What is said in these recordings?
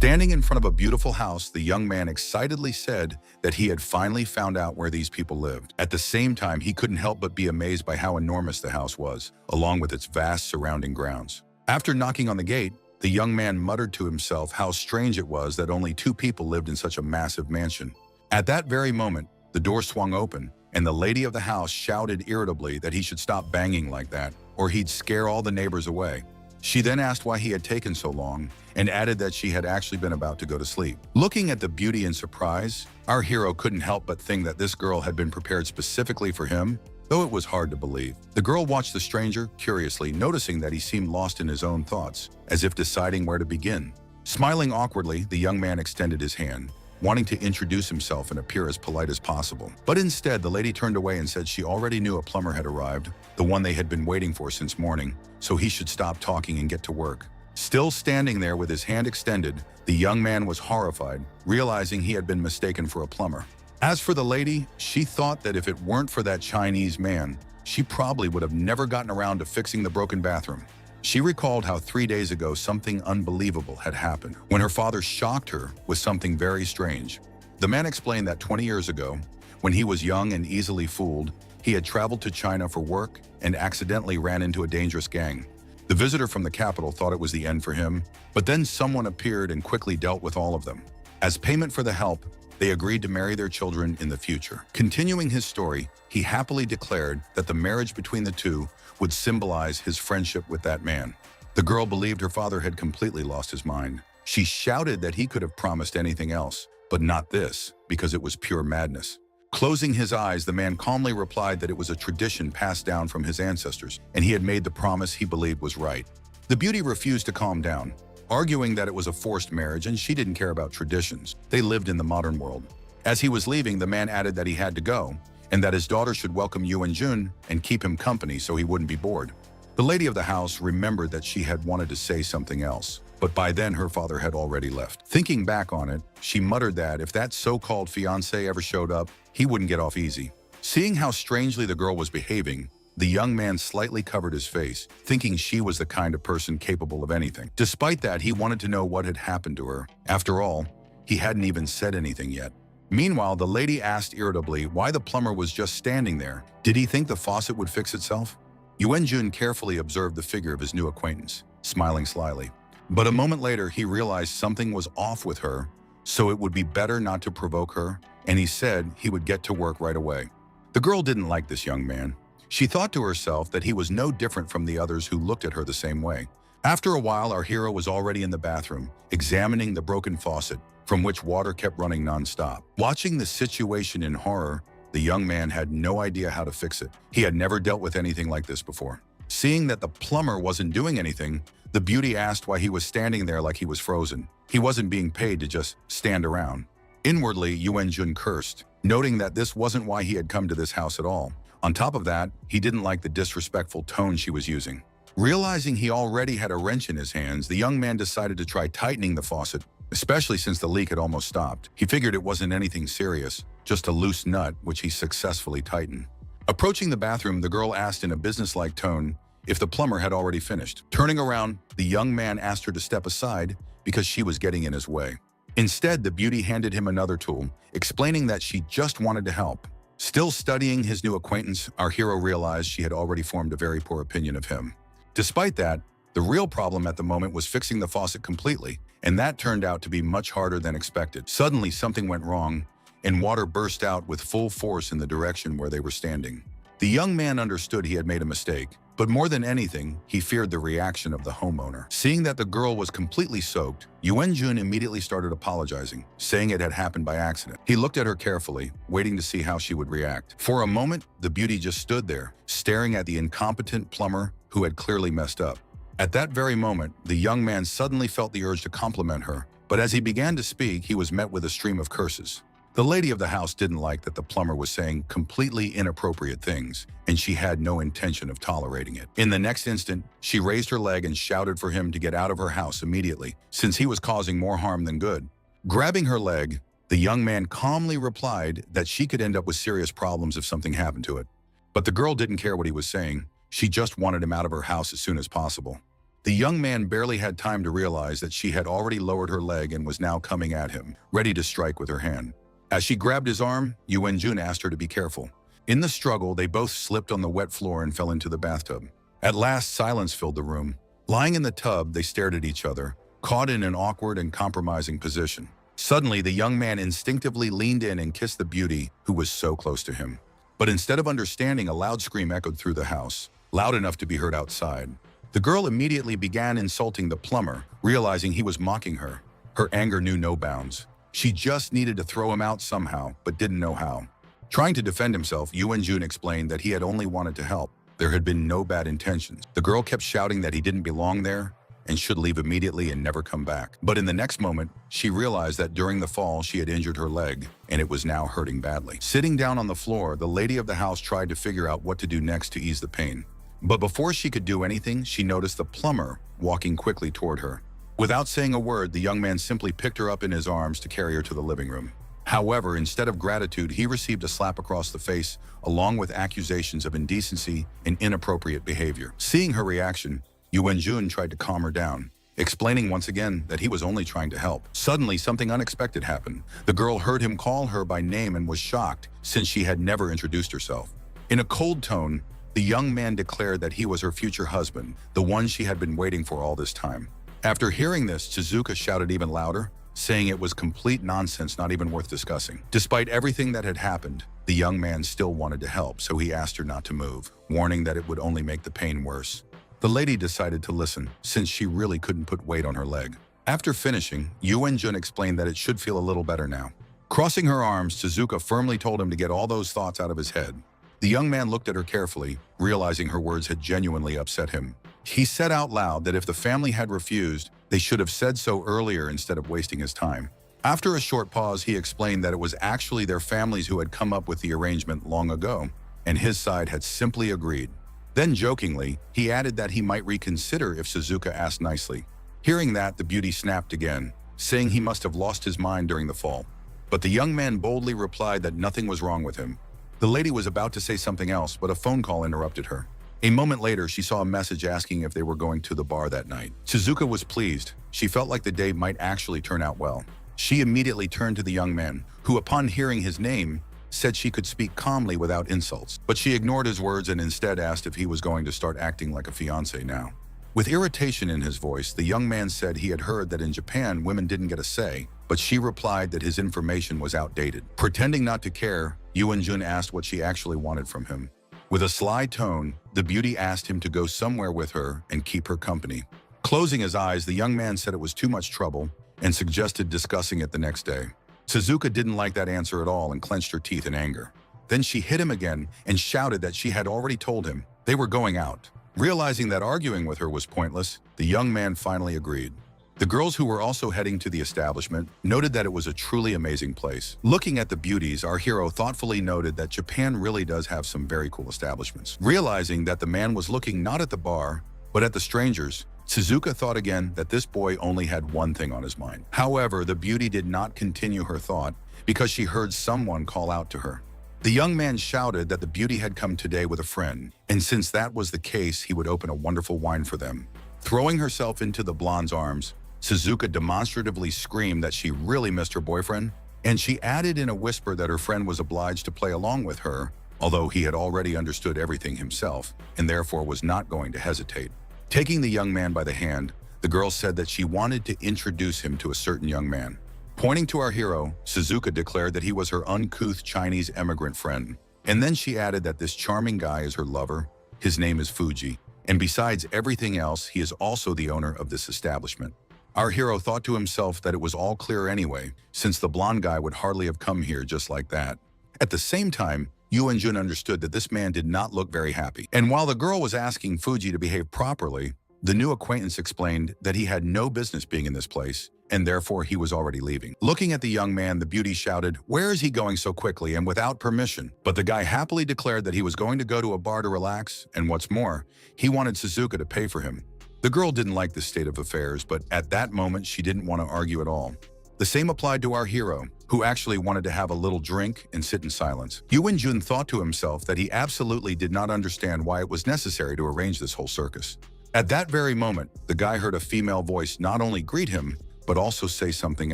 Standing in front of a beautiful house, the young man excitedly said that he had finally found out where these people lived. At the same time, he couldn't help but be amazed by how enormous the house was, along with its vast surrounding grounds. After knocking on the gate, the young man muttered to himself how strange it was that only two people lived in such a massive mansion. At that very moment, the door swung open, and the lady of the house shouted irritably that he should stop banging like that, or he'd scare all the neighbors away. She then asked why he had taken so long, and added that she had actually been about to go to sleep. Looking at the beauty in surprise, our hero couldn't help but think that this girl had been prepared specifically for him, though it was hard to believe. The girl watched the stranger curiously, noticing that he seemed lost in his own thoughts, as if deciding where to begin. Smiling awkwardly, the young man extended his hand, wanting to introduce himself and appear as polite as possible. But instead, the lady turned away and said she already knew a plumber had arrived, the one they had been waiting for since morning, so he should stop talking and get to work. Still standing there with his hand extended, the young man was horrified, realizing he had been mistaken for a plumber. As for the lady, she thought that if it weren't for that Chinese man, she probably would have never gotten around to fixing the broken bathroom. She recalled how 3 days ago something unbelievable had happened, when her father shocked her with something very strange. The man explained that 20 years ago, when he was young and easily fooled, he had traveled to China for work and accidentally ran into a dangerous gang. The visitor from the capital thought it was the end for him, but then someone appeared and quickly dealt with all of them. As payment for the help, they agreed to marry their children in the future. Continuing his story, he happily declared that the marriage between the two would symbolize his friendship with that man. The girl believed her father had completely lost his mind. She shouted that he could have promised anything else, but not this, because it was pure madness. Closing his eyes, the man calmly replied that it was a tradition passed down from his ancestors, and he had made the promise he believed was right. The beauty refused to calm down, arguing that it was a forced marriage and she didn't care about traditions. They lived in the modern world. As he was leaving, the man added that he had to go, and that his daughter should welcome Yuan Jun and keep him company so he wouldn't be bored. The lady of the house remembered that she had wanted to say something else, but by then her father had already left. Thinking back on it, she muttered that if that so-called fiancé ever showed up, he wouldn't get off easy. Seeing how strangely the girl was behaving, the young man slightly covered his face, thinking she was the kind of person capable of anything. Despite that, he wanted to know what had happened to her. After all, he hadn't even said anything yet. Meanwhile, the lady asked irritably why the plumber was just standing there. Did he think the faucet would fix itself? Yuan Jun carefully observed the figure of his new acquaintance, smiling slyly. But a moment later, he realized something was off with her, so it would be better not to provoke her, and he said he would get to work right away. The girl didn't like this young man. She thought to herself that he was no different from the others who looked at her the same way. After a while, our hero was already in the bathroom, examining the broken faucet, from which water kept running nonstop. Watching the situation in horror, the young man had no idea how to fix it. He had never dealt with anything like this before. Seeing that the plumber wasn't doing anything, the beauty asked why he was standing there like he was frozen. He wasn't being paid to just stand around. Inwardly, Yuan Jun cursed, noting that this wasn't why he had come to this house at all. On top of that, he didn't like the disrespectful tone she was using. Realizing he already had a wrench in his hands, the young man decided to try tightening the faucet, especially since the leak had almost stopped. He figured it wasn't anything serious, just a loose nut, which he successfully tightened. Approaching the bathroom, the girl asked in a businesslike tone if the plumber had already finished. Turning around, the young man asked her to step aside because she was getting in his way. Instead, the beauty handed him another tool, explaining that she just wanted to help. Still studying his new acquaintance, our hero realized she had already formed a very poor opinion of him. Despite that, the real problem at the moment was fixing the faucet completely, and that turned out to be much harder than expected. Suddenly, something went wrong, and water burst out with full force in the direction where they were standing. The young man understood he had made a mistake, but more than anything, he feared the reaction of the homeowner. Seeing that the girl was completely soaked, Yuan Jun immediately started apologizing, saying it had happened by accident. He looked at her carefully, waiting to see how she would react. For a moment, the beauty just stood there, staring at the incompetent plumber who had clearly messed up. At that very moment, the young man suddenly felt the urge to compliment her, but as he began to speak, he was met with a stream of curses. The lady of the house didn't like that the plumber was saying completely inappropriate things, and she had no intention of tolerating it. In the next instant, she raised her leg and shouted for him to get out of her house immediately, since he was causing more harm than good. Grabbing her leg, the young man calmly replied that she could end up with serious problems if something happened to it. But the girl didn't care what he was saying. She just wanted him out of her house as soon as possible. The young man barely had time to realize that she had already lowered her leg and was now coming at him, ready to strike with her hand. As she grabbed his arm, Yu Wenjun asked her to be careful. In the struggle, they both slipped on the wet floor and fell into the bathtub. At last, silence filled the room. Lying in the tub, they stared at each other, caught in an awkward and compromising position. Suddenly, the young man instinctively leaned in and kissed the beauty who was so close to him. But instead of understanding, a loud scream echoed through the house, loud enough to be heard outside. The girl immediately began insulting the plumber, realizing he was mocking her. Her anger knew no bounds. She just needed to throw him out somehow, but didn't know how. Trying to defend himself, Yu Wenjun explained that he had only wanted to help. There had been no bad intentions. The girl kept shouting that he didn't belong there and should leave immediately and never come back. But in the next moment, she realized that during the fall, she had injured her leg, and it was now hurting badly. Sitting down on the floor, the lady of the house tried to figure out what to do next to ease the pain. But before she could do anything, she noticed the plumber walking quickly toward her. Without saying a word, the young man simply picked her up in his arms to carry her to the living room. However, instead of gratitude, he received a slap across the face, along with accusations of indecency and inappropriate behavior. Seeing her reaction, Yu Wenjun tried to calm her down, explaining once again that he was only trying to help. Suddenly, something unexpected happened. The girl heard him call her by name and was shocked, since she had never introduced herself. In a cold tone, the young man declared that he was her future husband, the one she had been waiting for all this time. After hearing this, Shizuka shouted even louder, saying it was complete nonsense, not even worth discussing. Despite everything that had happened, the young man still wanted to help, so he asked her not to move, warning that it would only make the pain worse. The lady decided to listen, since she really couldn't put weight on her leg. After finishing, Yu Wenjun explained that it should feel a little better now. Crossing her arms, Shizuka firmly told him to get all those thoughts out of his head. The young man looked at her carefully, realizing her words had genuinely upset him. He said out loud that if the family had refused, they should have said so earlier instead of wasting his time. After a short pause, he explained that it was actually their families who had come up with the arrangement long ago, and his side had simply agreed. Then jokingly, he added that he might reconsider if Shizuka asked nicely. Hearing that, the beauty snapped again, saying he must have lost his mind during the fall. But the young man boldly replied that nothing was wrong with him. The lady was about to say something else, but a phone call interrupted her. A moment later, she saw a message asking if they were going to the bar that night. Shizuka was pleased. She felt like the day might actually turn out well. She immediately turned to the young man, who, upon hearing his name, said she could speak calmly without insults. But she ignored his words and instead asked if he was going to start acting like a fiancé now. With irritation in his voice, the young man said he had heard that in Japan, women didn't get a say, but she replied that his information was outdated. Pretending not to care, Yu Wenjun asked what she actually wanted from him. With a sly tone, the beauty asked him to go somewhere with her and keep her company. Closing his eyes, the young man said it was too much trouble and suggested discussing it the next day. Shizuka didn't like that answer at all and clenched her teeth in anger. Then she hit him again and shouted that she had already told him they were going out. Realizing that arguing with her was pointless, the young man finally agreed. The girls who were also heading to the establishment noted that it was a truly amazing place. Looking at the beauties, our hero thoughtfully noted that Japan really does have some very cool establishments. Realizing that the man was looking not at the bar, but at the strangers, Shizuka thought again that this boy only had one thing on his mind. However, the beauty did not continue her thought because she heard someone call out to her. The young man shouted that the beauty had come today with a friend, and since that was the case, he would open a wonderful wine for them. Throwing herself into the blonde's arms, Shizuka demonstratively screamed that she really missed her boyfriend, and she added in a whisper that her friend was obliged to play along with her, although he had already understood everything himself, and therefore was not going to hesitate. Taking the young man by the hand, the girl said that she wanted to introduce him to a certain young man. Pointing to our hero, Shizuka declared that he was her uncouth Chinese immigrant friend, and then she added that this charming guy is her lover. His name is Fuji, and besides everything else, he is also the owner of this establishment. Our hero thought to himself that it was all clear anyway, since the blonde guy would hardly have come here just like that. At the same time, Yu Wenjun understood that this man did not look very happy. And while the girl was asking Fuji to behave properly, the new acquaintance explained that he had no business being in this place, and therefore he was already leaving. Looking at the young man, the beauty shouted, "Where is he going so quickly and without permission?" But the guy happily declared that he was going to go to a bar to relax, and what's more, he wanted Shizuka to pay for him. The girl didn't like this state of affairs, but at that moment she didn't want to argue at all. The same applied to our hero, who actually wanted to have a little drink and sit in silence. Yu Wenjun thought to himself that he absolutely did not understand why it was necessary to arrange this whole circus. At that very moment, the guy heard a female voice not only greet him, but also say something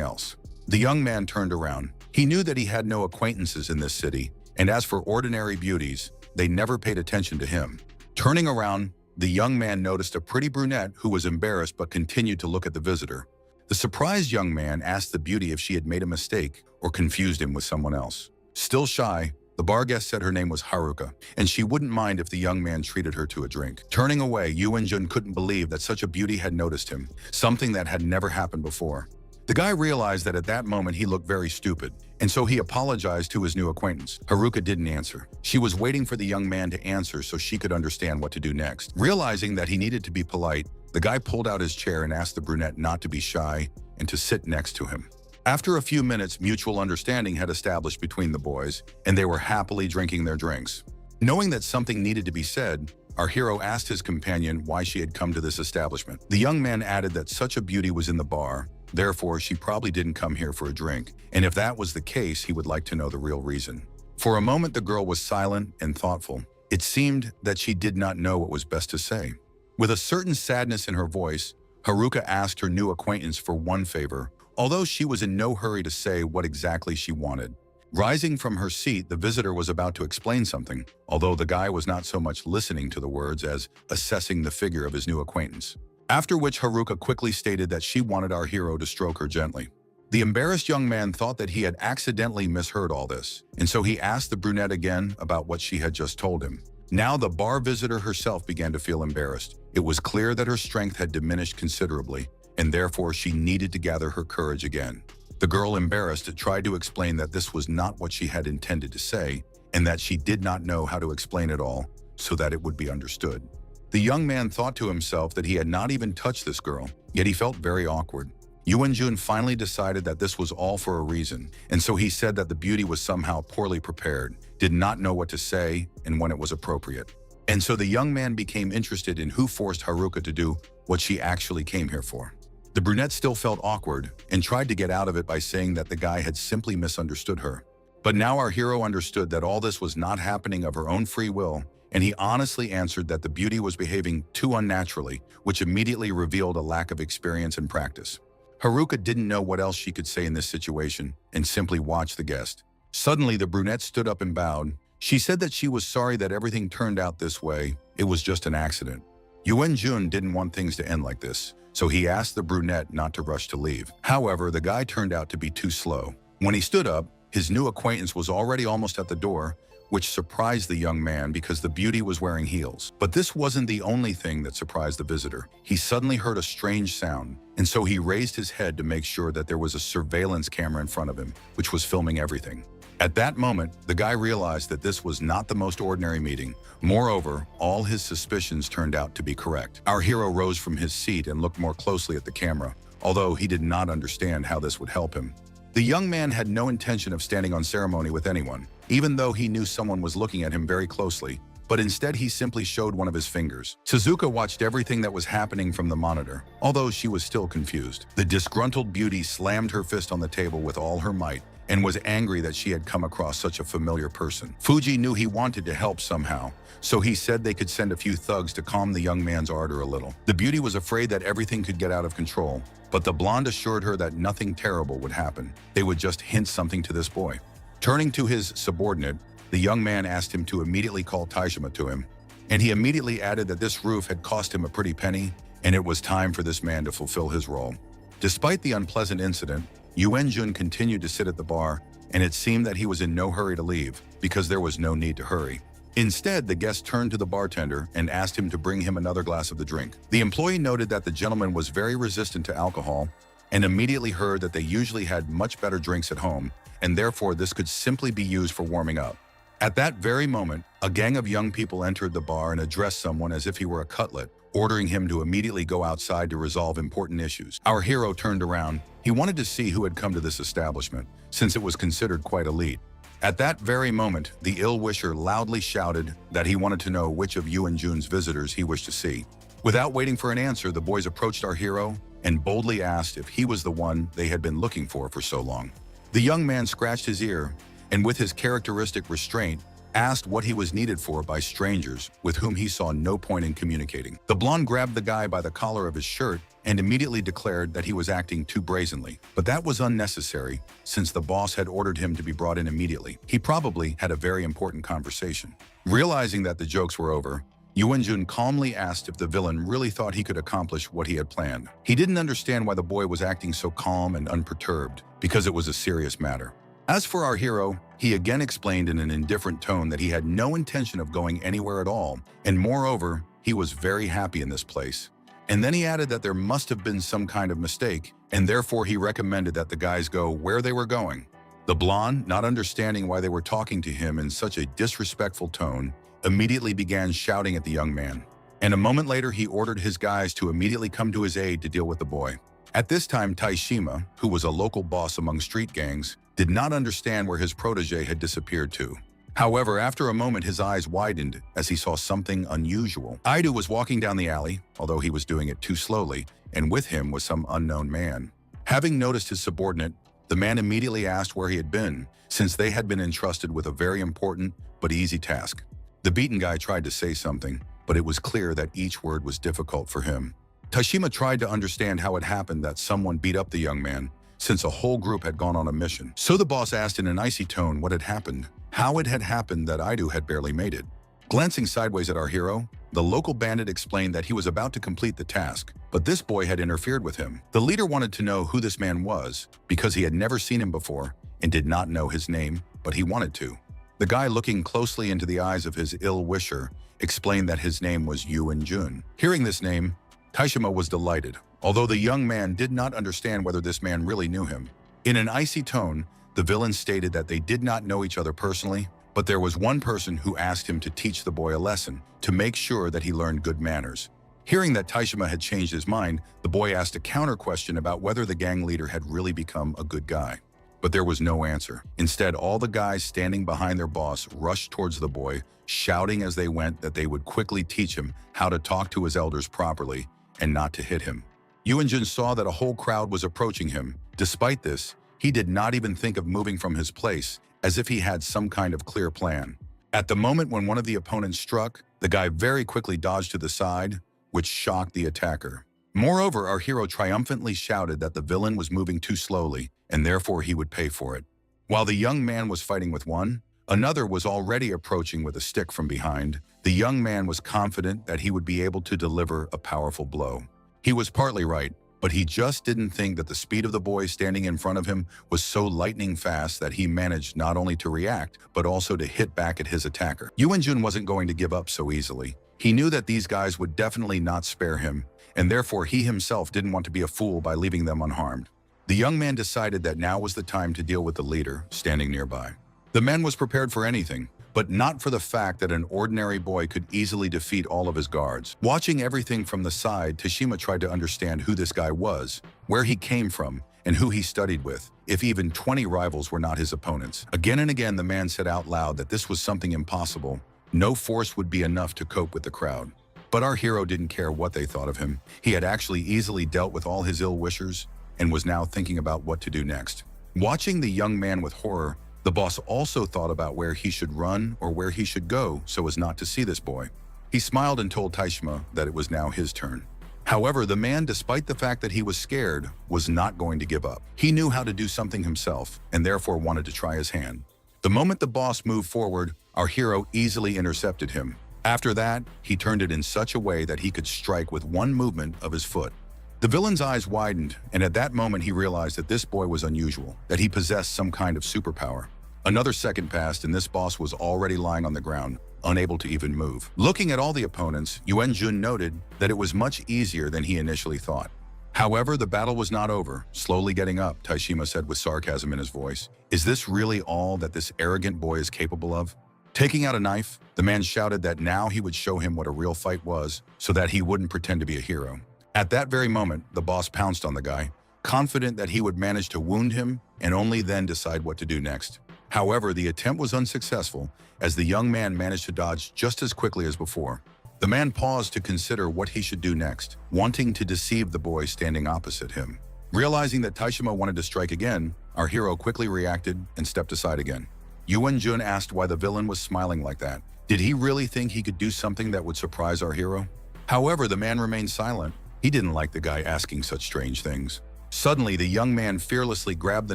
else. The young man turned around. He knew that he had no acquaintances in this city, and as for ordinary beauties, they never paid attention to him. Turning around, the young man noticed a pretty brunette who was embarrassed but continued to look at the visitor. The surprised young man asked the beauty if she had made a mistake or confused him with someone else. Still shy, the bar guest said her name was Haruka, and she wouldn't mind if the young man treated her to a drink. Turning away, Yu and-jun couldn't believe that such a beauty had noticed him, something that had never happened before. The guy realized that at that moment he looked very stupid, and so he apologized to his new acquaintance. Haruka didn't answer. She was waiting for the young man to answer so she could understand what to do next. Realizing that he needed to be polite, the guy pulled out his chair and asked the brunette not to be shy and to sit next to him. After a few minutes, mutual understanding had established between the boys, and they were happily drinking their drinks. Knowing that something needed to be said, our hero asked his companion why she had come to this establishment. The young man added that such a beauty was in the bar, therefore she probably didn't come here for a drink, and if that was the case, he would like to know the real reason. For a moment, the girl was silent and thoughtful. It seemed that she did not know what was best to say. With a certain sadness in her voice, Haruka asked her new acquaintance for one favor, although she was in no hurry to say what exactly she wanted. Rising from her seat, the visitor was about to explain something, although the guy was not so much listening to the words as assessing the figure of his new acquaintance. After which Haruka quickly stated that she wanted our hero to stroke her gently. The embarrassed young man thought that he had accidentally misheard all this, and so he asked the brunette again about what she had just told him. Now the bar visitor herself began to feel embarrassed. It was clear that her strength had diminished considerably, and therefore she needed to gather her courage again. The girl, embarrassed, tried to explain that this was not what she had intended to say, and that she did not know how to explain it all so that it would be understood. The young man thought to himself that he had not even touched this girl, yet he felt very awkward. Yu and-jun finally decided that this was all for a reason, and so he said that the beauty was somehow poorly prepared, did not know what to say and when it was appropriate. And so the young man became interested in who forced Haruka to do what she actually came here for. The brunette still felt awkward and tried to get out of it by saying that the guy had simply misunderstood her. But now our hero understood that all this was not happening of her own free will, and he honestly answered that the beauty was behaving too unnaturally, which immediately revealed a lack of experience and practice. Haruka didn't know what else she could say in this situation and simply watched the guest. Suddenly, the brunette stood up and bowed. She said that she was sorry that everything turned out this way. It was just an accident. Yu and-jun didn't want things to end like this, so he asked the brunette not to rush to leave. However, the guy turned out to be too slow. When he stood up, his new acquaintance was already almost at the door, which surprised the young man because the beauty was wearing heels. But this wasn't the only thing that surprised the visitor. He suddenly heard a strange sound, and so he raised his head to make sure that there was a surveillance camera in front of him, which was filming everything. At that moment, the guy realized that this was not the most ordinary meeting. Moreover, all his suspicions turned out to be correct. Our hero rose from his seat and looked more closely at the camera, although he did not understand how this would help him. The young man had no intention of standing on ceremony with anyone, even though he knew someone was looking at him very closely, but instead he simply showed one of his fingers. Suzuka watched everything that was happening from the monitor, although she was still confused. The disgruntled beauty slammed her fist on the table with all her might and was angry that she had come across such a familiar person. Fuji knew he wanted to help somehow, so he said they could send a few thugs to calm the young man's ardor a little. The beauty was afraid that everything could get out of control, but the blonde assured her that nothing terrible would happen. They would just hint something to this boy. Turning to his subordinate, the young man asked him to immediately call Taishima to him, and he immediately added that this roof had cost him a pretty penny, and it was time for this man to fulfill his role. Despite the unpleasant incident, Yu and-jun continued to sit at the bar, and it seemed that he was in no hurry to leave, because there was no need to hurry. Instead, the guest turned to the bartender and asked him to bring him another glass of the drink. The employee noted that the gentleman was very resistant to alcohol, and immediately heard that they usually had much better drinks at home, and therefore this could simply be used for warming up. At that very moment, a gang of young people entered the bar and addressed someone as if he were a cutlet, ordering him to immediately go outside to resolve important issues. Our hero turned around. He wanted to see who had come to this establishment, since it was considered quite elite. At that very moment, the ill-wisher loudly shouted that he wanted to know which of Yu and-jun's visitors he wished to see. Without waiting for an answer, the boys approached our hero and boldly asked if he was the one they had been looking for so long. The young man scratched his ear, and with his characteristic restraint, asked what he was needed for by strangers with whom he saw no point in communicating. The blonde grabbed the guy by the collar of his shirt and immediately declared that he was acting too brazenly. But that was unnecessary, since the boss had ordered him to be brought in immediately. He probably had a very important conversation. Realizing that the jokes were over, Yuan-jun calmly asked if the villain really thought he could accomplish what he had planned. He didn't understand why the boy was acting so calm and unperturbed, because it was a serious matter. As for our hero, he again explained in an indifferent tone that he had no intention of going anywhere at all, and moreover, he was very happy in this place. And then he added that there must have been some kind of mistake, and therefore he recommended that the guys go where they were going. The blonde, not understanding why they were talking to him in such a disrespectful tone, immediately began shouting at the young man. And a moment later, he ordered his guys to immediately come to his aid to deal with the boy. At this time, Taishima, who was a local boss among street gangs, did not understand where his protege had disappeared to. However, after a moment, his eyes widened as he saw something unusual. Aidu was walking down the alley, although he was doing it too slowly, and with him was some unknown man. Having noticed his subordinate, the man immediately asked where he had been, since they had been entrusted with a very important but easy task. The beaten guy tried to say something, but it was clear that each word was difficult for him. Tashima tried to understand how it happened that someone beat up the young man, since a whole group had gone on a mission. So the boss asked in an icy tone what had happened, how it had happened that Aidu had barely made it. Glancing sideways at our hero, the local bandit explained that he was about to complete the task, but this boy had interfered with him. The leader wanted to know who this man was, because he had never seen him before and did not know his name, but he wanted to. The guy, looking closely into the eyes of his ill-wisher, explained that his name was Yuan-jun. Hearing this name, Taishima was delighted, although the young man did not understand whether this man really knew him. In an icy tone, the villain stated that they did not know each other personally, but there was one person who asked him to teach the boy a lesson, to make sure that he learned good manners. Hearing that Taishima had changed his mind, the boy asked a counter question about whether the gang leader had really become a good guy. But there was no answer. Instead, all the guys standing behind their boss rushed towards the boy, shouting as they went that they would quickly teach him how to talk to his elders properly and not to hit him. Yuan-jun saw that a whole crowd was approaching him. Despite this, he did not even think of moving from his place, as if he had some kind of clear plan. At the moment when one of the opponents struck, the guy very quickly dodged to the side, which shocked the attacker. Moreover, our hero triumphantly shouted that the villain was moving too slowly, and therefore he would pay for it. While the young man was fighting with one, another was already approaching with a stick from behind. The young man was confident that he would be able to deliver a powerful blow. He was partly right, but he just didn't think that the speed of the boy standing in front of him was so lightning fast that he managed not only to react, but also to hit back at his attacker. Yuan-jun wasn't going to give up so easily. He knew that these guys would definitely not spare him, and therefore he himself didn't want to be a fool by leaving them unharmed. The young man decided that now was the time to deal with the leader standing nearby. The man was prepared for anything, but not for the fact that an ordinary boy could easily defeat all of his guards. Watching everything from the side, Tashima tried to understand who this guy was, where he came from, and who he studied with, if even 20 rivals were not his opponents. Again and again, the man said out loud that this was something impossible. No force would be enough to cope with the crowd. But our hero didn't care what they thought of him. He had actually easily dealt with all his ill-wishers and was now thinking about what to do next. Watching the young man with horror, the boss also thought about where he should run or where he should go so as not to see this boy. He smiled and told Taishima that it was now his turn. However, the man, despite the fact that he was scared, was not going to give up. He knew how to do something himself and therefore wanted to try his hand. The moment the boss moved forward, our hero easily intercepted him. After that, he turned it in such a way that he could strike with one movement of his foot. The villain's eyes widened, and at that moment he realized that this boy was unusual, that he possessed some kind of superpower. Another second passed and this boss was already lying on the ground, unable to even move. Looking at all the opponents, Yuan-jun noted that it was much easier than he initially thought. However, the battle was not over. Slowly getting up, Taishima said with sarcasm in his voice, "Is this really all that this arrogant boy is capable of?" Taking out a knife, the man shouted that now he would show him what a real fight was, so that he wouldn't pretend to be a hero. At that very moment, the boss pounced on the guy, confident that he would manage to wound him and only then decide what to do next. However, the attempt was unsuccessful, as the young man managed to dodge just as quickly as before. The man paused to consider what he should do next, wanting to deceive the boy standing opposite him. Realizing that Taishima wanted to strike again, our hero quickly reacted and stepped aside again. Yuan-jun asked why the villain was smiling like that. Did he really think he could do something that would surprise our hero? However, the man remained silent. He didn't like the guy asking such strange things. Suddenly, the young man fearlessly grabbed the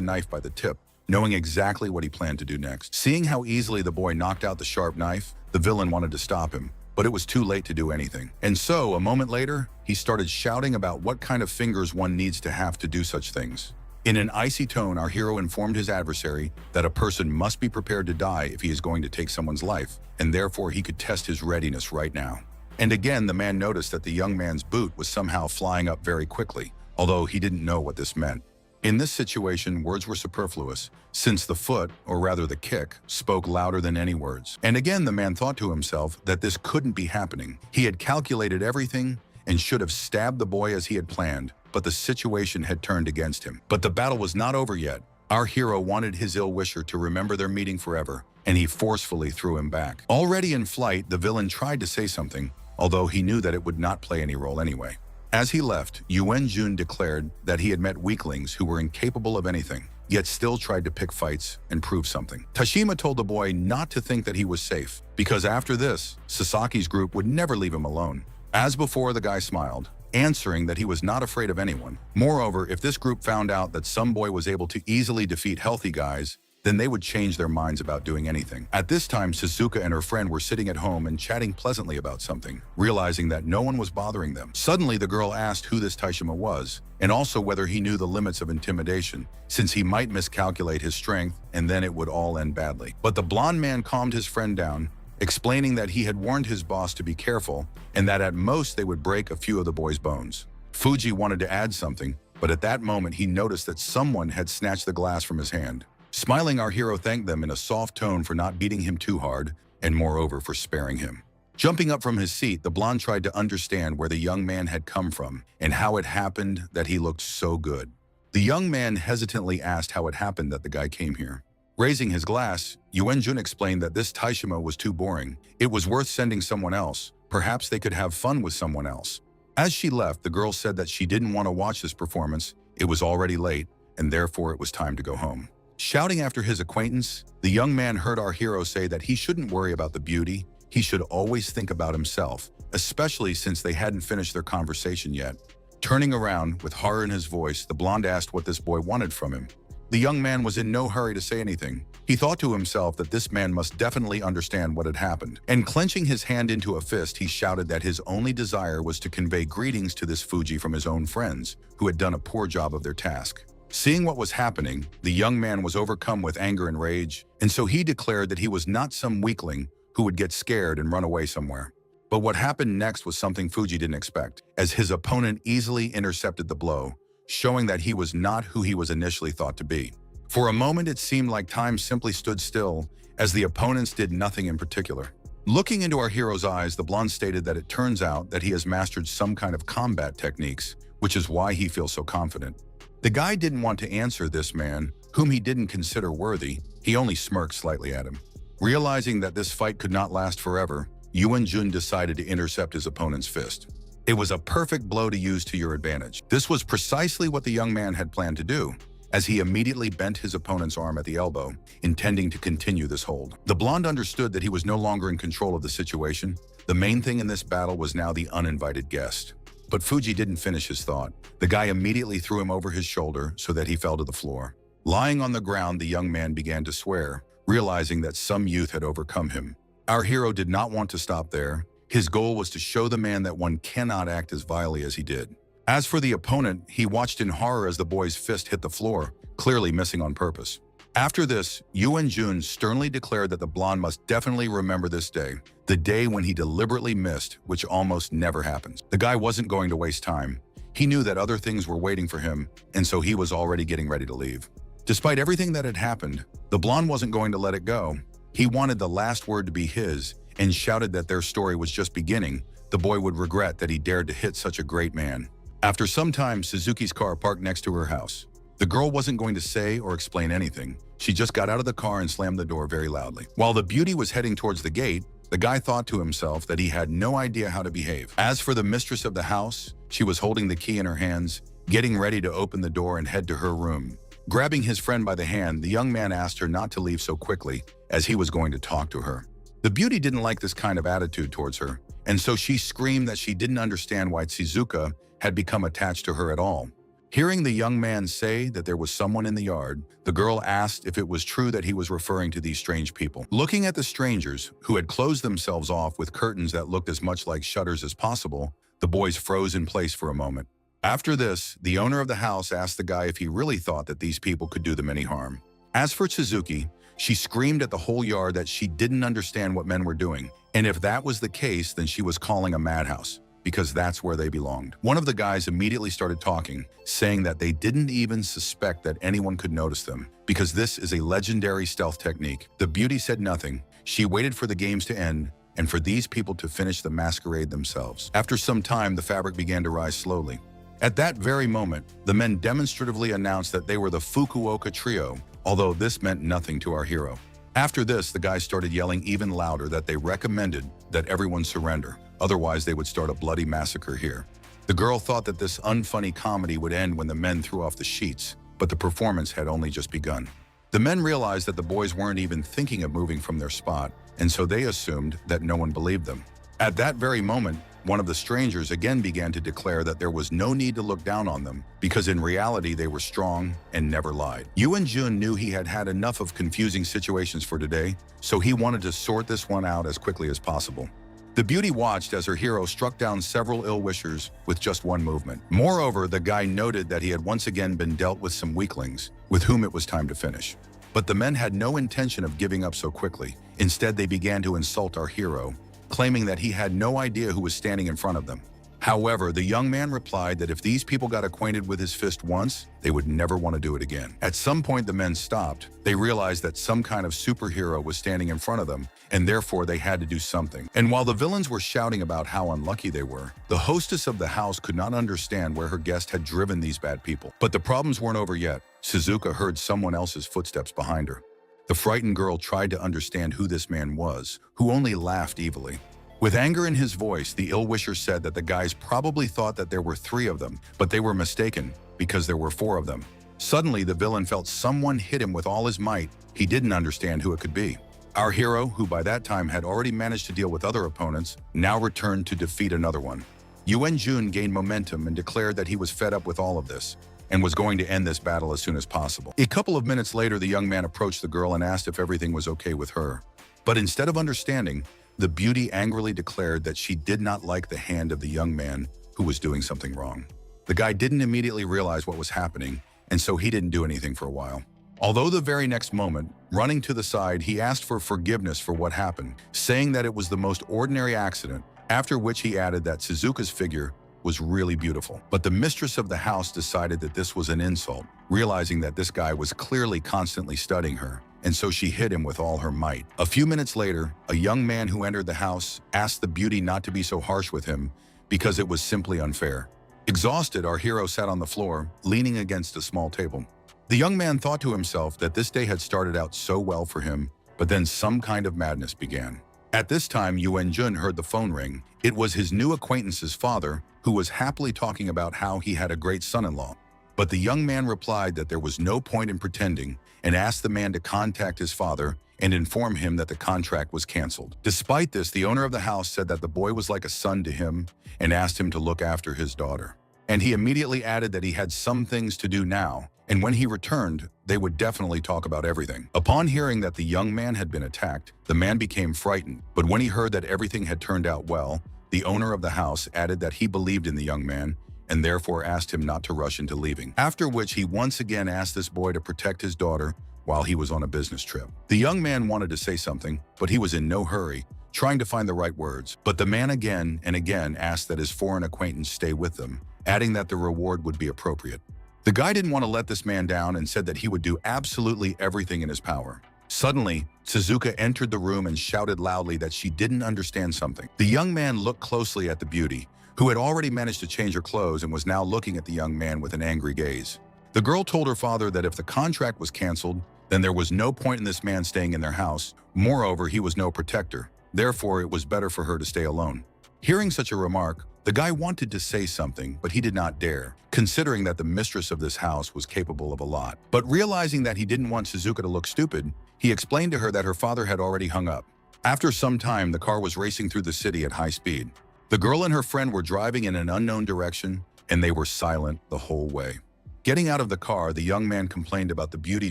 knife by the tip, knowing exactly what he planned to do next. Seeing how easily the boy knocked out the sharp knife, the villain wanted to stop him, but it was too late to do anything. And so, a moment later, he started shouting about what kind of fingers one needs to have to do such things. In an icy tone, our hero informed his adversary that a person must be prepared to die if he is going to take someone's life, and therefore he could test his readiness right now. And again, the man noticed that the young man's boot was somehow flying up very quickly, although he didn't know what this meant. In this situation, words were superfluous, since the foot, or rather the kick, spoke louder than any words. And again, the man thought to himself that this couldn't be happening. He had calculated everything and should have stabbed the boy as he had planned, but the situation had turned against him. But the battle was not over yet. Our hero wanted his ill-wisher to remember their meeting forever, and he forcefully threw him back. Already in flight, the villain tried to say something, although he knew that it would not play any role anyway. As he left, Yuan-jun declared that he had met weaklings who were incapable of anything, yet still tried to pick fights and prove something. Tashima told the boy not to think that he was safe, because after this, Sasaki's group would never leave him alone. As before, the guy smiled, answering that he was not afraid of anyone. Moreover, if this group found out that some boy was able to easily defeat healthy guys, then they would change their minds about doing anything. At this time, Suzuka and her friend were sitting at home and chatting pleasantly about something, realizing that no one was bothering them. Suddenly, the girl asked who this Taishima was, and also whether he knew the limits of intimidation, since he might miscalculate his strength and then it would all end badly. But the blonde man calmed his friend down, explaining that he had warned his boss to be careful and that at most they would break a few of the boy's bones. Fuji wanted to add something, but at that moment he noticed that someone had snatched the glass from his hand. Smiling, our hero thanked them in a soft tone for not beating him too hard, and moreover for sparing him. Jumping up from his seat, the blonde tried to understand where the young man had come from and how it happened that he looked so good. The young man hesitantly asked how it happened that the guy came here. Raising his glass, Yuan-jun explained that this Taishima was too boring. It was worth sending someone else. Perhaps they could have fun with someone else. As she left, the girl said that she didn't want to watch this performance. It was already late, and therefore it was time to go home. Shouting after his acquaintance, the young man heard our hero say that he shouldn't worry about the beauty. He should always think about himself, especially since they hadn't finished their conversation yet. Turning around, with horror in his voice, the blonde asked what this boy wanted from him. The young man was in no hurry to say anything. He thought to himself that this man must definitely understand what had happened. And clenching his hand into a fist, he shouted that his only desire was to convey greetings to this Fuji from his own friends, who had done a poor job of their task. Seeing what was happening, the young man was overcome with anger and rage, and so he declared that he was not some weakling who would get scared and run away somewhere. But what happened next was something Fuji didn't expect, as his opponent easily intercepted the blow, showing that he was not who he was initially thought to be. For a moment, it seemed like time simply stood still, as the opponents did nothing in particular. Looking into our hero's eyes, the blonde stated that it turns out that he has mastered some kind of combat techniques, which is why he feels so confident. The guy didn't want to answer this man, whom he didn't consider worthy. He only smirked slightly at him. Realizing that this fight could not last forever, Yuan-jun decided to intercept his opponent's fist. It was a perfect blow to use to your advantage. This was precisely what the young man had planned to do, as he immediately bent his opponent's arm at the elbow, intending to continue this hold. The blonde understood that he was no longer in control of the situation. The main thing in this battle was now the uninvited guest. But Fuji didn't finish his thought. The guy immediately threw him over his shoulder so that he fell to the floor. Lying on the ground, the young man began to swear, realizing that some youth had overcome him. Our hero did not want to stop there. His goal was to show the man that one cannot act as vilely as he did. As for the opponent, he watched in horror as the boy's fist hit the floor, clearly missing on purpose. After this, Yuan-jun sternly declared that the blonde must definitely remember this day, the day when he deliberately missed, which almost never happens. The guy wasn't going to waste time. He knew that other things were waiting for him, and so he was already getting ready to leave. Despite everything that had happened, the blonde wasn't going to let it go. He wanted the last word to be his, and shouted that their story was just beginning. The boy would regret that he dared to hit such a great man. After some time, Suzuki's car parked next to her house. The girl wasn't going to say or explain anything. She just got out of the car and slammed the door very loudly. While the beauty was heading towards the gate, the guy thought to himself that he had no idea how to behave. As for the mistress of the house, she was holding the key in her hands, getting ready to open the door and head to her room. Grabbing his friend by the hand, the young man asked her not to leave so quickly, as he was going to talk to her. The beauty didn't like this kind of attitude towards her, and so she screamed that she didn't understand why Shizuka had become attached to her at all. Hearing the young man say that there was someone in the yard, the girl asked if it was true that he was referring to these strange people. Looking at the strangers, who had closed themselves off with curtains that looked as much like shutters as possible, the boys froze in place for a moment. After this, the owner of the house asked the guy if he really thought that these people could do them any harm. As for Suzuki, she screamed at the whole yard that she didn't understand what men were doing, and if that was the case, then she was calling a madhouse, because that's where they belonged. One of the guys immediately started talking, saying that they didn't even suspect that anyone could notice them, because this is a legendary stealth technique. The beauty said nothing. She waited for the games to end, and for these people to finish the masquerade themselves. After some time, the fabric began to rise slowly. At that very moment, the men demonstratively announced that they were the Fukuoka Trio, although this meant nothing to our hero. After this, the guys started yelling even louder that they recommended that everyone surrender, otherwise they would start a bloody massacre here. The girl thought that this unfunny comedy would end when the men threw off the sheets, but the performance had only just begun. The men realized that the boys weren't even thinking of moving from their spot, and so they assumed that no one believed them. At that very moment, one of the strangers again began to declare that there was no need to look down on them, because in reality they were strong and never lied. Jun knew he had had enough of confusing situations for today, so he wanted to sort this one out as quickly as possible. The beauty watched as her hero struck down several ill-wishers with just one movement. Moreover, the guy noted that he had once again been dealt with some weaklings, with whom it was time to finish. But the men had no intention of giving up so quickly. Instead, they began to insult our hero, claiming that he had no idea who was standing in front of them. However, the young man replied that if these people got acquainted with his fist once, they would never want to do it again. At some point, the men stopped. They realized that some kind of superhero was standing in front of them, and therefore they had to do something. And while the villains were shouting about how unlucky they were, the hostess of the house could not understand where her guest had driven these bad people. But the problems weren't over yet. Shizuka heard someone else's footsteps behind her. The frightened girl tried to understand who this man was, who only laughed evilly. With anger in his voice, the ill-wisher said that the guys probably thought that there were 3 of them, but they were mistaken, because there were 4 of them. Suddenly, the villain felt someone hit him with all his might. He didn't understand who it could be. Our hero, who by that time had already managed to deal with other opponents, now returned to defeat another one. Jun gained momentum and declared that he was fed up with all of this, and was going to end this battle as soon as possible. A couple of minutes later, the young man approached the girl and asked if everything was okay with her. But instead of understanding, the beauty angrily declared that she did not like the hand of the young man who was doing something wrong. The guy didn't immediately realize what was happening, and so he didn't do anything for a while. Although the very next moment, running to the side, he asked for forgiveness for what happened, saying that it was the most ordinary accident, after which he added that Suzuka's figure was really beautiful. But the mistress of the house decided that this was an insult, realizing that this guy was clearly constantly studying her, and so she hit him with all her might. A few minutes later, a young man who entered the house asked the beauty not to be so harsh with him because it was simply unfair. Exhausted, our hero sat on the floor, leaning against a small table. The young man thought to himself that this day had started out so well for him, but then some kind of madness began. At this time, Jun heard the phone ring. It was his new acquaintance's father, who was happily talking about how he had a great son-in-law. But the young man replied that there was no point in pretending and asked the man to contact his father and inform him that the contract was canceled. Despite this, the owner of the house said that the boy was like a son to him and asked him to look after his daughter. And he immediately added that he had some things to do now, and when he returned, they would definitely talk about everything. Upon hearing that the young man had been attacked, the man became frightened, but when he heard that everything had turned out well, the owner of the house added that he believed in the young man and therefore asked him not to rush into leaving. After which he once again asked this boy to protect his daughter while he was on a business trip. The young man wanted to say something, but he was in no hurry, trying to find the right words. But the man again and again asked that his foreign acquaintance stay with them, adding that the reward would be appropriate. The guy didn't want to let this man down and said that he would do absolutely everything in his power. Suddenly, Suzuka entered the room and shouted loudly that she didn't understand something. The young man looked closely at the beauty, who had already managed to change her clothes and was now looking at the young man with an angry gaze. The girl told her father that if the contract was canceled, then there was no point in this man staying in their house. Moreover, he was no protector. Therefore, it was better for her to stay alone. Hearing such a remark, The guy wanted to say something, but he did not dare, considering that the mistress of this house was capable of a lot. But realizing that he didn't want Suzuka to look stupid, he explained to her that her father had already hung up. After some time, the car was racing through the city at high speed. The girl and her friend were driving in an unknown direction, and they were silent the whole way. Getting out of the car, the young man complained about the beauty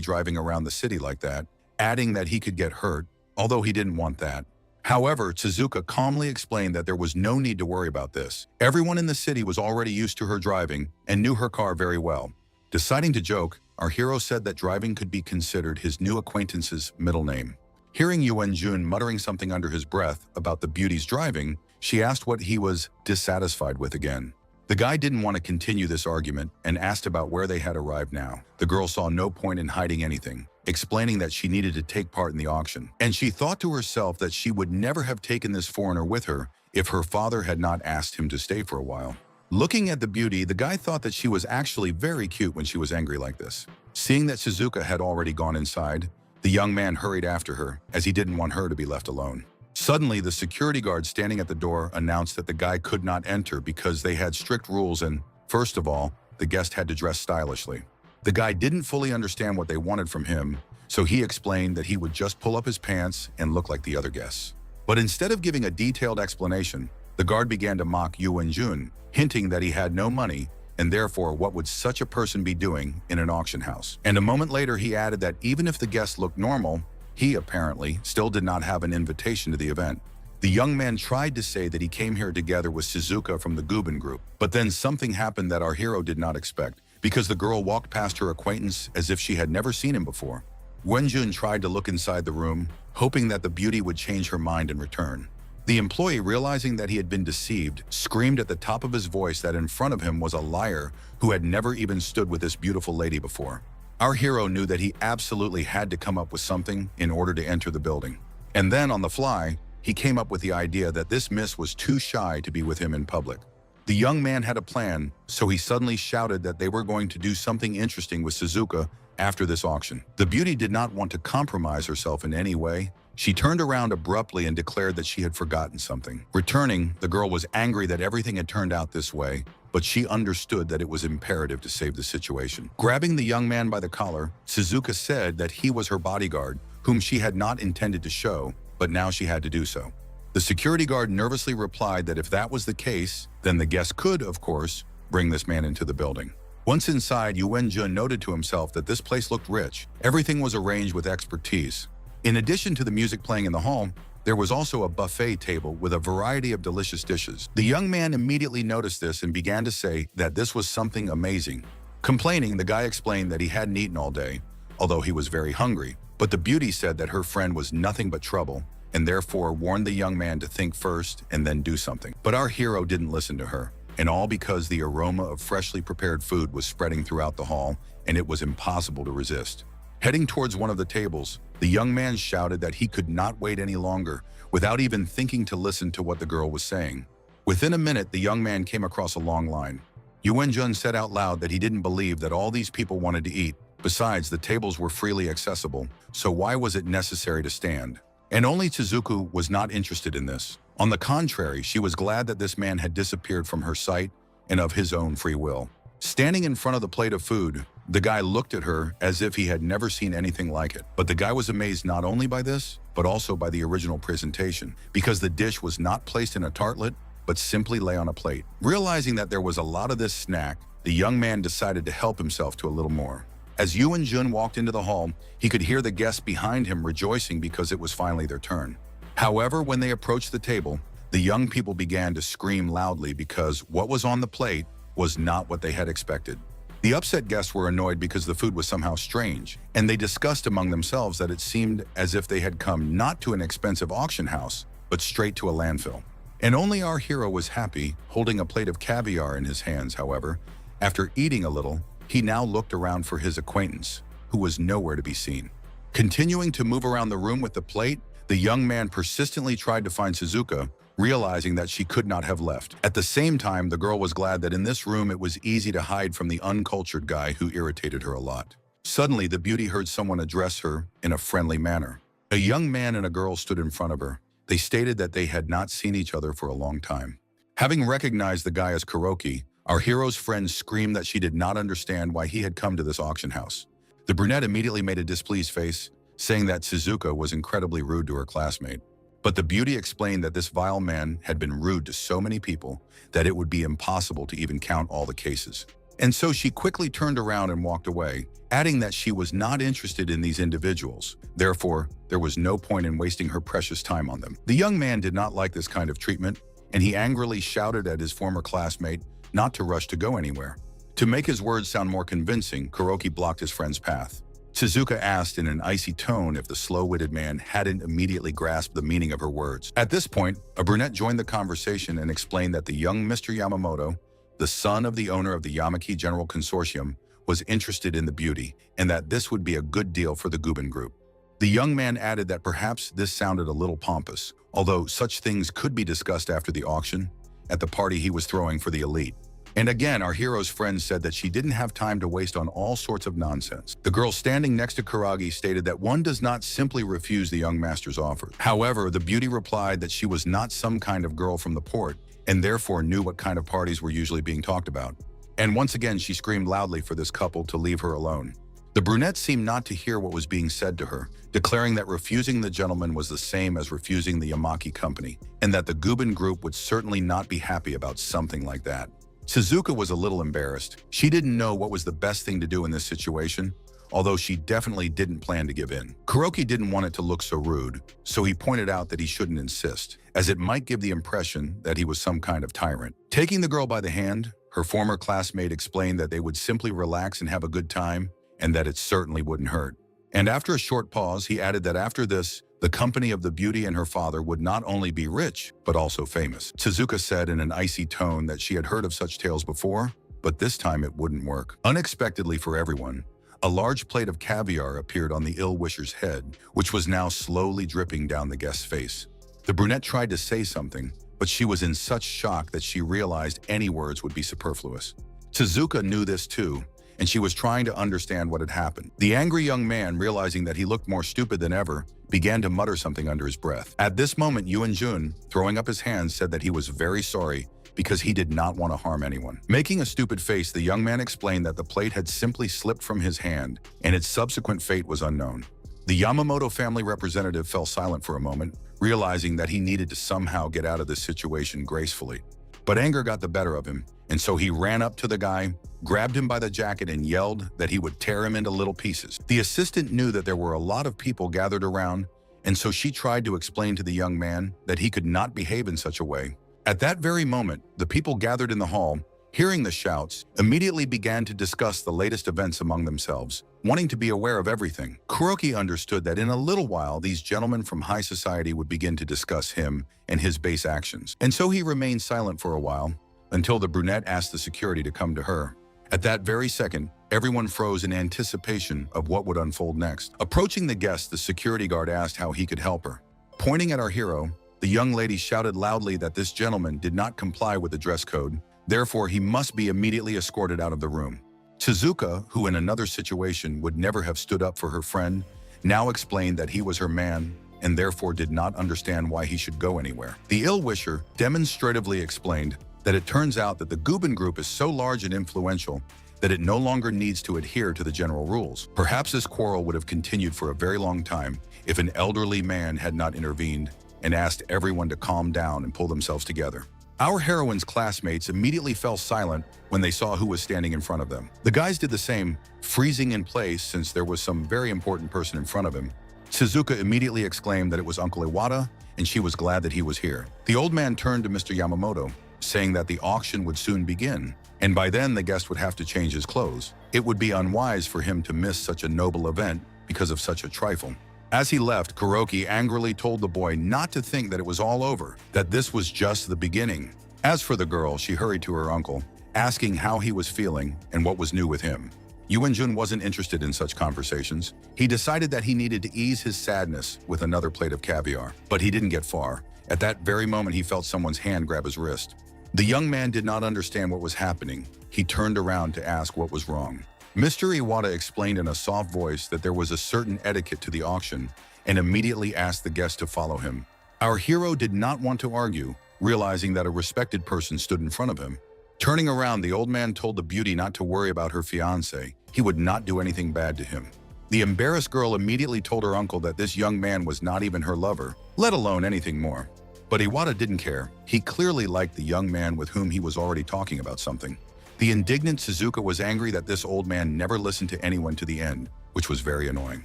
driving around the city like that, adding that he could get hurt, although he didn't want that. However, Suzuka calmly explained that there was no need to worry about this. Everyone in the city was already used to her driving and knew her car very well. Deciding to joke, our hero said that driving could be considered his new acquaintance's middle name. Hearing Yuan-jun muttering something under his breath about the beauty's driving, she asked what he was dissatisfied with again. The guy didn't want to continue this argument and asked about where they had arrived now. The girl saw no point in hiding anything, explaining that she needed to take part in the auction. And she thought to herself that she would never have taken this foreigner with her if her father had not asked him to stay for a while. Looking at the beauty, the guy thought that she was actually very cute when she was angry like this. Seeing that Suzuka had already gone inside, the young man hurried after her, as he didn't want her to be left alone. Suddenly, the security guard standing at the door announced that the guy could not enter because they had strict rules and, first of all, the guest had to dress stylishly. The guy didn't fully understand what they wanted from him, so he explained that he would just pull up his pants and look like the other guests. But instead of giving a detailed explanation, the guard began to mock Yuan-jun, hinting that he had no money, and therefore what would such a person be doing in an auction house? And a moment later he added that even if the guests looked normal, he apparently still did not have an invitation to the event. The young man tried to say that he came here together with Suzuka from the Gubin group, but then something happened that our hero did not expect, because the girl walked past her acquaintance as if she had never seen him before. Wenjun tried to look inside the room, hoping that the beauty would change her mind and return. The employee, realizing that he had been deceived, screamed at the top of his voice that in front of him was a liar who had never even stood with this beautiful lady before. Our hero knew that he absolutely had to come up with something in order to enter the building. And then, on the fly, he came up with the idea that this miss was too shy to be with him in public. The young man had a plan, so he suddenly shouted that they were going to do something interesting with Suzuka after this auction. The beauty did not want to compromise herself in any way. She turned around abruptly and declared that she had forgotten something. Returning, the girl was angry that everything had turned out this way, but she understood that it was imperative to save the situation. Grabbing the young man by the collar, Suzuka said that he was her bodyguard, whom she had not intended to show, but now she had to do so. The security guard nervously replied that if that was the case, then the guest could, of course, bring this man into the building. Once inside, Yuan-jun noted to himself that this place looked rich. Everything was arranged with expertise. In addition to the music playing in the hall, there was also a buffet table with a variety of delicious dishes. The young man immediately noticed this and began to say that this was something amazing. Complaining, the guy explained that he hadn't eaten all day, although he was very hungry. But the beauty said that her friend was nothing but trouble, and therefore warned the young man to think first and then do something. But our hero didn't listen to her, and all because the aroma of freshly prepared food was spreading throughout the hall, and it was impossible to resist. Heading towards one of the tables, the young man shouted that he could not wait any longer, without even thinking to listen to what the girl was saying. Within a minute, the young man came across a long line. Yuan-jun said out loud that he didn't believe that all these people wanted to eat. Besides, the tables were freely accessible, so why was it necessary to stand? And only Suzuku was not interested in this. On the contrary, she was glad that this man had disappeared from her sight and of his own free will. Standing in front of the plate of food, the guy looked at her as if he had never seen anything like it. But the guy was amazed not only by this, but also by the original presentation, because the dish was not placed in a tartlet, but simply lay on a plate. Realizing that there was a lot of this snack, the young man decided to help himself to a little more. As Yuan-jun walked into the hall, he could hear the guests behind him rejoicing because it was finally their turn. However, when they approached the table, the young people began to scream loudly because what was on the plate was not what they had expected. The upset guests were annoyed because the food was somehow strange, and they discussed among themselves that it seemed as if they had come not to an expensive auction house, but straight to a landfill. And only our hero was happy, holding a plate of caviar in his hands, however. After eating a little, he now looked around for his acquaintance, who was nowhere to be seen. Continuing to move around the room with the plate, the young man persistently tried to find Suzuka, realizing that she could not have left. At the same time, the girl was glad that in this room it was easy to hide from the uncultured guy who irritated her a lot. Suddenly, the beauty heard someone address her in a friendly manner. A young man and a girl stood in front of her. They stated that they had not seen each other for a long time. Having recognized the guy as Kuroki, our hero's friend screamed that she did not understand why he had come to this auction house. The brunette immediately made a displeased face, saying that Suzuka was incredibly rude to her classmate. But the beauty explained that this vile man had been rude to so many people that it would be impossible to even count all the cases. And so she quickly turned around and walked away, adding that she was not interested in these individuals. Therefore, there was no point in wasting her precious time on them. The young man did not like this kind of treatment, and he angrily shouted at his former classmate not to rush to go anywhere. To make his words sound more convincing, Kuroki blocked his friend's path. Suzuka asked in an icy tone if the slow-witted man hadn't immediately grasped the meaning of her words. At this point, a brunette joined the conversation and explained that the young Mr. Yamamoto, the son of the owner of the Yamaki General Consortium, was interested in the beauty, and that this would be a good deal for the Gubin Group. The young man added that perhaps this sounded a little pompous, although such things could be discussed after the auction, at the party he was throwing for the elite. And again, our hero's friend said that she didn't have time to waste on all sorts of nonsense. The girl standing next to Kuragi stated that one does not simply refuse the young master's offer. However, the beauty replied that she was not some kind of girl from the port, and therefore knew what kind of parties were usually being talked about. And once again, she screamed loudly for this couple to leave her alone. The brunette seemed not to hear what was being said to her, declaring that refusing the gentleman was the same as refusing the Yamaki company, and that the Gubin Group would certainly not be happy about something like that. Suzuka was a little embarrassed. She didn't know what was the best thing to do in this situation, although she definitely didn't plan to give in. Kuroki didn't want it to look so rude, so he pointed out that he shouldn't insist, as it might give the impression that he was some kind of tyrant. Taking the girl by the hand, her former classmate explained that they would simply relax and have a good time, and that it certainly wouldn't hurt. And after a short pause, he added that after this, the company of the beauty and her father would not only be rich, but also famous. Suzuka said in an icy tone that she had heard of such tales before, but this time it wouldn't work. Unexpectedly for everyone, a large plate of caviar appeared on the ill-wisher's head, which was now slowly dripping down the guest's face. The brunette tried to say something, but she was in such shock that she realized any words would be superfluous. Suzuka knew this too, and she was trying to understand what had happened. The angry young man, realizing that he looked more stupid than ever, began to mutter something under his breath. At this moment, Yuan-jun, throwing up his hands, said that he was very sorry because he did not want to harm anyone. Making a stupid face, the young man explained that the plate had simply slipped from his hand, and its subsequent fate was unknown. The Yamamoto family representative fell silent for a moment, realizing that he needed to somehow get out of this situation gracefully. But anger got the better of him, and so he ran up to the guy, grabbed him by the jacket, and yelled that he would tear him into little pieces. The assistant knew that there were a lot of people gathered around, and so she tried to explain to the young man that he could not behave in such a way. At that very moment, the people gathered in the hall, hearing the shouts, immediately began to discuss the latest events among themselves, wanting to be aware of everything. Kuroki understood that in a little while, these gentlemen from high society would begin to discuss him and his base actions. And so he remained silent for a while, until the brunette asked the security to come to her. At that very second, everyone froze in anticipation of what would unfold next. Approaching the guest, the security guard asked how he could help her. Pointing at our hero, the young lady shouted loudly that this gentleman did not comply with the dress code, therefore he must be immediately escorted out of the room. Suzuka, who in another situation would never have stood up for her friend, now explained that he was her man and therefore did not understand why he should go anywhere. The ill-wisher demonstratively explained that it turns out that the Gubin Group is so large and influential that it no longer needs to adhere to the general rules. Perhaps this quarrel would have continued for a very long time if an elderly man had not intervened and asked everyone to calm down and pull themselves together. Our heroine's classmates immediately fell silent when they saw who was standing in front of them. The guys did the same, freezing in place since there was some very important person in front of him. Suzuka immediately exclaimed that it was Uncle Iwata, and she was glad that he was here. The old man turned to Mr. Yamamoto, saying that the auction would soon begin, and by then the guest would have to change his clothes. It would be unwise for him to miss such a noble event because of such a trifle. As he left, Kuroki angrily told the boy not to think that it was all over, that this was just the beginning. As for the girl, she hurried to her uncle, asking how he was feeling and what was new with him. Yuan-jun wasn't interested in such conversations. He decided that he needed to ease his sadness with another plate of caviar, but he didn't get far. At that very moment, he felt someone's hand grab his wrist. The young man did not understand what was happening. He turned around to ask what was wrong. Mr. Iwata explained in a soft voice that there was a certain etiquette to the auction and immediately asked the guest to follow him. Our hero did not want to argue, realizing that a respected person stood in front of him. Turning around, the old man told the beauty not to worry about her fiancé. He would not do anything bad to him. The embarrassed girl immediately told her uncle that this young man was not even her lover, let alone anything more. But Iwata didn't care. He clearly liked the young man with whom he was already talking about something. The indignant Suzuka was angry that this old man never listened to anyone to the end, which was very annoying.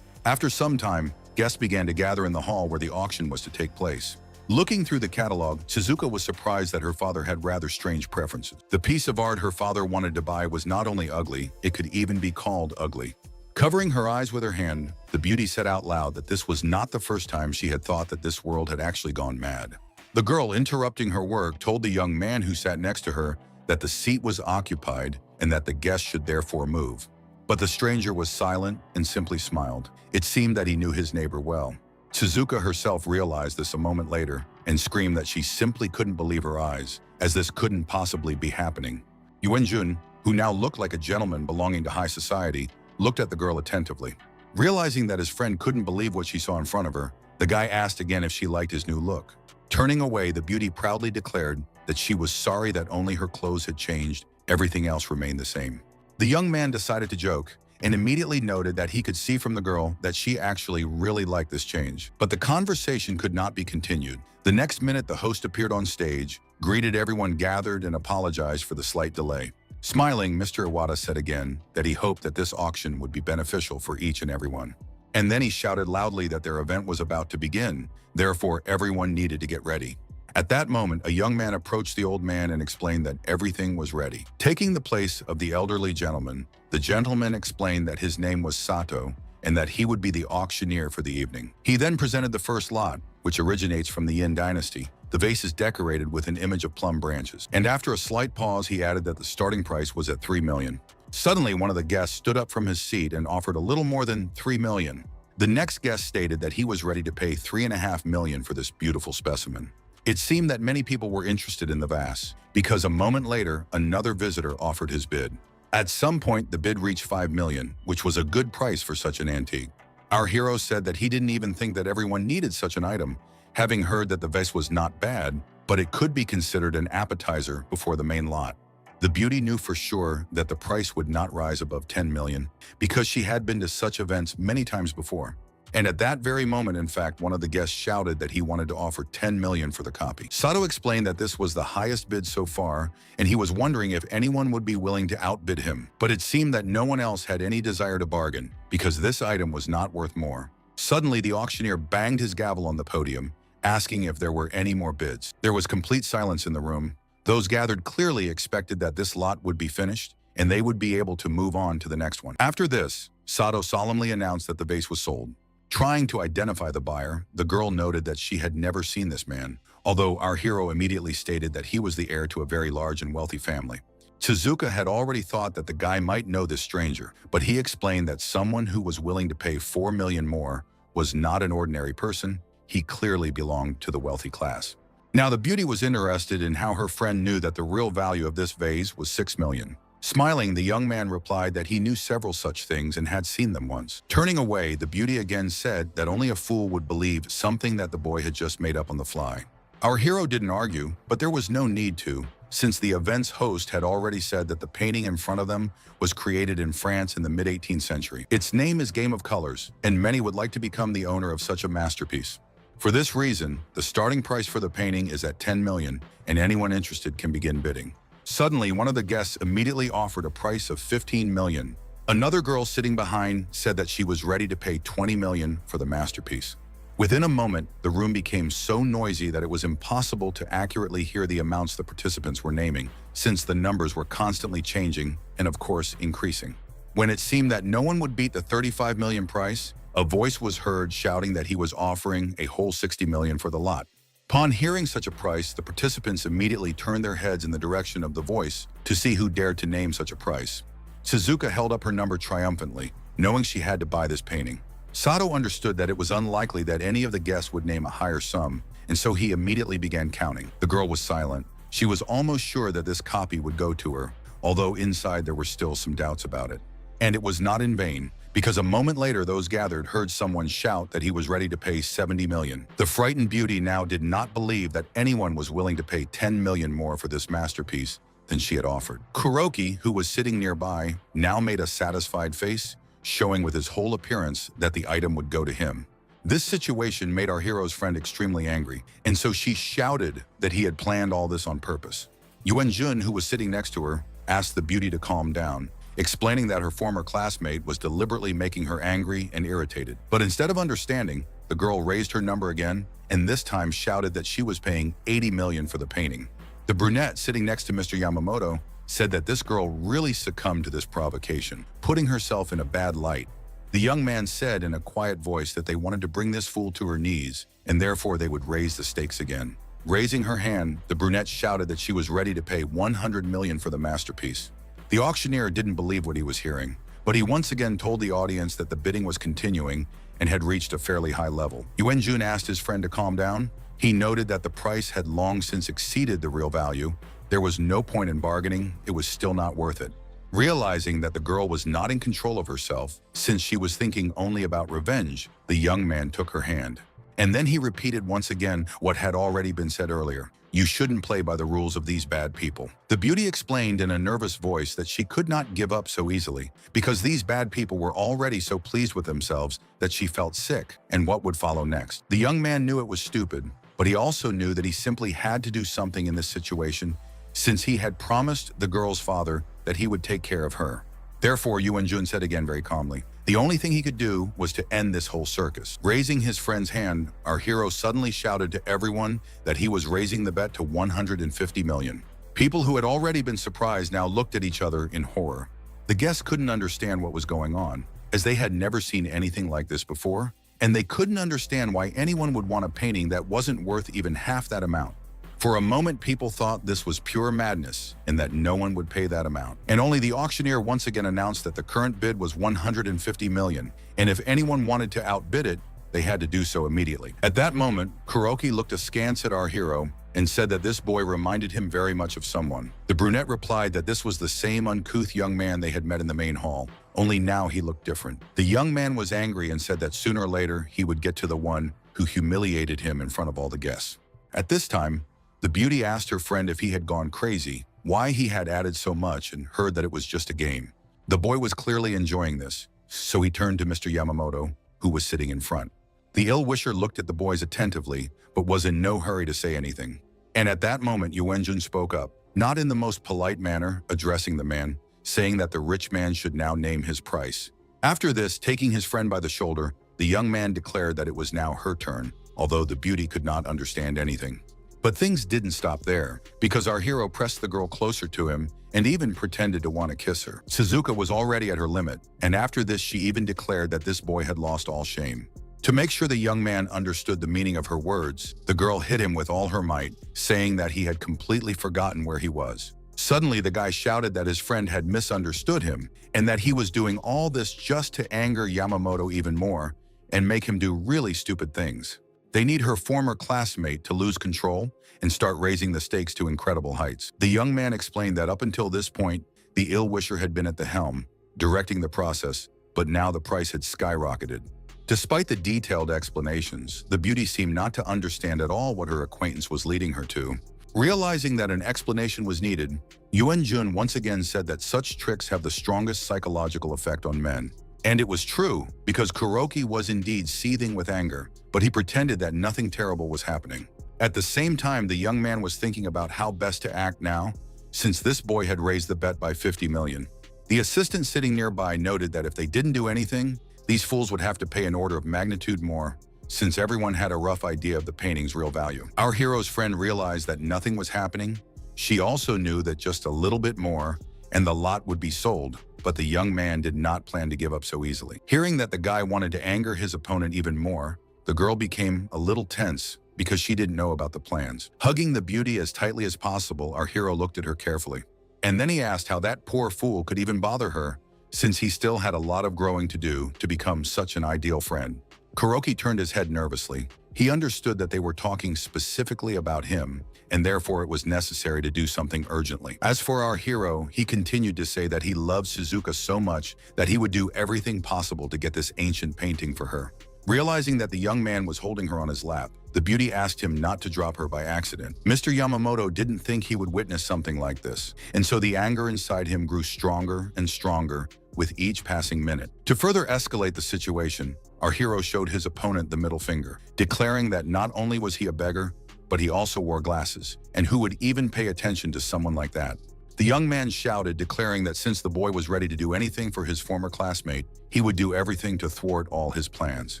After some time, guests began to gather in the hall where the auction was to take place. Looking through the catalog, Suzuka was surprised that her father had rather strange preferences. The piece of art her father wanted to buy was not only ugly, it could even be called ugly. Covering her eyes with her hand, the beauty said out loud that this was not the first time she had thought that this world had actually gone mad. The girl, interrupting her work, told the young man who sat next to her that the seat was occupied and that the guest should therefore move. But the stranger was silent and simply smiled. It seemed that he knew his neighbor well. Suzuka herself realized this a moment later and screamed that she simply couldn't believe her eyes, as this couldn't possibly be happening. Yuenjun, who now looked like a gentleman belonging to high society, looked at the girl attentively. Realizing that his friend couldn't believe what she saw in front of her, the guy asked again if she liked his new look. Turning away, the beauty proudly declared that she was sorry that only her clothes had changed, everything else remained the same. The young man decided to joke and immediately noted that he could see from the girl that she actually really liked this change. But the conversation could not be continued. The next minute, the host appeared on stage, greeted everyone gathered, and apologized for the slight delay. Smiling, Mr. Iwata said again that he hoped that this auction would be beneficial for each and everyone. And then he shouted loudly that their event was about to begin, therefore everyone needed to get ready. At that moment, a young man approached the old man and explained that everything was ready. Taking the place of the elderly gentleman, the gentleman explained that his name was Sato and that he would be the auctioneer for the evening. He then presented the first lot, which originates from the Yin dynasty. The vase is decorated with an image of plum branches. And after a slight pause, he added that the starting price was at 3 million. Suddenly, one of the guests stood up from his seat and offered a little more than 3 million. The next guest stated that he was ready to pay 3.5 million for this beautiful specimen. It seemed that many people were interested in the vase, because a moment later, another visitor offered his bid. At some point, the bid reached 5 million, which was a good price for such an antique. Our hero said that he didn't even think that everyone needed such an item, having heard that the vase was not bad, but it could be considered an appetizer before the main lot. The beauty knew for sure that the price would not rise above 10 million, because she had been to such events many times before. And at that very moment, in fact, one of the guests shouted that he wanted to offer 10 million for the copy. Sato explained that this was the highest bid so far, and he was wondering if anyone would be willing to outbid him. But it seemed that no one else had any desire to bargain, because this item was not worth more. Suddenly, the auctioneer banged his gavel on the podium, asking if there were any more bids. There was complete silence in the room. Those gathered clearly expected that this lot would be finished, and they would be able to move on to the next one. After this, Sato solemnly announced that the vase was sold. Trying to identify the buyer, the girl noted that she had never seen this man, although our hero immediately stated that he was the heir to a very large and wealthy family. Suzuka had already thought that the guy might know this stranger, but he explained that someone who was willing to pay 4 million more was not an ordinary person. He clearly belonged to the wealthy class. Now, the beauty was interested in how her friend knew that the real value of this vase was 6 million. Smiling, the young man replied that he knew several such things and had seen them once. Turning away, the beauty again said that only a fool would believe something that the boy had just made up on the fly. Our hero didn't argue, but there was no need to, since the event's host had already said that the painting in front of them was created in France in the mid-18th century. Its name is Game of Colors, and many would like to become the owner of such a masterpiece. For this reason, the starting price for the painting is at 10 million, and anyone interested can begin bidding. Suddenly, one of the guests immediately offered a price of 15 million. Another girl sitting behind said that she was ready to pay 20 million for the masterpiece. Within a moment, the room became so noisy that it was impossible to accurately hear the amounts the participants were naming, since the numbers were constantly changing and, of course, increasing. When it seemed that no one would beat the 35 million price, a voice was heard shouting that he was offering a whole 60 million for the lot. Upon hearing such a price, the participants immediately turned their heads in the direction of the voice to see who dared to name such a price. Suzuka held up her number triumphantly, knowing she had to buy this painting. Sato understood that it was unlikely that any of the guests would name a higher sum, and so he immediately began counting. The girl was silent. She was almost sure that this copy would go to her, although inside there were still some doubts about it. And it was not in vain, because a moment later those gathered heard someone shout that he was ready to pay 70 million. The frightened beauty now did not believe that anyone was willing to pay 10 million more for this masterpiece than she had offered. Kuroki, who was sitting nearby, now made a satisfied face, showing with his whole appearance that the item would go to him. This situation made our hero's friend extremely angry, and so she shouted that he had planned all this on purpose. Yuan-jun, who was sitting next to her, asked the beauty to calm down, explaining that her former classmate was deliberately making her angry and irritated. But instead of understanding, the girl raised her number again, and this time shouted that she was paying 80 million for the painting. The brunette sitting next to Mr. Yamamoto said that this girl really succumbed to this provocation, putting herself in a bad light. The young man said in a quiet voice that they wanted to bring this fool to her knees, and therefore they would raise the stakes again. Raising her hand, the brunette shouted that she was ready to pay 100 million for the masterpiece. The auctioneer didn't believe what he was hearing, but he once again told the audience that the bidding was continuing and had reached a fairly high level. Yuan-jun asked his friend to calm down. He noted that the price had long since exceeded the real value. There was no point in bargaining, it was still not worth it. Realizing that the girl was not in control of herself, since she was thinking only about revenge, the young man took her hand. And then he repeated once again what had already been said earlier. You shouldn't play by the rules of these bad people. The beauty explained in a nervous voice that she could not give up so easily, because these bad people were already so pleased with themselves that she felt sick, and what would follow next. The young man knew it was stupid, but he also knew that he simply had to do something in this situation, since he had promised the girl's father that he would take care of her. Therefore, Yuan-jun said again very calmly, the only thing he could do was to end this whole circus. Raising his friend's hand, our hero suddenly shouted to everyone that he was raising the bet to 150 million. People who had already been surprised now looked at each other in horror. The guests couldn't understand what was going on, as they had never seen anything like this before, and they couldn't understand why anyone would want a painting that wasn't worth even half that amount. For a moment, people thought this was pure madness and that no one would pay that amount. And only the auctioneer once again announced that the current bid was 150 million, and if anyone wanted to outbid it, they had to do so immediately. At that moment, Kuroki looked askance at our hero and said that this boy reminded him very much of someone. The brunette replied that this was the same uncouth young man they had met in the main hall, only now he looked different. The young man was angry and said that sooner or later he would get to the one who humiliated him in front of all the guests. At this time, the beauty asked her friend if he had gone crazy, why he had added so much, and heard that it was just a game. The boy was clearly enjoying this, so he turned to Mr. Yamamoto, who was sitting in front. The ill-wisher looked at the boys attentively, but was in no hurry to say anything. And at that moment, Yuan-jun spoke up, not in the most polite manner, addressing the man, saying that the rich man should now name his price. After this, taking his friend by the shoulder, the young man declared that it was now her turn, although the beauty could not understand anything. But things didn't stop there, because our hero pressed the girl closer to him and even pretended to want to kiss her. Suzuka was already at her limit, and after this she even declared that this boy had lost all shame. To make sure the young man understood the meaning of her words, the girl hit him with all her might, saying that he had completely forgotten where he was. Suddenly, the guy shouted that his friend had misunderstood him and that he was doing all this just to anger Yamamoto even more and make him do really stupid things. They need her former classmate to lose control and start raising the stakes to incredible heights. The young man explained that up until this point, the ill-wisher had been at the helm, directing the process, but now the price had skyrocketed. Despite the detailed explanations, the beauty seemed not to understand at all what her acquaintance was leading her to. Realizing that an explanation was needed, Yuan-jun once again said that such tricks have the strongest psychological effect on men. And it was true, because Kuroki was indeed seething with anger, but he pretended that nothing terrible was happening. At the same time, the young man was thinking about how best to act now, since this boy had raised the bet by 50 million. The assistant sitting nearby noted that if they didn't do anything, these fools would have to pay an order of magnitude more, since everyone had a rough idea of the painting's real value. Our hero's friend realized that nothing was happening. She also knew that just a little bit more, and the lot would be sold. But the young man did not plan to give up so easily. Hearing that the guy wanted to anger his opponent even more, the girl became a little tense because she didn't know about the plans. Hugging the beauty as tightly as possible, our hero looked at her carefully. And then he asked how that poor fool could even bother her, since he still had a lot of growing to do to become such an ideal friend. Kuroki turned his head nervously, He understood that they were talking specifically about him, and therefore it was necessary to do something urgently. As for our hero, he continued to say that he loved Suzuka so much that he would do everything possible to get this ancient painting for her. Realizing that the young man was holding her on his lap, the beauty asked him not to drop her by accident. Mr. Yamamoto didn't think he would witness something like this, and so the anger inside him grew stronger and stronger with each passing minute. To further escalate the situation, our hero showed his opponent the middle finger, declaring that not only was he a beggar, but he also wore glasses, and who would even pay attention to someone like that? The young man shouted, declaring that since the boy was ready to do anything for his former classmate, he would do everything to thwart all his plans.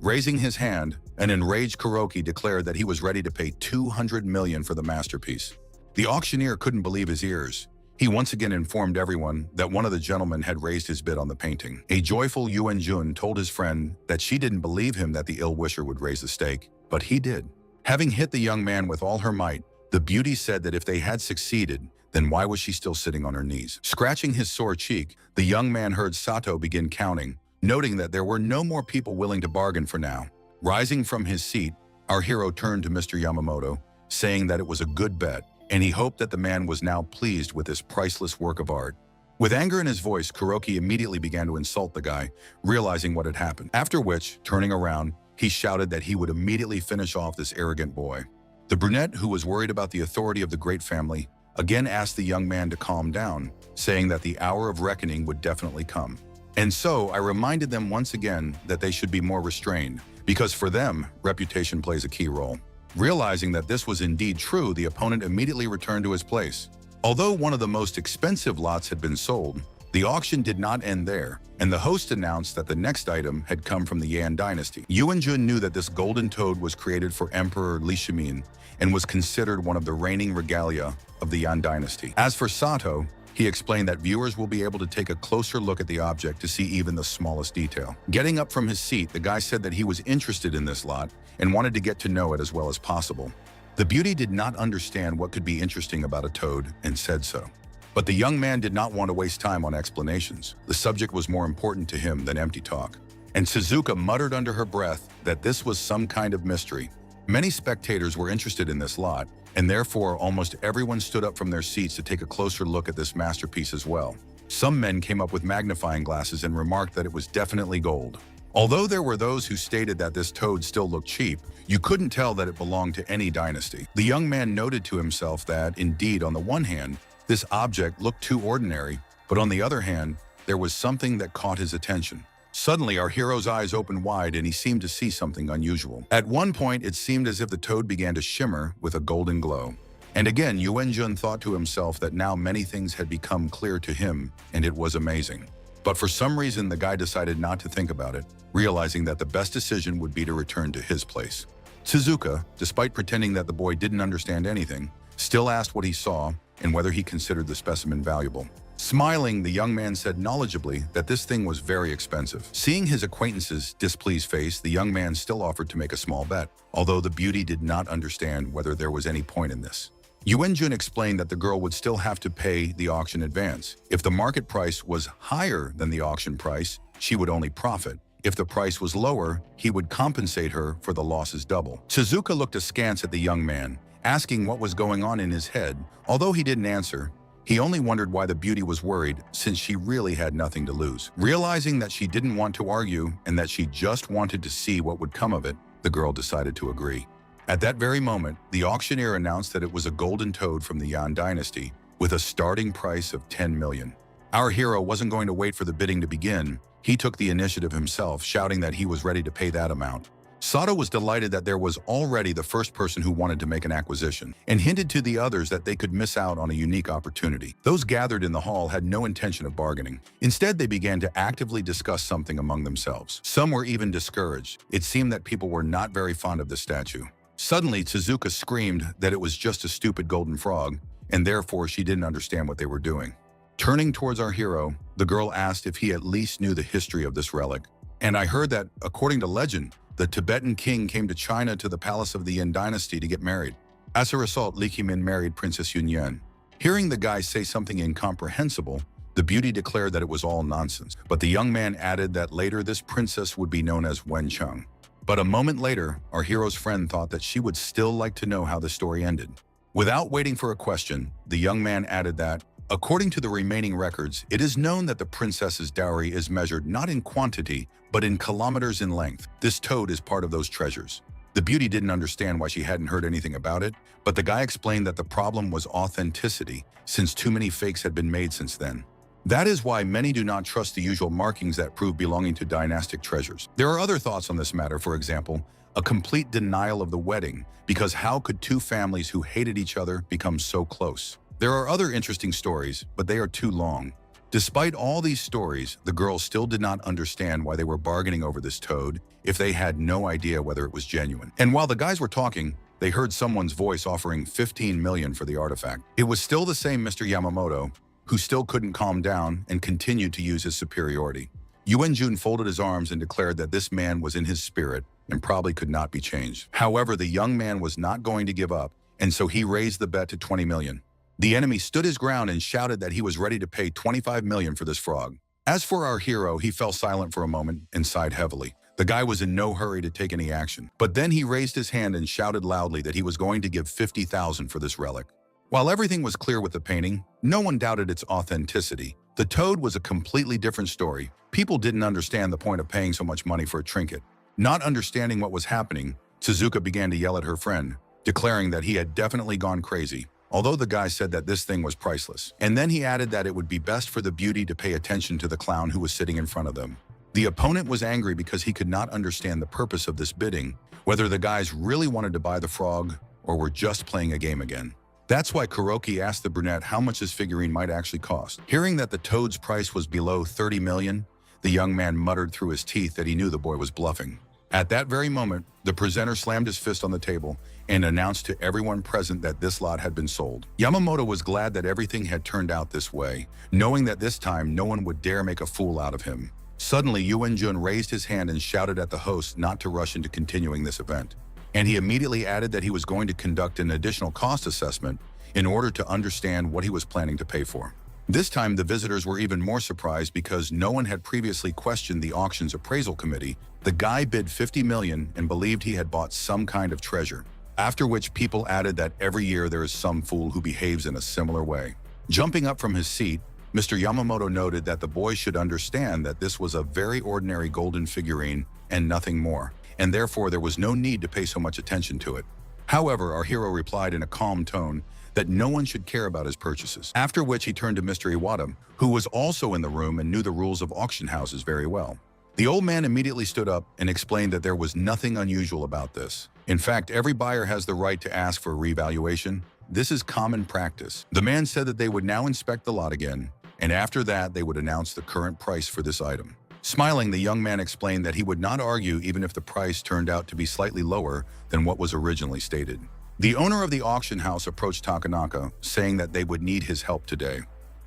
Raising his hand, an enraged Kuroki declared that he was ready to pay 200 million for the masterpiece. The auctioneer couldn't believe his ears. He once again informed everyone that one of the gentlemen had raised his bid on the painting. A joyful Yuan Jun told his friend that she didn't believe him that the ill-wisher would raise the stake, but he did. Having hit the young man with all her might, the beauty said that if they had succeeded, then why was she still sitting on her knees? Scratching his sore cheek, the young man heard Sato begin counting, noting that there were no more people willing to bargain for now. Rising from his seat, our hero turned to Mr. Yamamoto, saying that it was a good bet, and he hoped that the man was now pleased with this priceless work of art. With anger in his voice, Kuroki immediately began to insult the guy, realizing what had happened. After which, turning around, he shouted that he would immediately finish off this arrogant boy. The brunette, who was worried about the authority of the great family, again asked the young man to calm down, saying that the hour of reckoning would definitely come. And so I reminded them once again that they should be more restrained, because for them, reputation plays a key role. Realizing that this was indeed true, the opponent immediately returned to his place. Although one of the most expensive lots had been sold, the auction did not end there, and the host announced that the next item had come from the Yan dynasty. Yuan Jun knew that this golden toad was created for Emperor Li Shimin and was considered one of the reigning regalia of the Yan dynasty. As for Sato, he explained that viewers will be able to take a closer look at the object to see even the smallest detail. Getting up from his seat, the guy said that he was interested in this lot and wanted to get to know it as well as possible. The beauty did not understand what could be interesting about a toad and said so. But the young man did not want to waste time on explanations. The subject was more important to him than empty talk. And Suzuka muttered under her breath that this was some kind of mystery. Many spectators were interested in this lot, and therefore almost everyone stood up from their seats to take a closer look at this masterpiece as well. Some men came up with magnifying glasses and remarked that it was definitely gold. Although there were those who stated that this toad still looked cheap, you couldn't tell that it belonged to any dynasty. The young man noted to himself that, indeed, on the one hand, this object looked too ordinary, but on the other hand, there was something that caught his attention. Suddenly, our hero's eyes opened wide and he seemed to see something unusual. At one point, it seemed as if the toad began to shimmer with a golden glow. And again, Yuan Jun thought to himself that now many things had become clear to him, and it was amazing. But for some reason, the guy decided not to think about it, realizing that the best decision would be to return to his place. Suzuka, despite pretending that the boy didn't understand anything, still asked what he saw and whether he considered the specimen valuable. Smiling, the young man said knowledgeably that this thing was very expensive. Seeing his acquaintance's displeased face, the young man still offered to make a small bet, although the beauty did not understand whether there was any point in this. Yuan Jun explained that the girl would still have to pay the auction advance. If the market price was higher than the auction price, she would only profit. If the price was lower, he would compensate her for the losses double. Suzuka looked askance at the young man, asking what was going on in his head. Although he didn't answer, he only wondered why the beauty was worried, since she really had nothing to lose. Realizing that she didn't want to argue and that she just wanted to see what would come of it, the girl decided to agree. At that very moment, the auctioneer announced that it was a golden toad from the Yan dynasty, with a starting price of 10 million. Our hero wasn't going to wait for the bidding to begin. He took the initiative himself, shouting that he was ready to pay that amount. Sato was delighted that there was already the first person who wanted to make an acquisition, and hinted to the others that they could miss out on a unique opportunity. Those gathered in the hall had no intention of bargaining. Instead, they began to actively discuss something among themselves. Some were even discouraged. It seemed that people were not very fond of the statue. Suddenly, Suzuka screamed that it was just a stupid golden frog, and therefore she didn't understand what they were doing. Turning towards our hero, the girl asked if he at least knew the history of this relic. And I heard that, according to legend, the Tibetan king came to China to the palace of the Yin dynasty to get married. As a result, Li Qimin married Princess Yunyan. Hearing the guy say something incomprehensible, the beauty declared that it was all nonsense. But the young man added that later this princess would be known as Wencheng. But a moment later, our hero's friend thought that she would still like to know how the story ended. Without waiting for a question, the young man added that, according to the remaining records, it is known that the princess's dowry is measured not in quantity, but in kilometers in length. This toad is part of those treasures. The beauty didn't understand why she hadn't heard anything about it, but the guy explained that the problem was authenticity, since too many fakes had been made since then. That is why many do not trust the usual markings that prove belonging to dynastic treasures. There are other thoughts on this matter, for example, a complete denial of the wedding, because how could two families who hated each other become so close? There are other interesting stories, but they are too long. Despite all these stories, the girls still did not understand why they were bargaining over this toad if they had no idea whether it was genuine. And while the guys were talking, they heard someone's voice offering 15 million for the artifact. It was still the same Mr. Yamamoto, who still couldn't calm down and continued to use his superiority. Yuan-jun folded his arms and declared that this man was in his spirit and probably could not be changed. However, the young man was not going to give up, and so he raised the bet to 20 million. The enemy stood his ground and shouted that he was ready to pay 25 million for this frog. As for our hero, he fell silent for a moment and sighed heavily. The guy was in no hurry to take any action, but then he raised his hand and shouted loudly that he was going to give 50,000 for this relic. While everything was clear with the painting, no one doubted its authenticity. The toad was a completely different story. People didn't understand the point of paying so much money for a trinket. Not understanding what was happening, Suzuka began to yell at her friend, declaring that he had definitely gone crazy, although the guy said that this thing was priceless. And then he added that it would be best for the beauty to pay attention to the clown who was sitting in front of them. The opponent was angry because he could not understand the purpose of this bidding, whether the guys really wanted to buy the frog or were just playing a game again. That's why Kuroki asked the brunette how much his figurine might actually cost. Hearing that the toad's price was below 30 million, the young man muttered through his teeth that he knew the boy was bluffing. At that very moment, the presenter slammed his fist on the table and announced to everyone present that this lot had been sold. Yamamoto was glad that everything had turned out this way, knowing that this time no one would dare make a fool out of him. Suddenly, Yuan-jun raised his hand and shouted at the host not to rush into continuing this event. And he immediately added that he was going to conduct an additional cost assessment in order to understand what he was planning to pay for. This time, the visitors were even more surprised because no one had previously questioned the auction's appraisal committee. The guy bid 50 million and believed he had bought some kind of treasure, after which people added that every year there is some fool who behaves in a similar way. Jumping up from his seat, Mr. Yamamoto noted that the boy should understand that this was a very ordinary golden figurine and nothing more, and therefore there was no need to pay so much attention to it. However, our hero replied in a calm tone that no one should care about his purchases, after which he turned to Mr. Iwata, who was also in the room and knew the rules of auction houses very well. The old man immediately stood up and explained that there was nothing unusual about this. In fact, every buyer has the right to ask for a revaluation. This is common practice. The man said that they would now inspect the lot again, and after that they would announce the current price for this item. Smiling, the young man explained that he would not argue even if the price turned out to be slightly lower than what was originally stated. The owner of the auction house approached Takanaka, saying that they would need his help today.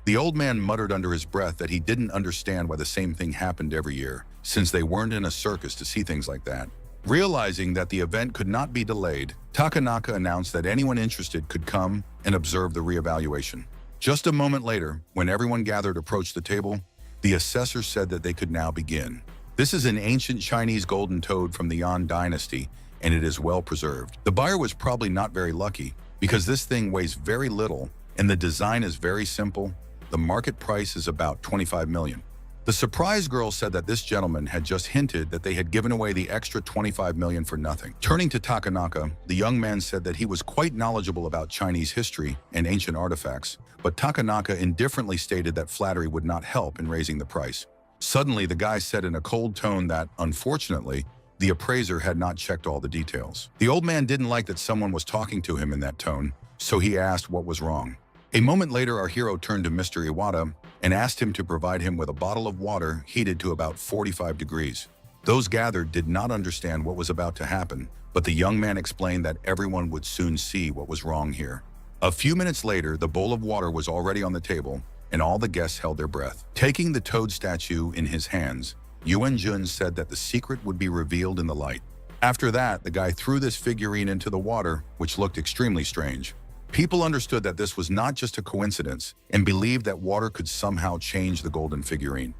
The old man muttered under his breath that he didn't understand why the same thing happened every year, since they weren't in a circus to see things like that. Realizing that the event could not be delayed, Takanaka announced that anyone interested could come and observe the reevaluation. Just a moment later, when everyone gathered approached the table, the assessor said that they could now begin. This is an ancient Chinese golden toad from the Yuan dynasty, and it is well preserved. The buyer was probably not very lucky, because this thing weighs very little and the design is very simple. The market price is about 25 million. The surprised girl said that this gentleman had just hinted that they had given away the extra 25 million for nothing. Turning to Takanaka, the young man said that he was quite knowledgeable about Chinese history and ancient artifacts, but Takanaka indifferently stated that flattery would not help in raising the price. Suddenly, the guy said in a cold tone that, unfortunately, the appraiser had not checked all the details. The old man didn't like that someone was talking to him in that tone, so he asked what was wrong. A moment later, our hero turned to Mr. Iwata and asked him to provide him with a bottle of water heated to about 45 degrees. Those gathered did not understand what was about to happen, but the young man explained that everyone would soon see what was wrong here. A few minutes later, the bowl of water was already on the table, and all the guests held their breath. Taking the toad statue in his hands, Yuan-jun said that the secret would be revealed in the light. After that, the guy threw this figurine into the water, which looked extremely strange. People understood that this was not just a coincidence and believed that water could somehow change the golden figurine.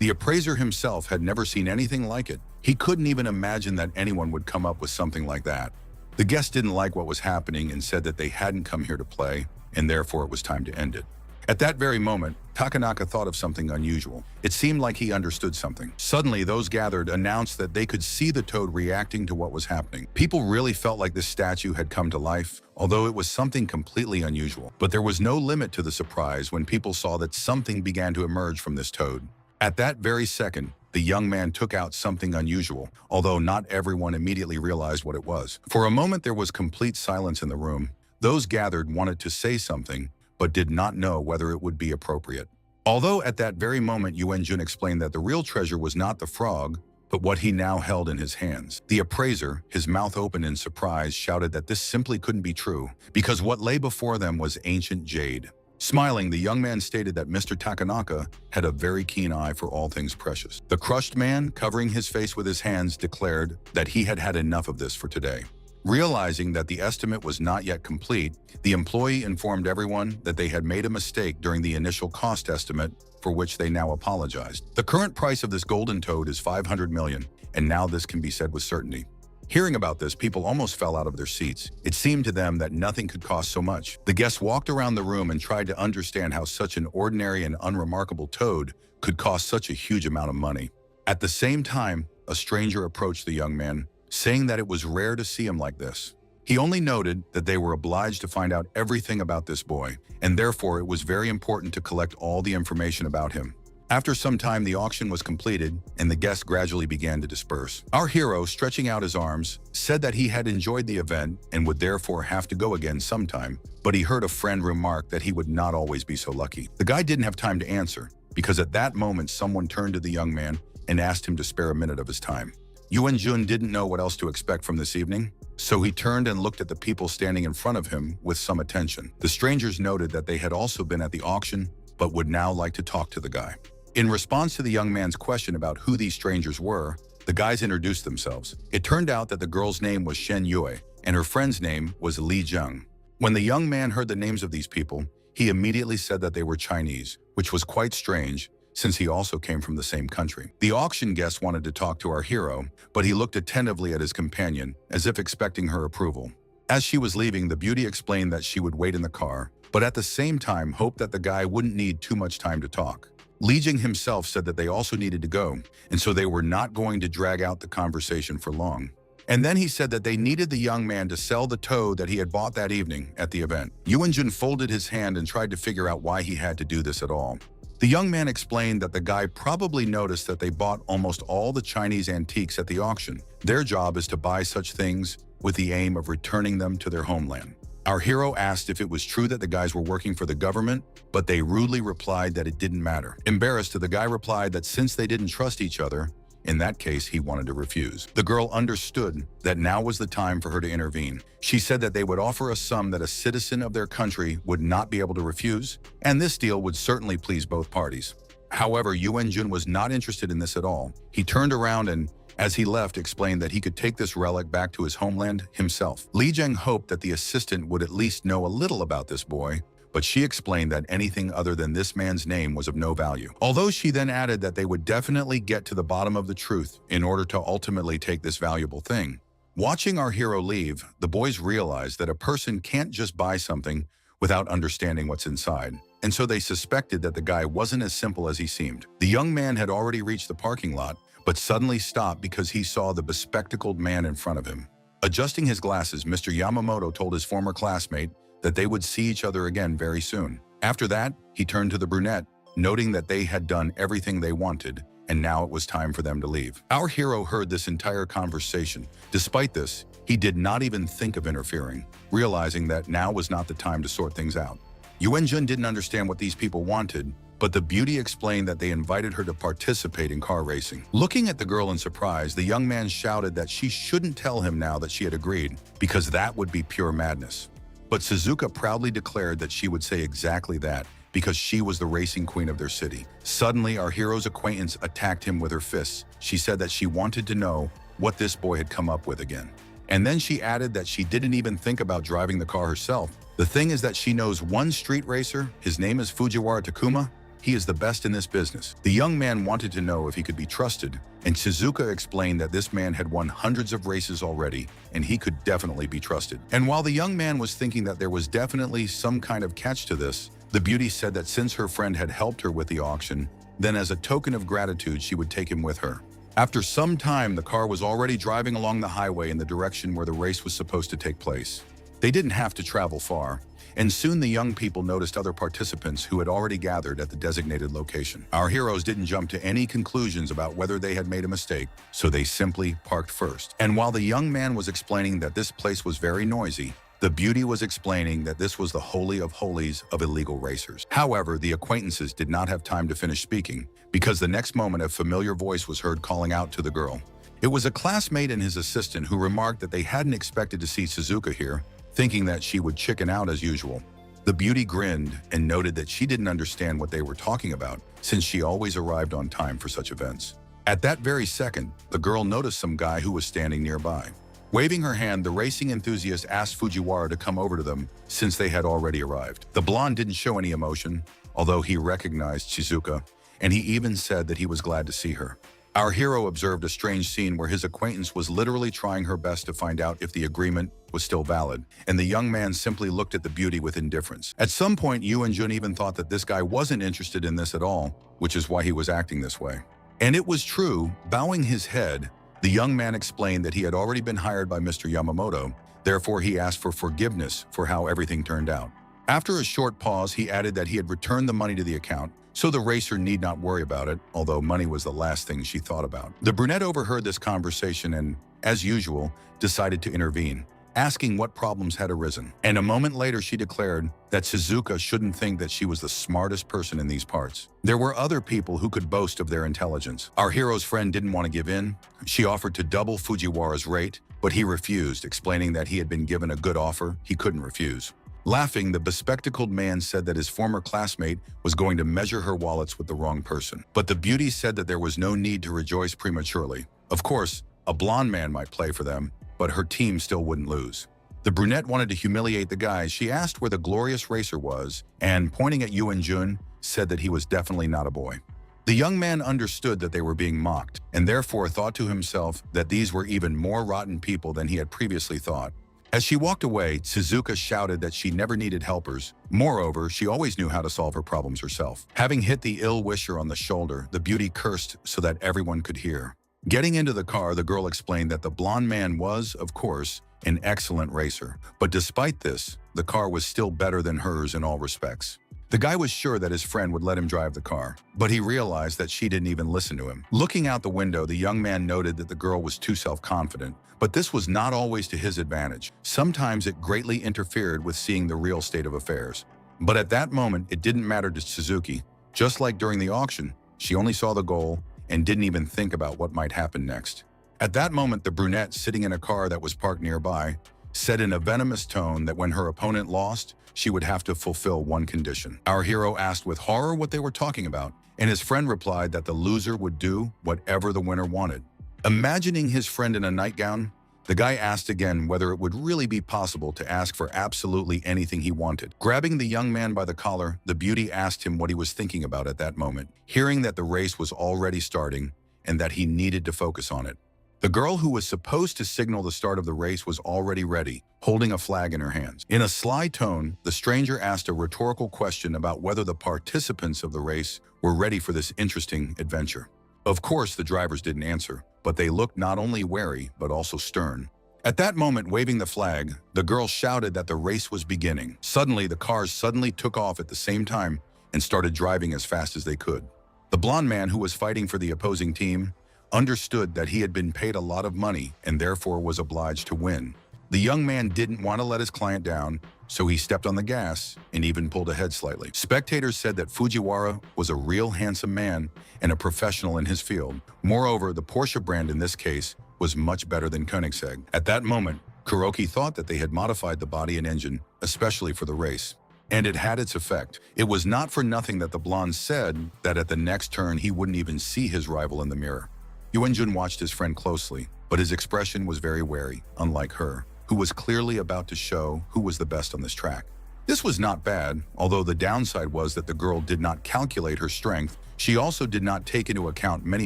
The appraiser himself had never seen anything like it. He couldn't even imagine that anyone would come up with something like that. The guests didn't like what was happening and said that they hadn't come here to play, and therefore it was time to end it. At that very moment, Takanaka thought of something unusual. It seemed like he understood something. Suddenly, those gathered announced that they could see the toad reacting to what was happening. People really felt like this statue had come to life, although it was something completely unusual. But there was no limit to the surprise when people saw that something began to emerge from this toad. At that very second, the young man took out something unusual, although not everyone immediately realized what it was. For a moment, there was complete silence in the room. Those gathered wanted to say something, but did not know whether it would be appropriate. Although at that very moment Yuan Jun explained that the real treasure was not the frog, but what he now held in his hands. The appraiser, his mouth open in surprise, shouted that this simply couldn't be true, because what lay before them was ancient jade. Smiling, the young man stated that Mr. Takanaka had a very keen eye for all things precious. The crushed man, covering his face with his hands, declared that he had had enough of this for today. Realizing that the estimate was not yet complete, the employee informed everyone that they had made a mistake during the initial cost estimate, for which they now apologized. The current price of this golden toad is 500 million, and now this can be said with certainty. Hearing about this, people almost fell out of their seats. It seemed to them that nothing could cost so much. The guests walked around the room and tried to understand how such an ordinary and unremarkable toad could cost such a huge amount of money. At the same time, a stranger approached the young man, saying that it was rare to see him like this. He only noted that they were obliged to find out everything about this boy, and therefore it was very important to collect all the information about him. After some time, the auction was completed, and the guests gradually began to disperse. Our hero, stretching out his arms, said that he had enjoyed the event and would therefore have to go again sometime, but he heard a friend remark that he would not always be so lucky. The guy didn't have time to answer, because at that moment someone turned to the young man and asked him to spare a minute of his time. Yuan Jun didn't know what else to expect from this evening, so he turned and looked at the people standing in front of him with some attention. The strangers noted that they had also been at the auction, but would now like to talk to the guy. In response to the young man's question about who these strangers were, the guys introduced themselves. It turned out that the girl's name was Shen Yue, and her friend's name was Li Zheng. When the young man heard the names of these people, he immediately said that they were Chinese, which was quite strange, since he also came from the same country. The auction guest wanted to talk to our hero, but he looked attentively at his companion, as if expecting her approval. As she was leaving, the beauty explained that she would wait in the car, but at the same time hoped that the guy wouldn't need too much time to talk. Li Jing himself said that they also needed to go, and so they were not going to drag out the conversation for long. And then he said that they needed the young man to sell the toad that he had bought that evening at the event. Yuan Jun folded his hand and tried to figure out why he had to do this at all. The young man explained that the guy probably noticed that they bought almost all the Chinese antiques at the auction. Their job is to buy such things with the aim of returning them to their homeland. Our hero asked if it was true that the guys were working for the government, but they rudely replied that it didn't matter. Embarrassed, the guy replied that since they didn't trust each other, in that case, he wanted to refuse. The girl understood that now was the time for her to intervene. She said that they would offer a sum that a citizen of their country would not be able to refuse, and this deal would certainly please both parties. However, Yuan Jun was not interested in this at all. He turned around and, as he left, explained that he could take this relic back to his homeland himself. Li Zheng hoped that the assistant would at least know a little about this boy, but she explained that anything other than this man's name was of no value. Although she then added that they would definitely get to the bottom of the truth in order to ultimately take this valuable thing. Watching our hero leave, the boys realized that a person can't just buy something without understanding what's inside, and so they suspected that the guy wasn't as simple as he seemed. The young man had already reached the parking lot, but suddenly stopped because he saw the bespectacled man in front of him. Adjusting his glasses, Mr. Yamamoto told his former classmate that they would see each other again very soon. After that, he turned to the brunette, noting that they had done everything they wanted, and now it was time for them to leave. Our hero heard this entire conversation. Despite this, he did not even think of interfering, realizing that now was not the time to sort things out. Yuan Jun didn't understand what these people wanted, but the beauty explained that they invited her to participate in car racing. Looking at the girl in surprise, the young man shouted that she shouldn't tell him now that she had agreed, because that would be pure madness. But Suzuka proudly declared that she would say exactly that, because she was the racing queen of their city. Suddenly, our hero's acquaintance attacked him with her fists. She said that she wanted to know what this boy had come up with again. And then she added that she didn't even think about driving the car herself. The thing is that she knows one street racer, his name is Fujiwara Takuma, He is the best in this business. The young man wanted to know if he could be trusted, and Shizuka explained that this man had won hundreds of races already, and he could definitely be trusted. And while the young man was thinking that there was definitely some kind of catch to this, the beauty said that since her friend had helped her with the auction, then as a token of gratitude, she would take him with her. After some time, the car was already driving along the highway in the direction where the race was supposed to take place. They didn't have to travel far, and soon the young people noticed other participants who had already gathered at the designated location. Our heroes didn't jump to any conclusions about whether they had made a mistake, so they simply parked first. And while the young man was explaining that this place was very noisy, the beauty was explaining that this was the holy of holies of illegal racers. However, the acquaintances did not have time to finish speaking, because the next moment a familiar voice was heard calling out to the girl. It was a classmate and his assistant who remarked that they hadn't expected to see Shizuka here, thinking that she would chicken out as usual. The beauty grinned and noted that she didn't understand what they were talking about, since she always arrived on time for such events. At that very second, the girl noticed some guy who was standing nearby. Waving her hand, the racing enthusiast asked Fujiwara to come over to them since they had already arrived. The blonde didn't show any emotion, although he recognized Shizuka, and he even said that he was glad to see her. Our hero observed a strange scene where his acquaintance was literally trying her best to find out if the agreement was still valid, and the young man simply looked at the beauty with indifference. At some point, Yu and Jun even thought that this guy wasn't interested in this at all, which is why he was acting this way. And it was true. Bowing his head, the young man explained that he had already been hired by Mr. Yamamoto, therefore he asked for forgiveness for how everything turned out. After a short pause, he added that he had returned the money to the account, so the racer need not worry about it, although money was the last thing she thought about. The brunette overheard this conversation and, as usual, decided to intervene, asking what problems had arisen. And a moment later, she declared that Shizuka shouldn't think that she was the smartest person in these parts. There were other people who could boast of their intelligence. Our hero's friend didn't want to give in. She offered to double Fujiwara's rate, but he refused, explaining that he had been given a good offer he couldn't refuse. Laughing, the bespectacled man said that his former classmate was going to measure her wallets with the wrong person. But the beauty said that there was no need to rejoice prematurely. Of course, a blonde man might play for them, but her team still wouldn't lose. The brunette wanted to humiliate the guys. She asked where the glorious racer was, and pointing at Yu and Jun, said that he was definitely not a boy. The young man understood that they were being mocked, and therefore thought to himself that these were even more rotten people than he had previously thought. As she walked away, Shizuka shouted that she never needed helpers. Moreover, she always knew how to solve her problems herself. Having hit the ill-wisher on the shoulder, the beauty cursed so that everyone could hear. Getting into the car, the girl explained that the blonde man was, of course, an excellent racer. But despite this, the car was still better than hers in all respects. The guy was sure that his friend would let him drive the car, but he realized that she didn't even listen to him. Looking out the window, the young man noted that the girl was too self-confident, but this was not always to his advantage. Sometimes it greatly interfered with seeing the real state of affairs. But at that moment, it didn't matter to Suzuki. Just like during the auction, she only saw the goal and didn't even think about what might happen next. At that moment, the brunette, sitting in a car that was parked nearby, said in a venomous tone that when her opponent lost, she would have to fulfill one condition. Our hero asked with horror what they were talking about, and his friend replied that the loser would do whatever the winner wanted. Imagining his friend in a nightgown, the guy asked again whether it would really be possible to ask for absolutely anything he wanted. Grabbing the young man by the collar, the beauty asked him what he was thinking about at that moment, hearing that the race was already starting and that he needed to focus on it. The girl who was supposed to signal the start of the race was already ready, holding a flag in her hands. In a sly tone, the stranger asked a rhetorical question about whether the participants of the race were ready for this interesting adventure. Of course, the drivers didn't answer, but they looked not only wary, but also stern. At that moment, waving the flag, the girl shouted that the race was beginning. Suddenly, the cars suddenly took off at the same time and started driving as fast as they could. The blonde man who was fighting for the opposing team understood that he had been paid a lot of money and therefore was obliged to win. The young man didn't want to let his client down, so he stepped on the gas and even pulled ahead slightly. Spectators said that Fujiwara was a real handsome man and a professional in his field. Moreover, the Porsche brand in this case was much better than Koenigsegg. At that moment, Kuroki thought that they had modified the body and engine, especially for the race. And it had its effect. It was not for nothing that the blonde said that at the next turn he wouldn't even see his rival in the mirror. Yuenjun watched his friend closely, but his expression was very wary, unlike her, who was clearly about to show who was the best on this track. This was not bad, although the downside was that the girl did not calculate her strength. She also did not take into account many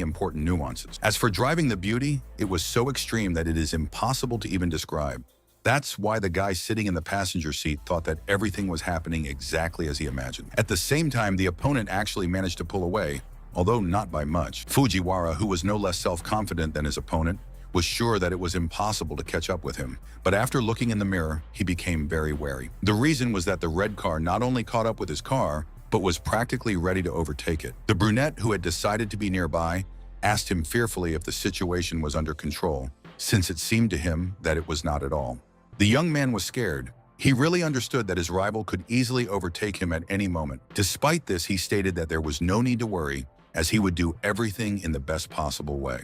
important nuances. As for driving the beauty, it was so extreme that it is impossible to even describe. That's why the guy sitting in the passenger seat thought that everything was happening exactly as he imagined. At the same time, the opponent actually managed to pull away, although not by much. Fujiwara, who was no less self-confident than his opponent, was sure that it was impossible to catch up with him. But after looking in the mirror, he became very wary. The reason was that the red car not only caught up with his car, but was practically ready to overtake it. The brunette, who had decided to be nearby, asked him fearfully if the situation was under control, since it seemed to him that it was not at all. The young man was scared. He really understood that his rival could easily overtake him at any moment. Despite this, he stated that there was no need to worry, as he would do everything in the best possible way.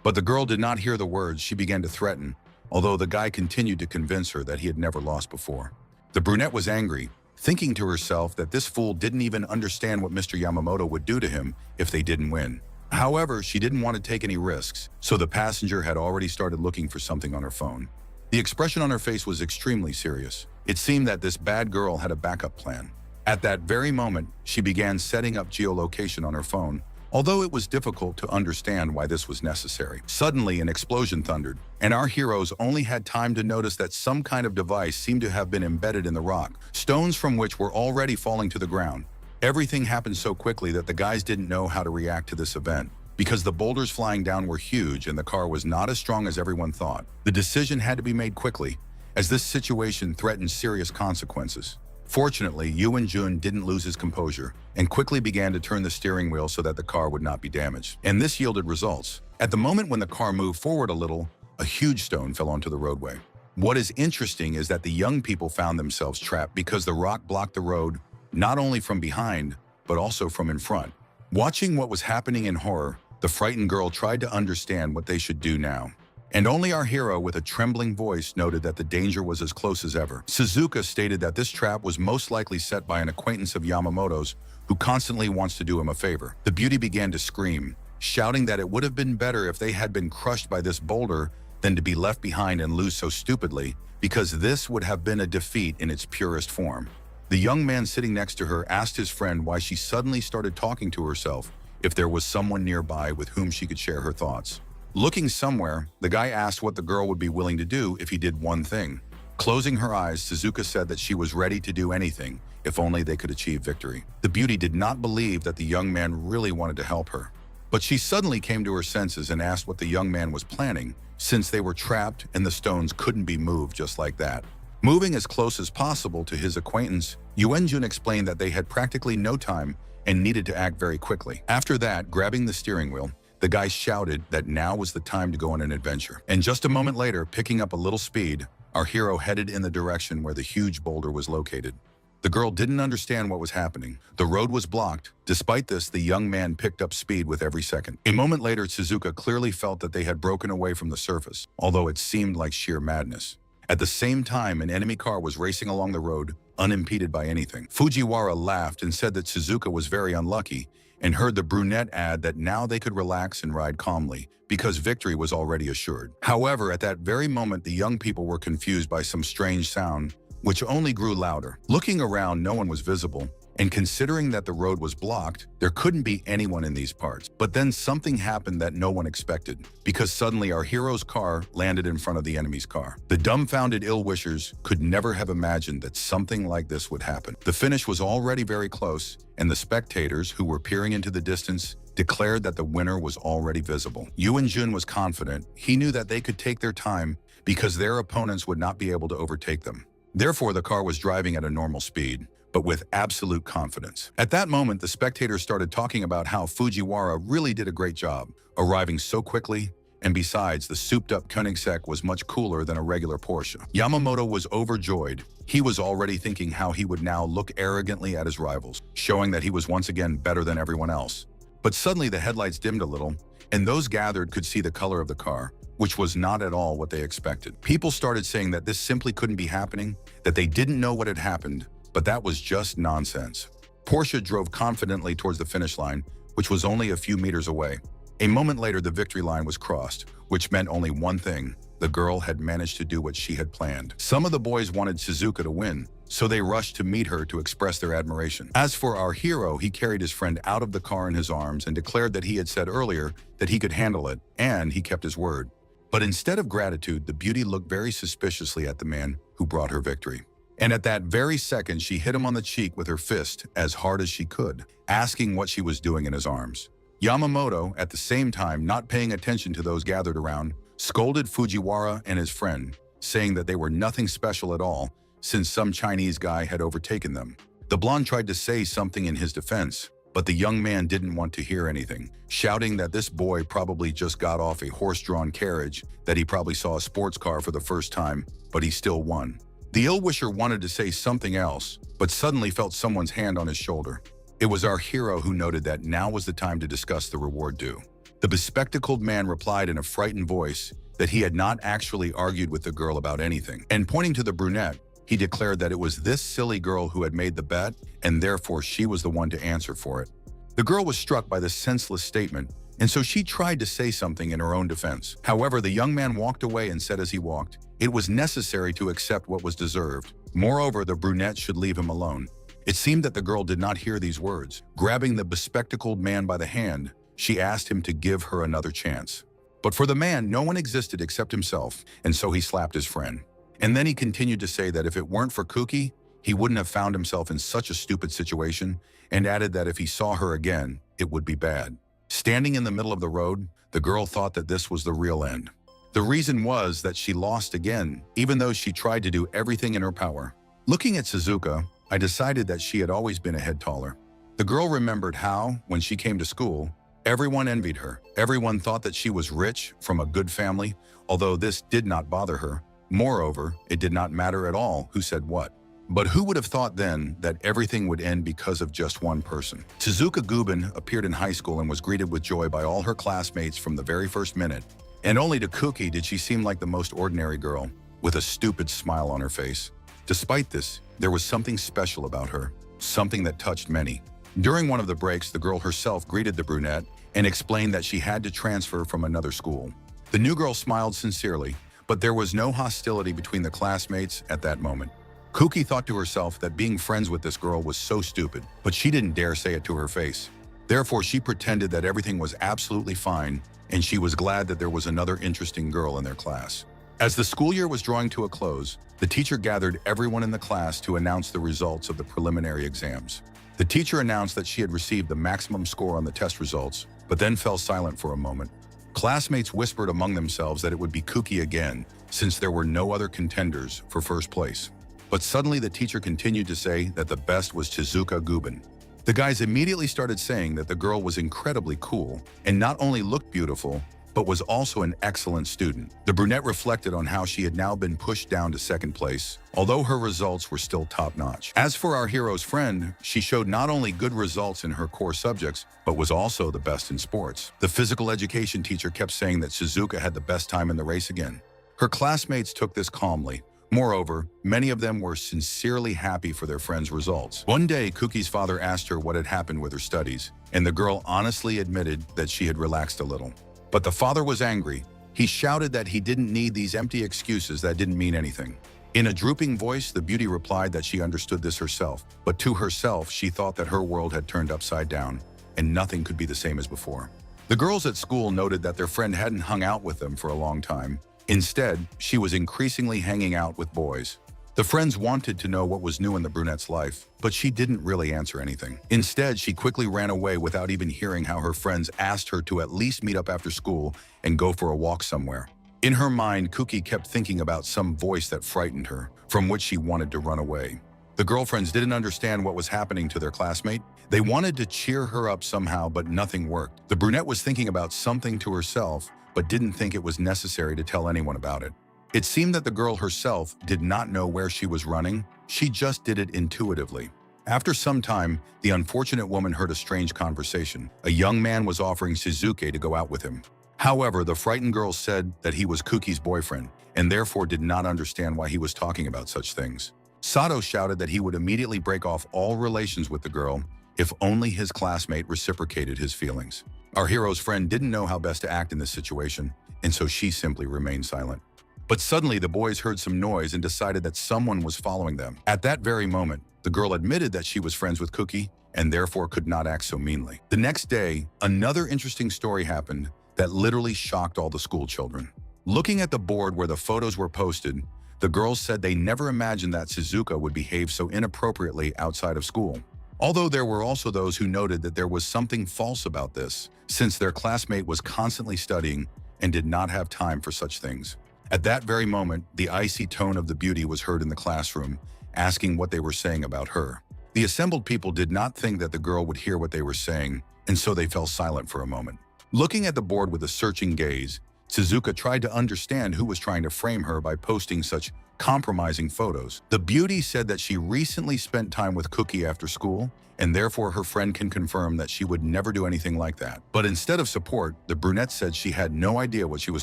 But the girl did not hear the words. She began to threaten, although the guy continued to convince her that he had never lost before. The brunette was angry, thinking to herself that this fool didn't even understand what Mr. Yamamoto would do to him if they didn't win. However, she didn't want to take any risks, so the passenger had already started looking for something on her phone. The expression on her face was extremely serious. It seemed that this bad girl had a backup plan. At that very moment, she began setting up geolocation on her phone, although it was difficult to understand why this was necessary. Suddenly, an explosion thundered, and our heroes only had time to notice that some kind of device seemed to have been embedded in the rock, stones from which were already falling to the ground. Everything happened so quickly that the guys didn't know how to react to this event, because the boulders flying down were huge and the car was not as strong as everyone thought. The decision had to be made quickly, as this situation threatened serious consequences. Fortunately, Yuan-jun didn't lose his composure and quickly began to turn the steering wheel so that the car would not be damaged. And this yielded results. At the moment when the car moved forward a little, a huge stone fell onto the roadway. What is interesting is that the young people found themselves trapped because the rock blocked the road, not only from behind, but also from in front. Watching what was happening in horror, the frightened girl tried to understand what they should do now. And only our hero, with a trembling voice, noted that the danger was as close as ever. Suzuka stated that this trap was most likely set by an acquaintance of Yamamoto's who constantly wants to do him a favor. The beauty began to scream, shouting that it would have been better if they had been crushed by this boulder than to be left behind and lose so stupidly, because this would have been a defeat in its purest form. The young man sitting next to her asked his friend why she suddenly started talking to herself, if there was someone nearby with whom she could share her thoughts. Looking somewhere, the guy asked what the girl would be willing to do if he did one thing. Closing her eyes, Suzuka said that she was ready to do anything, if only they could achieve victory. The beauty did not believe that the young man really wanted to help her. But she suddenly came to her senses and asked what the young man was planning, since they were trapped and the stones couldn't be moved just like that. Moving as close as possible to his acquaintance, Yuan-jun explained that they had practically no time and needed to act very quickly. After that, grabbing the steering wheel, the guy shouted that now was the time to go on an adventure. And just a moment later, picking up a little speed, our hero headed in the direction where the huge boulder was located. The girl didn't understand what was happening. The road was blocked. Despite this, the young man picked up speed with every second. A moment later, Suzuka clearly felt that they had broken away from the surface, although it seemed like sheer madness. At the same time, an enemy car was racing along the road, unimpeded by anything. Fujiwara laughed and said that Suzuka was very unlucky, and heard the brunette add that now they could relax and ride calmly, because victory was already assured. However, at that very moment, the young people were confused by some strange sound, which only grew louder. Looking around, no one was visible, and considering that the road was blocked, there couldn't be anyone in these parts. But then something happened that no one expected, because suddenly our hero's car landed in front of the enemy's car. The dumbfounded ill-wishers could never have imagined that something like this would happen. The finish was already very close, and the spectators, who were peering into the distance, declared that the winner was already visible. Yuan-jun was confident. He knew that they could take their time because their opponents would not be able to overtake them. Therefore, the car was driving at a normal speed, but with absolute confidence. At that moment, the spectators started talking about how Fujiwara really did a great job, arriving so quickly, and besides, the souped-up Koenigsegg was much cooler than a regular Porsche. Yamamoto was overjoyed. He was already thinking how he would now look arrogantly at his rivals, showing that he was once again better than everyone else. But suddenly the headlights dimmed a little, and those gathered could see the color of the car, which was not at all what they expected. People started saying that this simply couldn't be happening, that they didn't know what had happened, but that was just nonsense. Porsche drove confidently towards the finish line, which was only a few meters away. A moment later, the victory line was crossed, which meant only one thing: the girl had managed to do what she had planned. Some of the boys wanted Shizuka to win, so they rushed to meet her to express their admiration. As for our hero, he carried his friend out of the car in his arms and declared that he had said earlier that he could handle it, and he kept his word. But instead of gratitude, the beauty looked very suspiciously at the man who brought her victory. And at that very second, she hit him on the cheek with her fist as hard as she could, asking what she was doing in his arms. Yamamoto, at the same time not paying attention to those gathered around, scolded Fujiwara and his friend, saying that they were nothing special at all since some Chinese guy had overtaken them. The blonde tried to say something in his defense, but the young man didn't want to hear anything, shouting that this boy probably just got off a horse-drawn carriage, that he probably saw a sports car for the first time, but he still won. The ill-wisher wanted to say something else, but suddenly felt someone's hand on his shoulder. It was our hero who noted that now was the time to discuss the reward due. The bespectacled man replied in a frightened voice that he had not actually argued with the girl about anything, and pointing to the brunette, he declared that it was this silly girl who had made the bet, and therefore she was the one to answer for it. The girl was struck by this senseless statement, and so she tried to say something in her own defense. However, the young man walked away and said as he walked, it was necessary to accept what was deserved. Moreover, the brunette should leave him alone. It seemed that the girl did not hear these words. Grabbing the bespectacled man by the hand, she asked him to give her another chance. But for the man, no one existed except himself, and so he slapped his friend. And then he continued to say that if it weren't for Kuki, he wouldn't have found himself in such a stupid situation, and added that if he saw her again, it would be bad. Standing in the middle of the road, the girl thought that this was the real end. The reason was that she lost again, even though she tried to do everything in her power. Looking at Shizuka, I decided that she had always been a head taller. The girl remembered how, when she came to school, everyone envied her. Everyone thought that she was rich, from a good family, although this did not bother her. Moreover, it did not matter at all who said what. But who would have thought then that everything would end because of just one person? Shizuka Gubin appeared in high school and was greeted with joy by all her classmates from the very first minute. And only to Kuki did she seem like the most ordinary girl, with a stupid smile on her face. Despite this, there was something special about her, something that touched many. During one of the breaks, the girl herself greeted the brunette and explained that she had to transfer from another school. The new girl smiled sincerely, but there was no hostility between the classmates at that moment. Kuki thought to herself that being friends with this girl was so stupid, but she didn't dare say it to her face. Therefore, she pretended that everything was absolutely fine, and she was glad that there was another interesting girl in their class. As the school year was drawing to a close, the teacher gathered everyone in the class to announce the results of the preliminary exams. The teacher announced that she had received the maximum score on the test results, but then fell silent for a moment. Classmates whispered among themselves that it would be Kuki again, since there were no other contenders for first place. But suddenly the teacher continued to say that the best was Shizuka Gubin. The guys immediately started saying that the girl was incredibly cool and not only looked beautiful, but was also an excellent student. The brunette reflected on how she had now been pushed down to second place, although her results were still top-notch. As for our hero's friend, she showed not only good results in her core subjects, but was also the best in sports. The physical education teacher kept saying that Shizuka had the best time in the race again. Her classmates took this calmly. Moreover, many of them were sincerely happy for their friend's results. One day, Kuki's father asked her what had happened with her studies, and the girl honestly admitted that she had relaxed a little. But the father was angry. He shouted that he didn't need these empty excuses that didn't mean anything. In a drooping voice, the beauty replied that she understood this herself, but to herself, she thought that her world had turned upside down, and nothing could be the same as before. The girls at school noted that their friend hadn't hung out with them for a long time. Instead, she was increasingly hanging out with boys. The friends wanted to know what was new in the brunette's life, but she didn't really answer anything. Instead, she quickly ran away without even hearing how her friends asked her to at least meet up after school and go for a walk somewhere. In her mind, Kuki kept thinking about some voice that frightened her, from which she wanted to run away. The girlfriends didn't understand what was happening to their classmate. They wanted to cheer her up somehow, but nothing worked. The brunette was thinking about something to herself, but didn't think it was necessary to tell anyone about it. It seemed that the girl herself did not know where she was running. She just did it intuitively. After some time, the unfortunate woman heard a strange conversation. A young man was offering Shizuke to go out with him. However, the frightened girl said that he was Kuki's boyfriend, and therefore did not understand why he was talking about such things. Sato shouted that he would immediately break off all relations with the girl if only his classmate reciprocated his feelings. Our hero's friend didn't know how best to act in this situation, and so she simply remained silent. But suddenly the boys heard some noise and decided that someone was following them. At that very moment, the girl admitted that she was friends with Cookie and therefore could not act so meanly. The next day, another interesting story happened that literally shocked all the school children. Looking at the board where the photos were posted, the girls said they never imagined that Suzuka would behave so inappropriately outside of school. Although there were also those who noted that there was something false about this, since their classmate was constantly studying and did not have time for such things. At that very moment, the icy tone of the beauty was heard in the classroom, asking what they were saying about her. The assembled people did not think that the girl would hear what they were saying, and so they fell silent for a moment. Looking at the board with a searching gaze, Suzuka tried to understand who was trying to frame her by posting such compromising photos. The beauty said that she recently spent time with Cookie after school, and therefore her friend can confirm that she would never do anything like that. But instead of support, the brunette said she had no idea what she was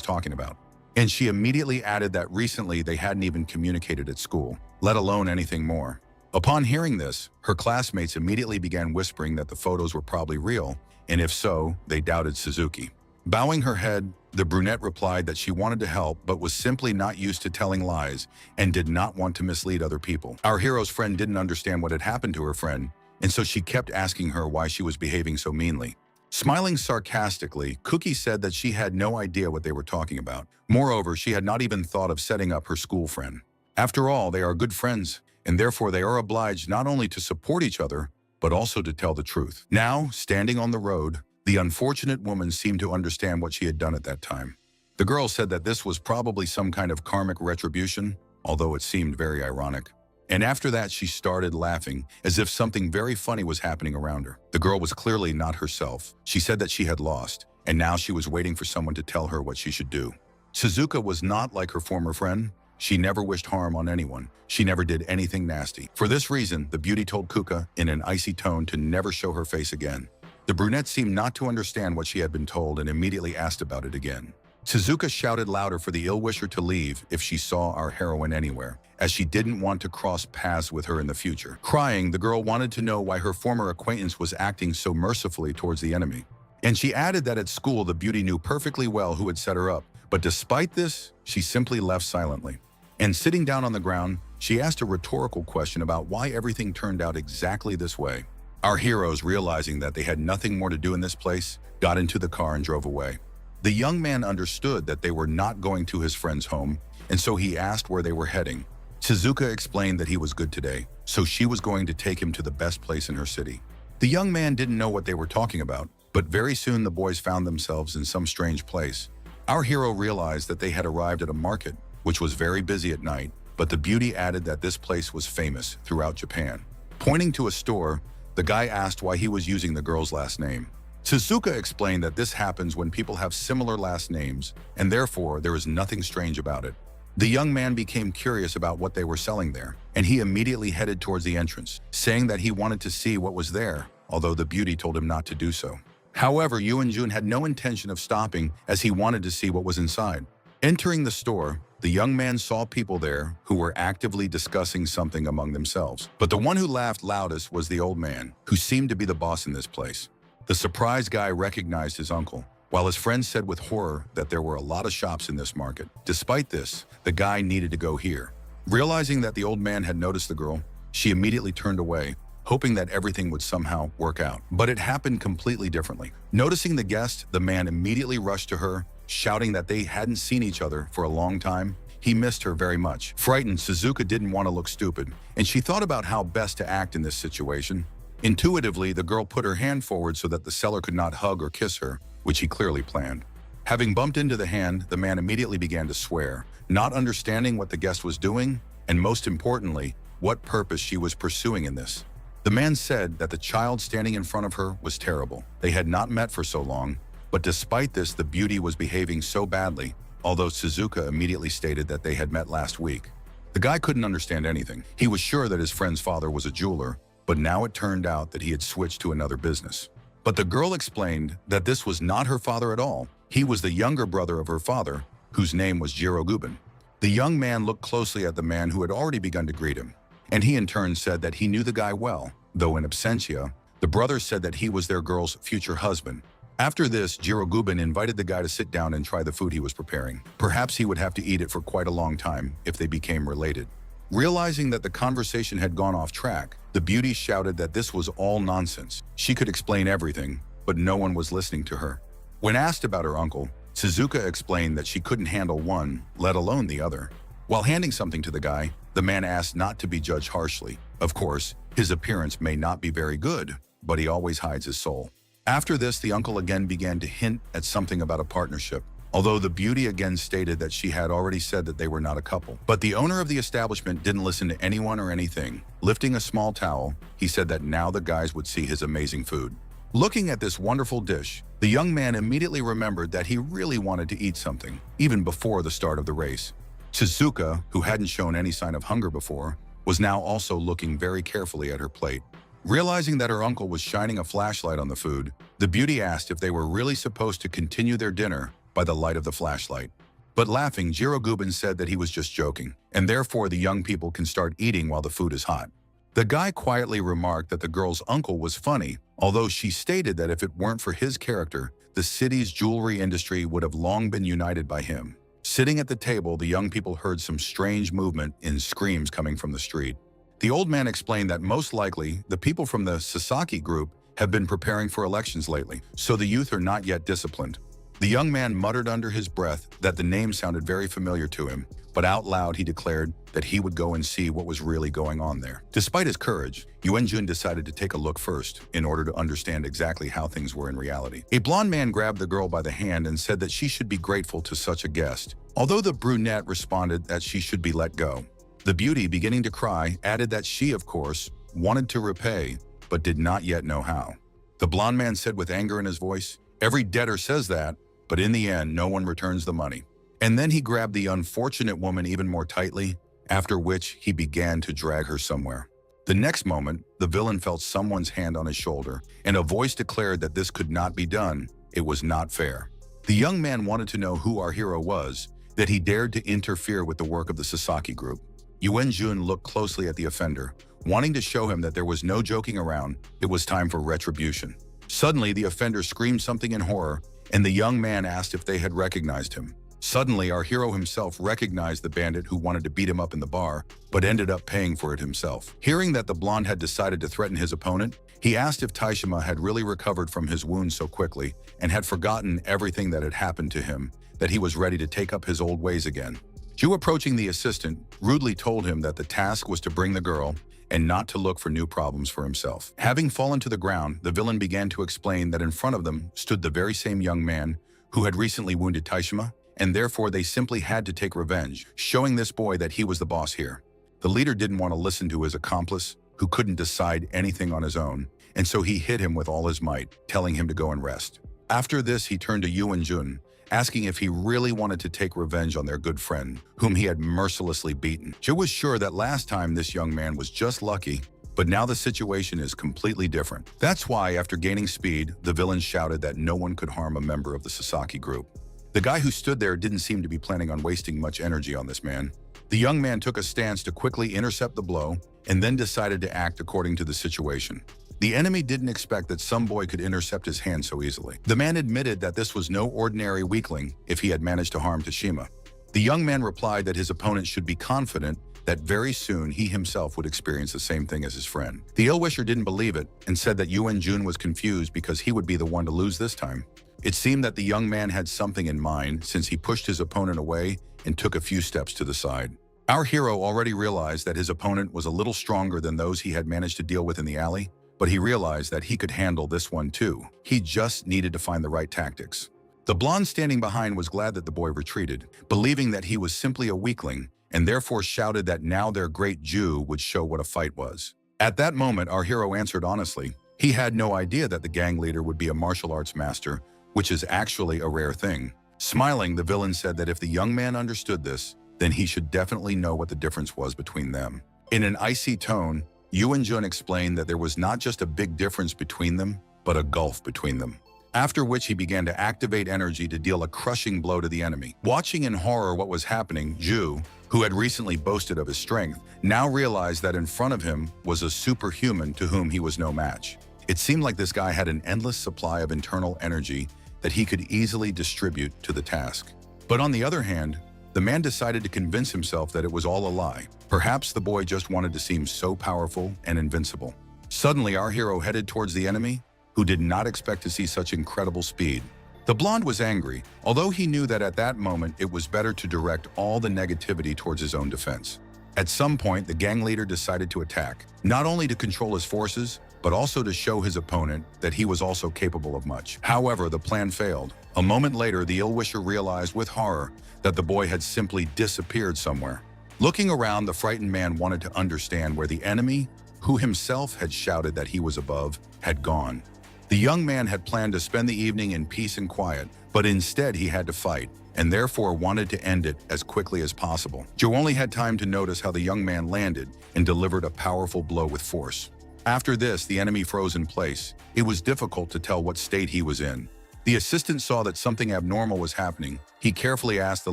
talking about. And she immediately added that recently they hadn't even communicated at school, let alone anything more. Upon hearing this, her classmates immediately began whispering that the photos were probably real, and if so, they doubted Suzuki. Bowing her head, the brunette replied that she wanted to help but was simply not used to telling lies and did not want to mislead other people. Our hero's friend didn't understand what had happened to her friend, and so she kept asking her why she was behaving so meanly. Smiling sarcastically, Cookie said that she had no idea what they were talking about. Moreover, she had not even thought of setting up her school friend. After all, they are good friends, and therefore they are obliged not only to support each other, but also to tell the truth. Now, standing on the road, the unfortunate woman seemed to understand what she had done at that time. The girl said that this was probably some kind of karmic retribution, although it seemed very ironic. And after that, she started laughing, as if something very funny was happening around her. The girl was clearly not herself. She said that she had lost, and now she was waiting for someone to tell her what she should do. Suzuka was not like her former friend. She never wished harm on anyone. She never did anything nasty. For this reason, the beauty told Kuka in an icy tone to never show her face again. The brunette seemed not to understand what she had been told and immediately asked about it again. Suzuka shouted louder for the ill-wisher to leave if she saw our heroine anywhere, as she didn't want to cross paths with her in the future. Crying, the girl wanted to know why her former acquaintance was acting so mercifully towards the enemy. And she added that at school the beauty knew perfectly well who had set her up, but despite this, she simply left silently. And sitting down on the ground, she asked a rhetorical question about why everything turned out exactly this way. Our heroes, realizing that they had nothing more to do in this place, got into the car and drove away. The young man understood that they were not going to his friend's home, and so he asked where they were heading. Suzuka explained that he was good today, so she was going to take him to the best place in her city. The young man didn't know what they were talking about, but very soon the boys found themselves in some strange place. Our hero realized that they had arrived at a market, which was very busy at night, but the beauty added that this place was famous throughout Japan. Pointing to a store, the guy asked why he was using the girl's last name. Suzuka explained that this happens when people have similar last names, and therefore there is nothing strange about it. The young man became curious about what they were selling there, and he immediately headed towards the entrance, saying that he wanted to see what was there, although the beauty told him not to do so. However, Yoon-jun had no intention of stopping as he wanted to see what was inside. Entering the store, the young man saw people there who were actively discussing something among themselves. But the one who laughed loudest was the old man, who seemed to be the boss in this place. The surprised guy recognized his uncle, while his friend said with horror that there were a lot of shops in this market. Despite this, the guy needed to go here. Realizing that the old man had noticed the girl, she immediately turned away, hoping that everything would somehow work out. But it happened completely differently. Noticing the guest, the man immediately rushed to her, shouting that they hadn't seen each other for a long time. He missed her very much. Frightened, Suzuka didn't want to look stupid, and she thought about how best to act in this situation. Intuitively, the girl put her hand forward so that the seller could not hug or kiss her, which he clearly planned. Having bumped into the hand, the man immediately began to swear, not understanding what the guest was doing, and most importantly, what purpose she was pursuing in this. The man said that the child standing in front of her was terrible. They had not met for so long, but despite this, the beauty was behaving so badly, although Suzuka immediately stated that they had met last week. The guy couldn't understand anything. He was sure that his friend's father was a jeweler, but now it turned out that he had switched to another business. But the girl explained that this was not her father at all. He was the younger brother of her father, whose name was Jiro Gubin. The young man looked closely at the man who had already begun to greet him, and he in turn said that he knew the guy well, though in absentia. The brother said that he was their girl's future husband. After this, Jirogubin invited the guy to sit down and try the food he was preparing. Perhaps he would have to eat it for quite a long time if they became related. Realizing that the conversation had gone off track, the beauty shouted that this was all nonsense. She could explain everything, but no one was listening to her. When asked about her uncle, Suzuka explained that she couldn't handle one, let alone the other. While handing something to the guy, the man asked not to be judged harshly. Of course, his appearance may not be very good, but he always hides his soul. After this, the uncle again began to hint at something about a partnership, although the beauty again stated that she had already said that they were not a couple. But the owner of the establishment didn't listen to anyone or anything. Lifting a small towel, he said that now the guys would see his amazing food. Looking at this wonderful dish, the young man immediately remembered that he really wanted to eat something, even before the start of the race. Suzuka, who hadn't shown any sign of hunger before, was now also looking very carefully at her plate. Realizing that her uncle was shining a flashlight on the food, the beauty asked if they were really supposed to continue their dinner by the light of the flashlight. But laughing, Jirogubin said that he was just joking, and therefore the young people can start eating while the food is hot. The guy quietly remarked that the girl's uncle was funny, although she stated that if it weren't for his character, the city's jewelry industry would have long been united by him. Sitting at the table, the young people heard some strange movement and screams coming from the street. The old man explained that most likely the people from the Sasaki group have been preparing for elections lately, so the youth are not yet disciplined. The young man muttered under his breath that the name sounded very familiar to him, but out loud he declared that he would go and see what was really going on there. Despite his courage, Yuan-jun decided to take a look first in order to understand exactly how things were in reality. A blonde man grabbed the girl by the hand and said that she should be grateful to such a guest, although the brunette responded that she should be let go. The beauty, beginning to cry, added that she, of course, wanted to repay, but did not yet know how. The blonde man said with anger in his voice, "Every debtor says that, but in the end, no one returns the money." And then he grabbed the unfortunate woman even more tightly, after which he began to drag her somewhere. The next moment, the villain felt someone's hand on his shoulder, and a voice declared that this could not be done. It was not fair. The young man wanted to know who our hero was, that he dared to interfere with the work of the Sasaki group. Yuan-jun looked closely at the offender, wanting to show him that there was no joking around. It was time for retribution. Suddenly, the offender screamed something in horror, and the young man asked if they had recognized him. Suddenly, our hero himself recognized the bandit who wanted to beat him up in the bar, but ended up paying for it himself. Hearing that the blonde had decided to threaten his opponent, he asked if Taishima had really recovered from his wounds so quickly and had forgotten everything that had happened to him, that he was ready to take up his old ways again. Ju, approaching the assistant, rudely told him that the task was to bring the girl and not to look for new problems for himself. Having fallen to the ground, the villain began to explain that in front of them stood the very same young man who had recently wounded Taishima, and therefore they simply had to take revenge, showing this boy that he was the boss here. The leader didn't want to listen to his accomplice, who couldn't decide anything on his own, and so he hit him with all his might, telling him to go and rest. After this, he turned to Yuan-jun, asking if he really wanted to take revenge on their good friend, whom he had mercilessly beaten. Ju was sure that last time this young man was just lucky, but now the situation is completely different. That's why, after gaining speed, the villain shouted that no one could harm a member of the Sasaki group. The guy who stood there didn't seem to be planning on wasting much energy on this man. The young man took a stance to quickly intercept the blow and then decided to act according to the situation. The enemy didn't expect that some boy could intercept his hand so easily. The man admitted that this was no ordinary weakling if he had managed to harm Tashima. The young man replied that his opponent should be confident that very soon he himself would experience the same thing as his friend. The ill-wisher didn't believe it and said that Yuan-jun was confused because he would be the one to lose this time. It seemed that the young man had something in mind since he pushed his opponent away and took a few steps to the side. Our hero already realized that his opponent was a little stronger than those he had managed to deal with in the alley, but he realized that he could handle this one too. He just needed to find the right tactics. The blonde standing behind was glad that the boy retreated, believing that he was simply a weakling, and therefore shouted that now their great Jew would show what a fight was. At that moment, our hero answered honestly. He had no idea that the gang leader would be a martial arts master, which is actually a rare thing. Smiling, the villain said that if the young man understood this, then he should definitely know what the difference was between them. In an icy tone, Yuan-jun explained that there was not just a big difference between them, but a gulf between them. After which he began to activate energy to deal a crushing blow to the enemy. Watching in horror what was happening, Ju, who had recently boasted of his strength, now realized that in front of him was a superhuman to whom he was no match. It seemed like this guy had an endless supply of internal energy that he could easily distribute to the task. But on the other hand, the man decided to convince himself that it was all a lie. Perhaps the boy just wanted to seem so powerful and invincible. Suddenly, our hero headed towards the enemy, who did not expect to see such incredible speed. The blonde was angry, although he knew that at that moment it was better to direct all the negativity towards his own defense. At some point, the gang leader decided to attack, not only to control his forces, but also to show his opponent that he was also capable of much. However, the plan failed. A moment later, the ill-wisher realized with horror that the boy had simply disappeared somewhere. Looking around, the frightened man wanted to understand where the enemy, who himself had shouted that he was above, had gone. The young man had planned to spend the evening in peace and quiet, but instead he had to fight, and therefore wanted to end it as quickly as possible. Joe only had time to notice how the young man landed and delivered a powerful blow with force. After this, the enemy froze in place. It was difficult to tell what state he was in. The assistant saw that something abnormal was happening. He carefully asked the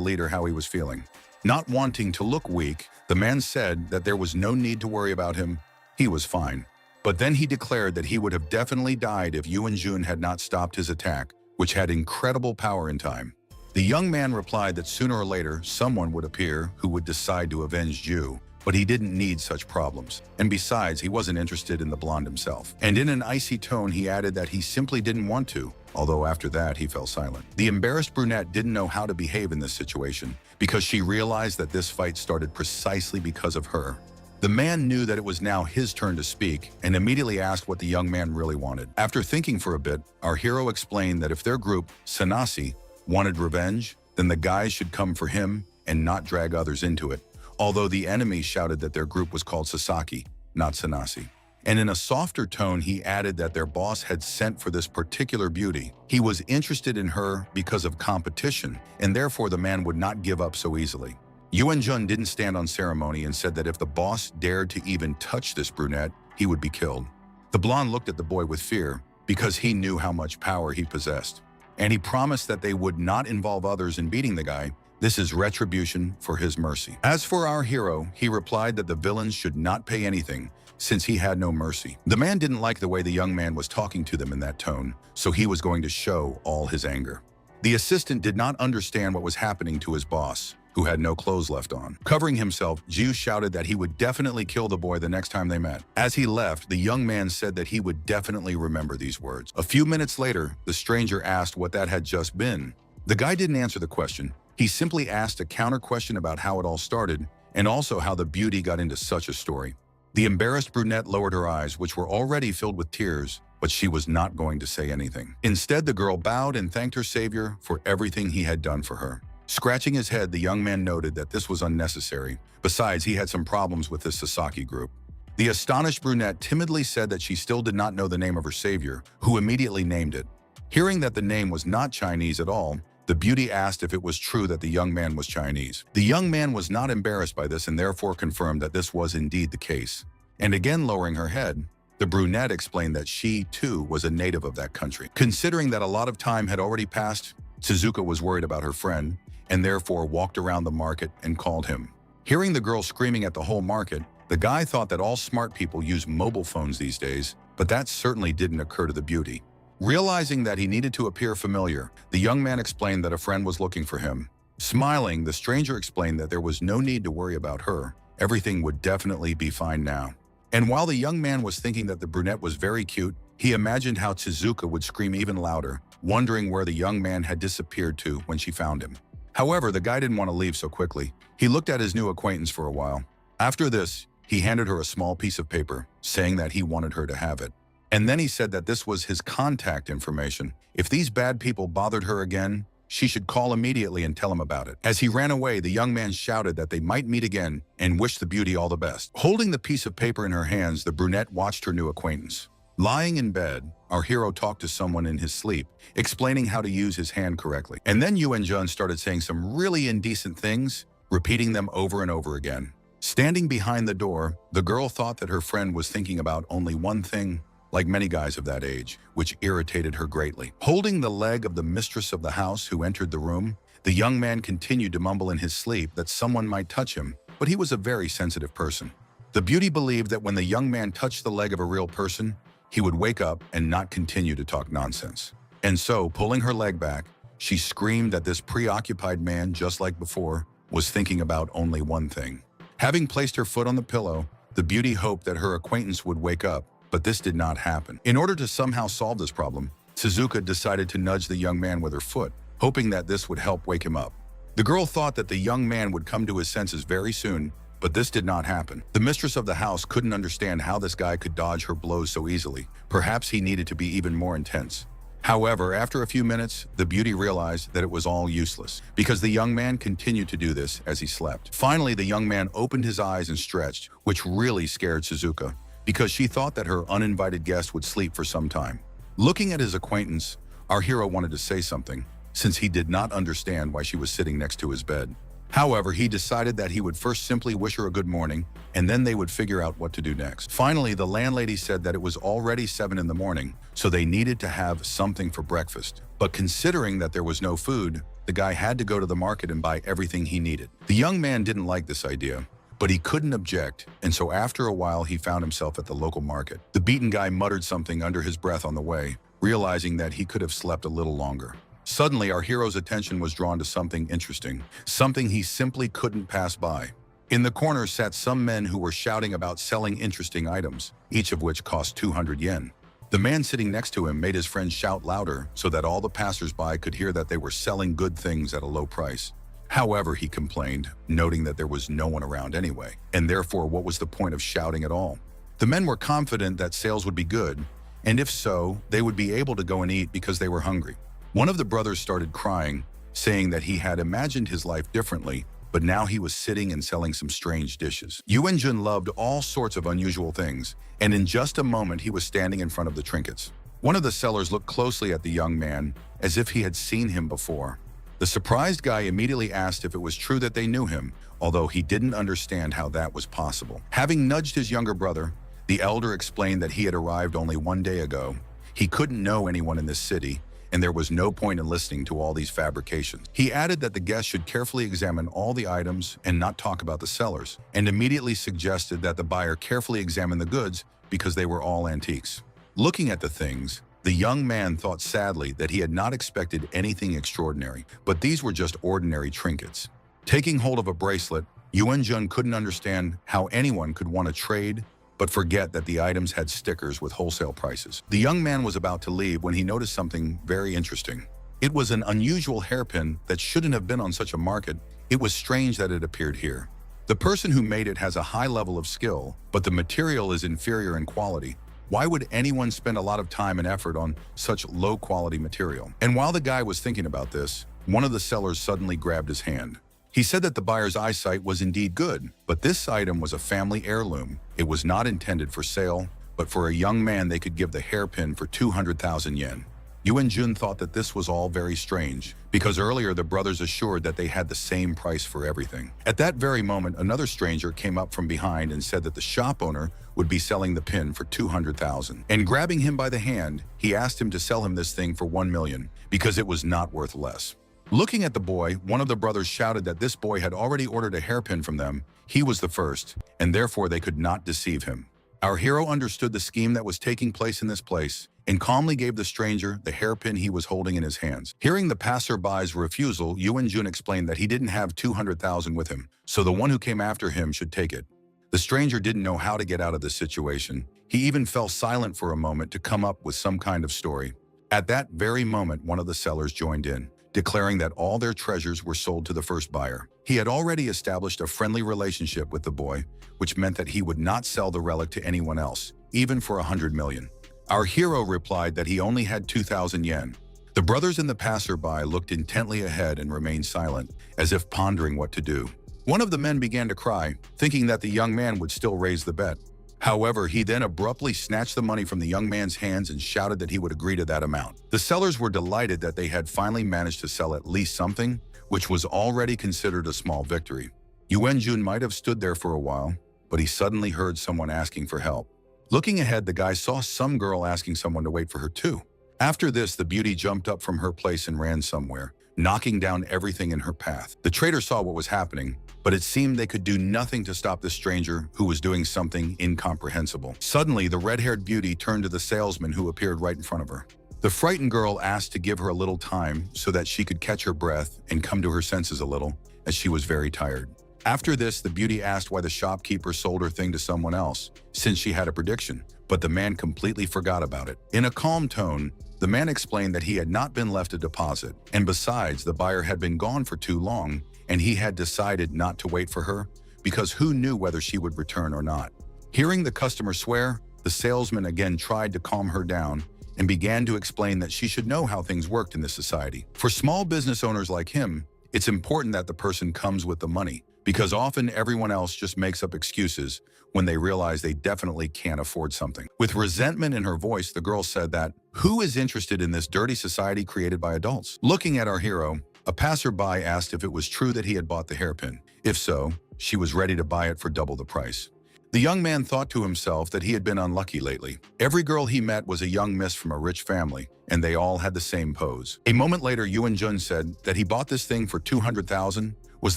leader how he was feeling. Not wanting to look weak, the man said that there was no need to worry about him. He was fine. But then he declared that he would have definitely died if Yuan Jun had not stopped his attack, which had incredible power in time. The young man replied that sooner or later, someone would appear who would decide to avenge Ju, but he didn't need such problems. And besides, he wasn't interested in the blonde himself. And in an icy tone, he added that he simply didn't want to, although after that, he fell silent. The embarrassed brunette didn't know how to behave in this situation because she realized that this fight started precisely because of her. The man knew that it was now his turn to speak and immediately asked what the young man really wanted. After thinking for a bit, our hero explained that if their group, Sanasi, wanted revenge, then the guys should come for him and not drag others into it, although the enemy shouted that their group was called Sasaki, not Sanasi. And in a softer tone, he added that their boss had sent for this particular beauty. He was interested in her because of competition, and therefore the man would not give up so easily. Yuan Jun didn't stand on ceremony and said that if the boss dared to even touch this brunette, he would be killed. The blonde looked at the boy with fear because he knew how much power he possessed. And he promised that they would not involve others in beating the guy. This is retribution for his mercy. As for our hero, he replied that the villains should not pay anything since he had no mercy. The man didn't like the way the young man was talking to them in that tone, so he was going to show all his anger. The assistant did not understand what was happening to his boss, who had no clothes left on. Covering himself, Jiu shouted that he would definitely kill the boy the next time they met. As he left, the young man said that he would definitely remember these words. A few minutes later, the stranger asked what that had just been. The guy didn't answer the question. He simply asked a counter question about how it all started and also how the beauty got into such a story. The embarrassed brunette lowered her eyes, which were already filled with tears, but she was not going to say anything. Instead, the girl bowed and thanked her savior for everything he had done for her. Scratching his head, the young man noted that this was unnecessary. Besides, he had some problems with this Sasaki group. The astonished brunette timidly said that she still did not know the name of her savior, who immediately named it. Hearing that the name was not Chinese at all, the beauty asked if it was true that the young man was Chinese. The young man was not embarrassed by this and therefore confirmed that this was indeed the case. And again lowering her head, the brunette explained that she, too, was a native of that country. Considering that a lot of time had already passed, Suzuka was worried about her friend, and therefore walked around the market and called him. Hearing the girl screaming at the whole market, the guy thought that all smart people use mobile phones these days, but that certainly didn't occur to the beauty. Realizing that he needed to appear familiar, the young man explained that a friend was looking for him. Smiling, the stranger explained that there was no need to worry about her. Everything would definitely be fine now. And while the young man was thinking that the brunette was very cute, he imagined how Suzuka would scream even louder, wondering where the young man had disappeared to when she found him. However, the guy didn't want to leave so quickly. He looked at his new acquaintance for a while. After this, he handed her a small piece of paper, saying that he wanted her to have it. And then he said that this was his contact information. If these bad people bothered her again, she should call immediately and tell him about it. As he ran away, the young man shouted that they might meet again and wished the beauty all the best. Holding the piece of paper in her hands, the brunette watched her new acquaintance. Lying in bed, our hero talked to someone in his sleep, explaining how to use his hand correctly. And then Yuan Jun started saying some really indecent things, repeating them over and over again. Standing behind the door, the girl thought that her friend was thinking about only one thing, like many guys of that age, which irritated her greatly. Holding the leg of the mistress of the house who entered the room, the young man continued to mumble in his sleep that someone might touch him, but he was a very sensitive person. The beauty believed that when the young man touched the leg of a real person, he would wake up and not continue to talk nonsense. And so, pulling her leg back, she screamed that this preoccupied man, just like before, was thinking about only one thing. Having placed her foot on the pillow, the beauty hoped that her acquaintance would wake up, but this did not happen. In order to somehow solve this problem, Suzuka decided to nudge the young man with her foot, hoping that this would help wake him up. The girl thought that the young man would come to his senses very soon, but this did not happen. The mistress of the house couldn't understand how this guy could dodge her blows so easily. Perhaps he needed to be even more intense. However, after a few minutes, the beauty realized that it was all useless, because the young man continued to do this as he slept. Finally, the young man opened his eyes and stretched, which really scared Suzuka, because she thought that her uninvited guest would sleep for some time. Looking at his acquaintance, our hero wanted to say something, since he did not understand why she was sitting next to his bed. However, he decided that he would first simply wish her a good morning, and then they would figure out what to do next. Finally, the landlady said that it was already 7 in the morning, so they needed to have something for breakfast. But considering that there was no food, the guy had to go to the market and buy everything he needed. The young man didn't like this idea, but he couldn't object, and so after a while he found himself at the local market. The beaten guy muttered something under his breath on the way, realizing that he could have slept a little longer. Suddenly, our hero's attention was drawn to something interesting, something he simply couldn't pass by. In the corner sat some men who were shouting about selling interesting items, each of which cost 200 yen. The man sitting next to him made his friend shout louder so that all the passers-by could hear that they were selling good things at a low price. However, he complained, noting that there was no one around anyway, and therefore what was the point of shouting at all? The men were confident that sales would be good, and if so, they would be able to go and eat because they were hungry. One of the brothers started crying, saying that he had imagined his life differently, but now he was sitting and selling some strange dishes. Yuan-jun loved all sorts of unusual things, and in just a moment he was standing in front of the trinkets. One of the sellers looked closely at the young man, as if he had seen him before. The surprised guy immediately asked if it was true that they knew him, although he didn't understand how that was possible. Having nudged his younger brother, the elder explained that he had arrived only 1 day ago. He couldn't know anyone in this city, and there was no point in listening to all these fabrications. He added that the guests should carefully examine all the items and not talk about the sellers, and immediately suggested that the buyer carefully examine the goods because they were all antiques. Looking at the things, the young man thought sadly that he had not expected anything extraordinary, but these were just ordinary trinkets. Taking hold of a bracelet, Yuan-jun couldn't understand how anyone could want to trade but forget that the items had stickers with wholesale prices. The young man was about to leave when he noticed something very interesting. It was an unusual hairpin that shouldn't have been on such a market. It was strange that it appeared here. The person who made it has a high level of skill, but the material is inferior in quality. Why would anyone spend a lot of time and effort on such low-quality material? And while the guy was thinking about this, one of the sellers suddenly grabbed his hand. He said that the buyer's eyesight was indeed good, but this item was a family heirloom. It was not intended for sale, but for a young man they could give the hairpin for 200,000 yen. Yuan-jun thought that this was all very strange, because earlier the brothers assured that they had the same price for everything. At that very moment, another stranger came up from behind and said that the shop owner would be selling the pin for 200,000. And grabbing him by the hand, he asked him to sell him this thing for 1 million, because it was not worth less. Looking at the boy, one of the brothers shouted that this boy had already ordered a hairpin from them. He was the first, and therefore they could not deceive him. Our hero understood the scheme that was taking place in this place and calmly gave the stranger the hairpin he was holding in his hands. Hearing the passerby's refusal, Yuan-jun explained that he didn't have 200,000 with him, so the one who came after him should take it. The stranger didn't know how to get out of this situation. He even fell silent for a moment to come up with some kind of story. At that very moment, one of the sellers joined in, declaring that all their treasures were sold to the first buyer. He had already established a friendly relationship with the boy, which meant that he would not sell the relic to anyone else, even for 100 million. Our hero replied that he only had 2,000 yen. The brothers and the passerby looked intently ahead and remained silent, as if pondering what to do. One of the men began to cry, thinking that the young man would still raise the bet. However, he then abruptly snatched the money from the young man's hands and shouted that he would agree to that amount. The sellers were delighted that they had finally managed to sell at least something, which was already considered a small victory. Yuan-jun might have stood there for a while, but he suddenly heard someone asking for help. Looking ahead, the guy saw some girl asking someone to wait for her too. After this, the beauty jumped up from her place and ran somewhere, knocking down everything in her path. The trader saw what was happening, but it seemed they could do nothing to stop the stranger who was doing something incomprehensible. Suddenly, the red-haired beauty turned to the salesman who appeared right in front of her. The frightened girl asked to give her a little time so that she could catch her breath and come to her senses a little, as she was very tired. After this, the beauty asked why the shopkeeper sold her thing to someone else, since she had a prediction, but the man completely forgot about it. In a calm tone, the man explained that he had not been left a deposit, and besides, the buyer had been gone for too long, and he had decided not to wait for her, because who knew whether she would return or not. Hearing the customer swear, the salesman again tried to calm her down and began to explain that she should know how things worked in this society. For small business owners like him, it's important that the person comes with the money, because often everyone else just makes up excuses when they realize they definitely can't afford something. With resentment in her voice, the girl said that, "Who is interested in this dirty society created by adults?" Looking at our hero, a passerby asked if it was true that he had bought the hairpin. If so, she was ready to buy it for double the price. The young man thought to himself that he had been unlucky lately. Every girl he met was a young miss from a rich family, and they all had the same pose. A moment later, Yuan Jun said that he bought this thing for 200,000. Was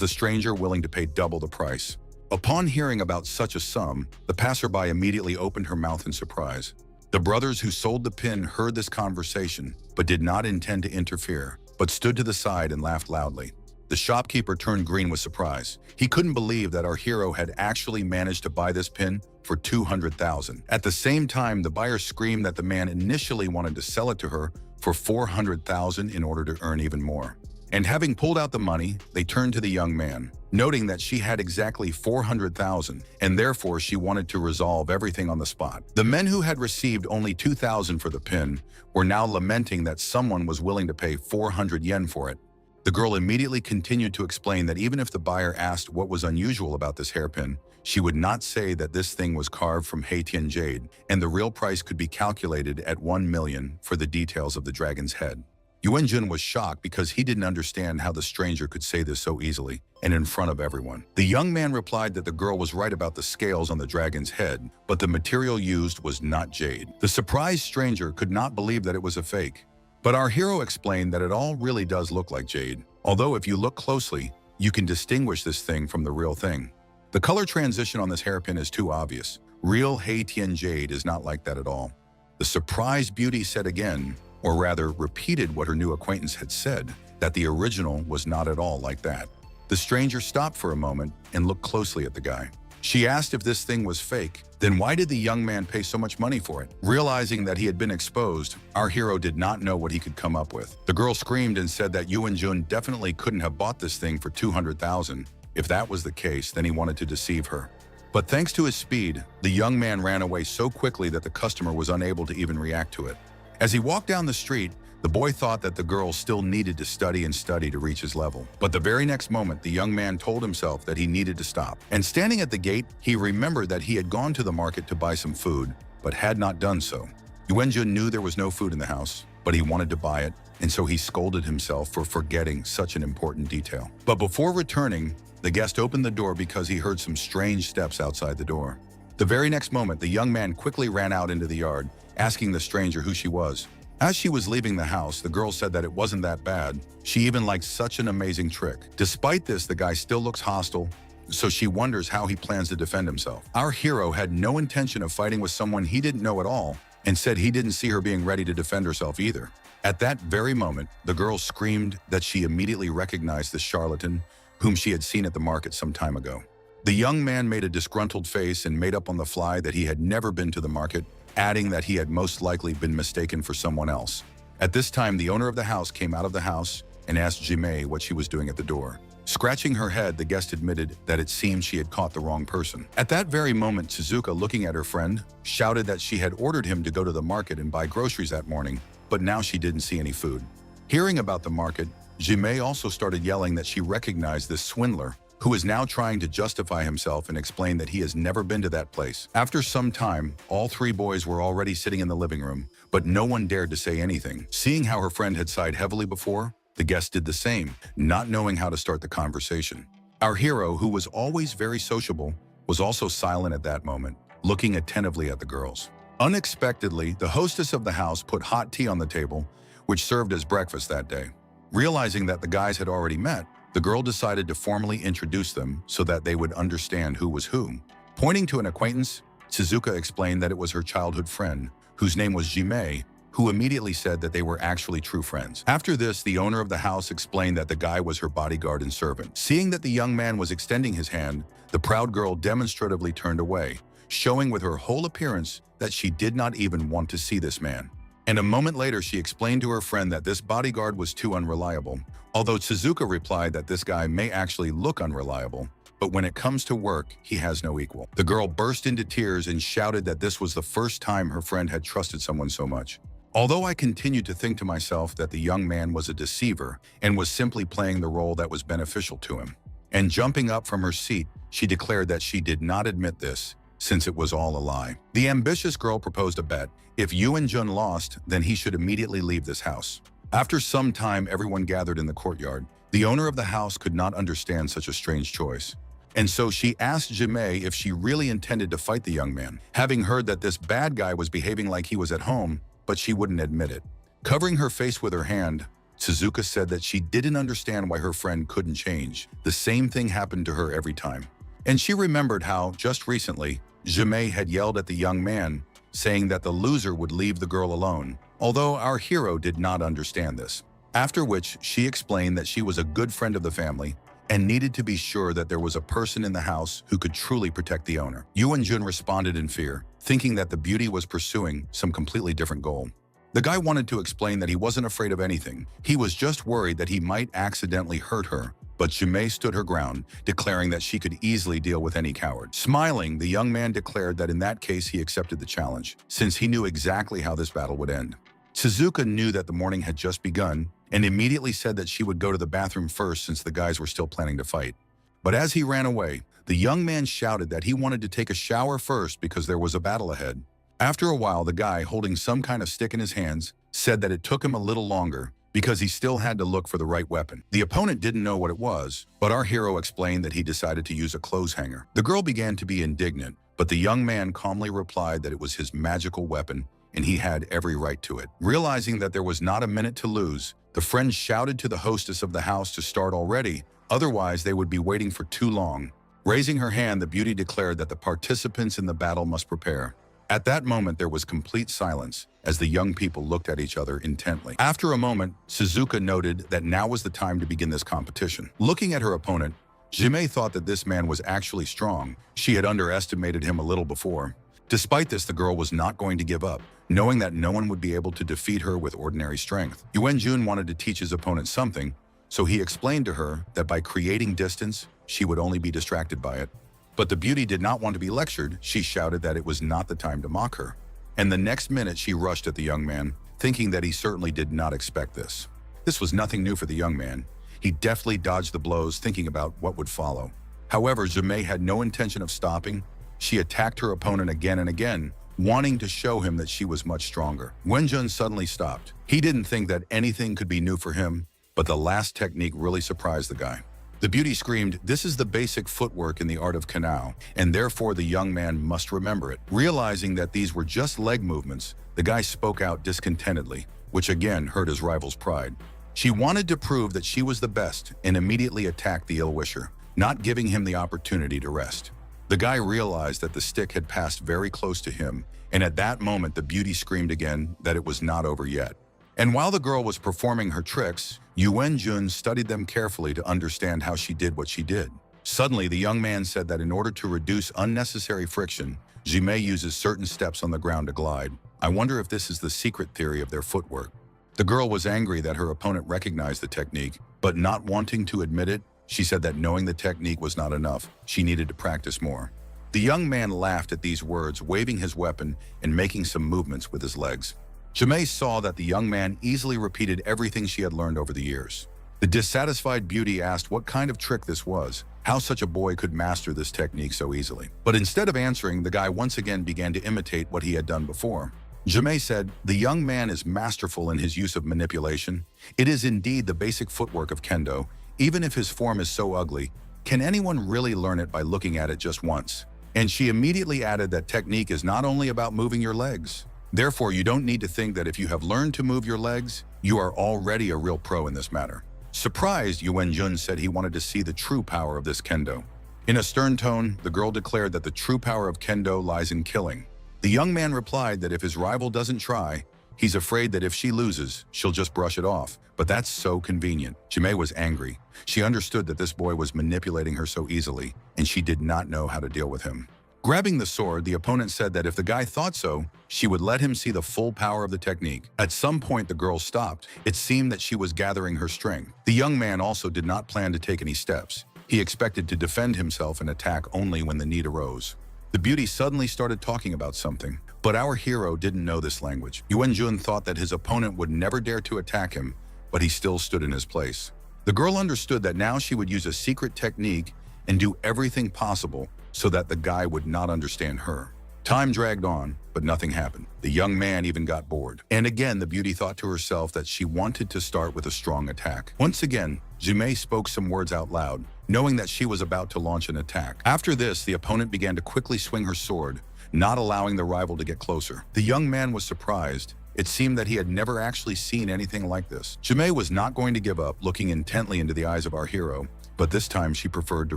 the stranger willing to pay double the price? Upon hearing about such a sum, the passerby immediately opened her mouth in surprise. The brothers who sold the pin heard this conversation, but did not intend to interfere, but stood to the side and laughed loudly. The shopkeeper turned green with surprise. He couldn't believe that our hero had actually managed to buy this pin for 200,000. At the same time, the buyer screamed that the man initially wanted to sell it to her for 400,000 in order to earn even more. And having pulled out the money, they turned to the young man, noting that she had exactly 400,000, and therefore she wanted to resolve everything on the spot. The men who had received only 2,000 for the pin were now lamenting that someone was willing to pay 400 yen for it. The girl immediately continued to explain that even if the buyer asked what was unusual about this hairpin, she would not say that this thing was carved from Haitian jade, and the real price could be calculated at 1 million for the details of the dragon's head. Yuan Jun was shocked because he didn't understand how the stranger could say this so easily and in front of everyone. The young man replied that the girl was right about the scales on the dragon's head, but the material used was not jade. The surprised stranger could not believe that it was a fake. But our hero explained that it all really does look like jade, although if you look closely, you can distinguish this thing from the real thing. The color transition on this hairpin is too obvious. Real Haitian jade is not like that at all. The surprised beauty said again, or rather repeated what her new acquaintance had said, that the original was not at all like that. The stranger stopped for a moment and looked closely at the guy. She asked if this thing was fake. Then why did the young man pay so much money for it? Realizing that he had been exposed, our hero did not know what he could come up with. The girl screamed and said that Yuan Jun definitely couldn't have bought this thing for 200,000. If that was the case, then he wanted to deceive her. But thanks to his speed, the young man ran away so quickly that the customer was unable to even react to it. As he walked down the street, the boy thought that the girl still needed to study and study to reach his level. But the very next moment, the young man told himself that he needed to stop. And standing at the gate, he remembered that he had gone to the market to buy some food, but had not done so. Yuan Jun knew there was no food in the house, but he wanted to buy it, and so he scolded himself for forgetting such an important detail. But before returning, the guest opened the door because he heard some strange steps outside the door. The very next moment, the young man quickly ran out into the yard, asking the stranger who she was. As she was leaving the house, the girl said that it wasn't that bad. She even liked such an amazing trick. Despite this, the guy still looks hostile, so she wonders how he plans to defend himself. Our hero had no intention of fighting with someone he didn't know at all, and said he didn't see her being ready to defend herself either. At that very moment, the girl screamed that she immediately recognized the charlatan whom she had seen at the market some time ago. The young man made a disgruntled face and made up on the fly that he had never been to the market, adding that he had most likely been mistaken for someone else. At this time, the owner of the house came out of the house and asked Jimei what she was doing at the door. Scratching her head, the guest admitted that it seemed she had caught the wrong person. At that very moment, Suzuka, looking at her friend, shouted that she had ordered him to go to the market and buy groceries that morning, but now she didn't see any food. Hearing about the market, Jimei also started yelling that she recognized this swindler, who is now trying to justify himself and explain that he has never been to that place. After some time, all three boys were already sitting in the living room, but no one dared to say anything. Seeing how her friend had sighed heavily before, the guest did the same, not knowing how to start the conversation. Our hero, who was always very sociable, was also silent at that moment, looking attentively at the girls. Unexpectedly, the hostess of the house put hot tea on the table, which served as breakfast that day. Realizing that the guys had already met, the girl decided to formally introduce them so that they would understand who was who. Pointing to an acquaintance, Suzuka explained that it was her childhood friend, whose name was Jimei, who immediately said that they were actually true friends. After this, the owner of the house explained that the guy was her bodyguard and servant. Seeing that the young man was extending his hand, the proud girl demonstratively turned away, showing with her whole appearance that she did not even want to see this man. And a moment later, she explained to her friend that this bodyguard was too unreliable. Although Suzuka replied that this guy may actually look unreliable, but when it comes to work, he has no equal. The girl burst into tears and shouted that this was the first time her friend had trusted someone so much. Although I continued to think to myself that the young man was a deceiver and was simply playing the role that was beneficial to him. And jumping up from her seat, she declared that she did not admit this, since it was all a lie. The ambitious girl proposed a bet. If Jun lost, then he should immediately leave this house. After some time, everyone gathered in the courtyard. The owner of the house could not understand such a strange choice. And so she asked Jimei if she really intended to fight the young man, having heard that this bad guy was behaving like he was at home, but she wouldn't admit it. Covering her face with her hand, Suzuka said that she didn't understand why her friend couldn't change. The same thing happened to her every time. And she remembered how, just recently, Jimei had yelled at the young man, saying that the loser would leave the girl alone, although our hero did not understand this. After which, she explained that she was a good friend of the family and needed to be sure that there was a person in the house who could truly protect the owner. Jun responded in fear, thinking that the beauty was pursuing some completely different goal. The guy wanted to explain that he wasn't afraid of anything. He was just worried that he might accidentally hurt her, but Jimei stood her ground, declaring that she could easily deal with any coward. Smiling, the young man declared that in that case he accepted the challenge, since he knew exactly how this battle would end. Suzuka knew that the morning had just begun and immediately said that she would go to the bathroom first since the guys were still planning to fight. But as he ran away, the young man shouted that he wanted to take a shower first because there was a battle ahead. After a while, the guy, holding some kind of stick in his hands, said that it took him a little longer because he still had to look for the right weapon. The opponent didn't know what it was, but our hero explained that he decided to use a clothes hanger. The girl began to be indignant, but the young man calmly replied that it was his magical weapon and he had every right to it. Realizing that there was not a minute to lose, the friend shouted to the hostess of the house to start already, otherwise they would be waiting for too long. Raising her hand, the beauty declared that the participants in the battle must prepare. At that moment, there was complete silence as the young people looked at each other intently. After a moment, Suzuka noted that now was the time to begin this competition. Looking at her opponent, Jimei thought that this man was actually strong. She had underestimated him a little before. Despite this, the girl was not going to give up, knowing that no one would be able to defeat her with ordinary strength. Jun wanted to teach his opponent something, so he explained to her that by creating distance, she would only be distracted by it. But the beauty did not want to be lectured. She shouted that it was not the time to mock her. And the next minute, she rushed at the young man, thinking that he certainly did not expect this. This was nothing new for the young man. He deftly dodged the blows, thinking about what would follow. However, Jimei had no intention of stopping. She attacked her opponent again and again, wanting to show him that she was much stronger. Jun suddenly stopped. He didn't think that anything could be new for him, but the last technique really surprised the guy. The beauty screamed, "This is the basic footwork in the art of Kanao, and therefore the young man must remember it." Realizing that these were just leg movements, the guy spoke out discontentedly, which again hurt his rival's pride. She wanted to prove that she was the best and immediately attacked the ill-wisher, not giving him the opportunity to rest. The guy realized that the stick had passed very close to him, and at that moment the beauty screamed again that it was not over yet. And while the girl was performing her tricks, Jun studied them carefully to understand how she did what she did. Suddenly, the young man said that in order to reduce unnecessary friction, Jimei uses certain steps on the ground to glide. I wonder if this is the secret theory of their footwork. The girl was angry that her opponent recognized the technique, but not wanting to admit it, she said that knowing the technique was not enough. She needed to practice more. The young man laughed at these words, waving his weapon and making some movements with his legs. Jimei saw that the young man easily repeated everything she had learned over the years. The dissatisfied beauty asked what kind of trick this was, how such a boy could master this technique so easily. But instead of answering, the guy once again began to imitate what he had done before. Jimei said, "The young man is masterful in his use of manipulation. It is indeed the basic footwork of kendo, even if his form is so ugly. Can anyone really learn it by looking at it just once?" And she immediately added that technique is not only about moving your legs. Therefore, you don't need to think that if you have learned to move your legs, You are already a real pro in this matter." Surprised, Yuan-jun said he wanted to see the true power of this kendo. In a stern tone, the girl declared that the true power of kendo lies in killing. The young man replied that if his rival doesn't try, he's afraid that if she loses, she'll just brush it off. But that's so convenient. Jimei was angry. She understood that this boy was manipulating her so easily, and she did not know how to deal with him. Grabbing the sword, the opponent said that if the guy thought so, she would let him see the full power of the technique. At some point, the girl stopped. It seemed that she was gathering her strength. The young man also did not plan to take any steps. He expected to defend himself and attack only when the need arose. The beauty suddenly started talking about something, but our hero didn't know this language. Yuan-jun thought that his opponent would never dare to attack him, but he still stood in his place. The girl understood that now she would use a secret technique and do everything possible so that the guy would not understand her. Time dragged on, but nothing happened. The young man even got bored. And again, the beauty thought to herself that she wanted to start with a strong attack. Once again, Jimei spoke some words out loud, knowing that she was about to launch an attack. After this, the opponent began to quickly swing her sword, not allowing the rival to get closer. The young man was surprised. It seemed that he had never actually seen anything like this. Jimei was not going to give up, looking intently into the eyes of our hero, but this time she preferred to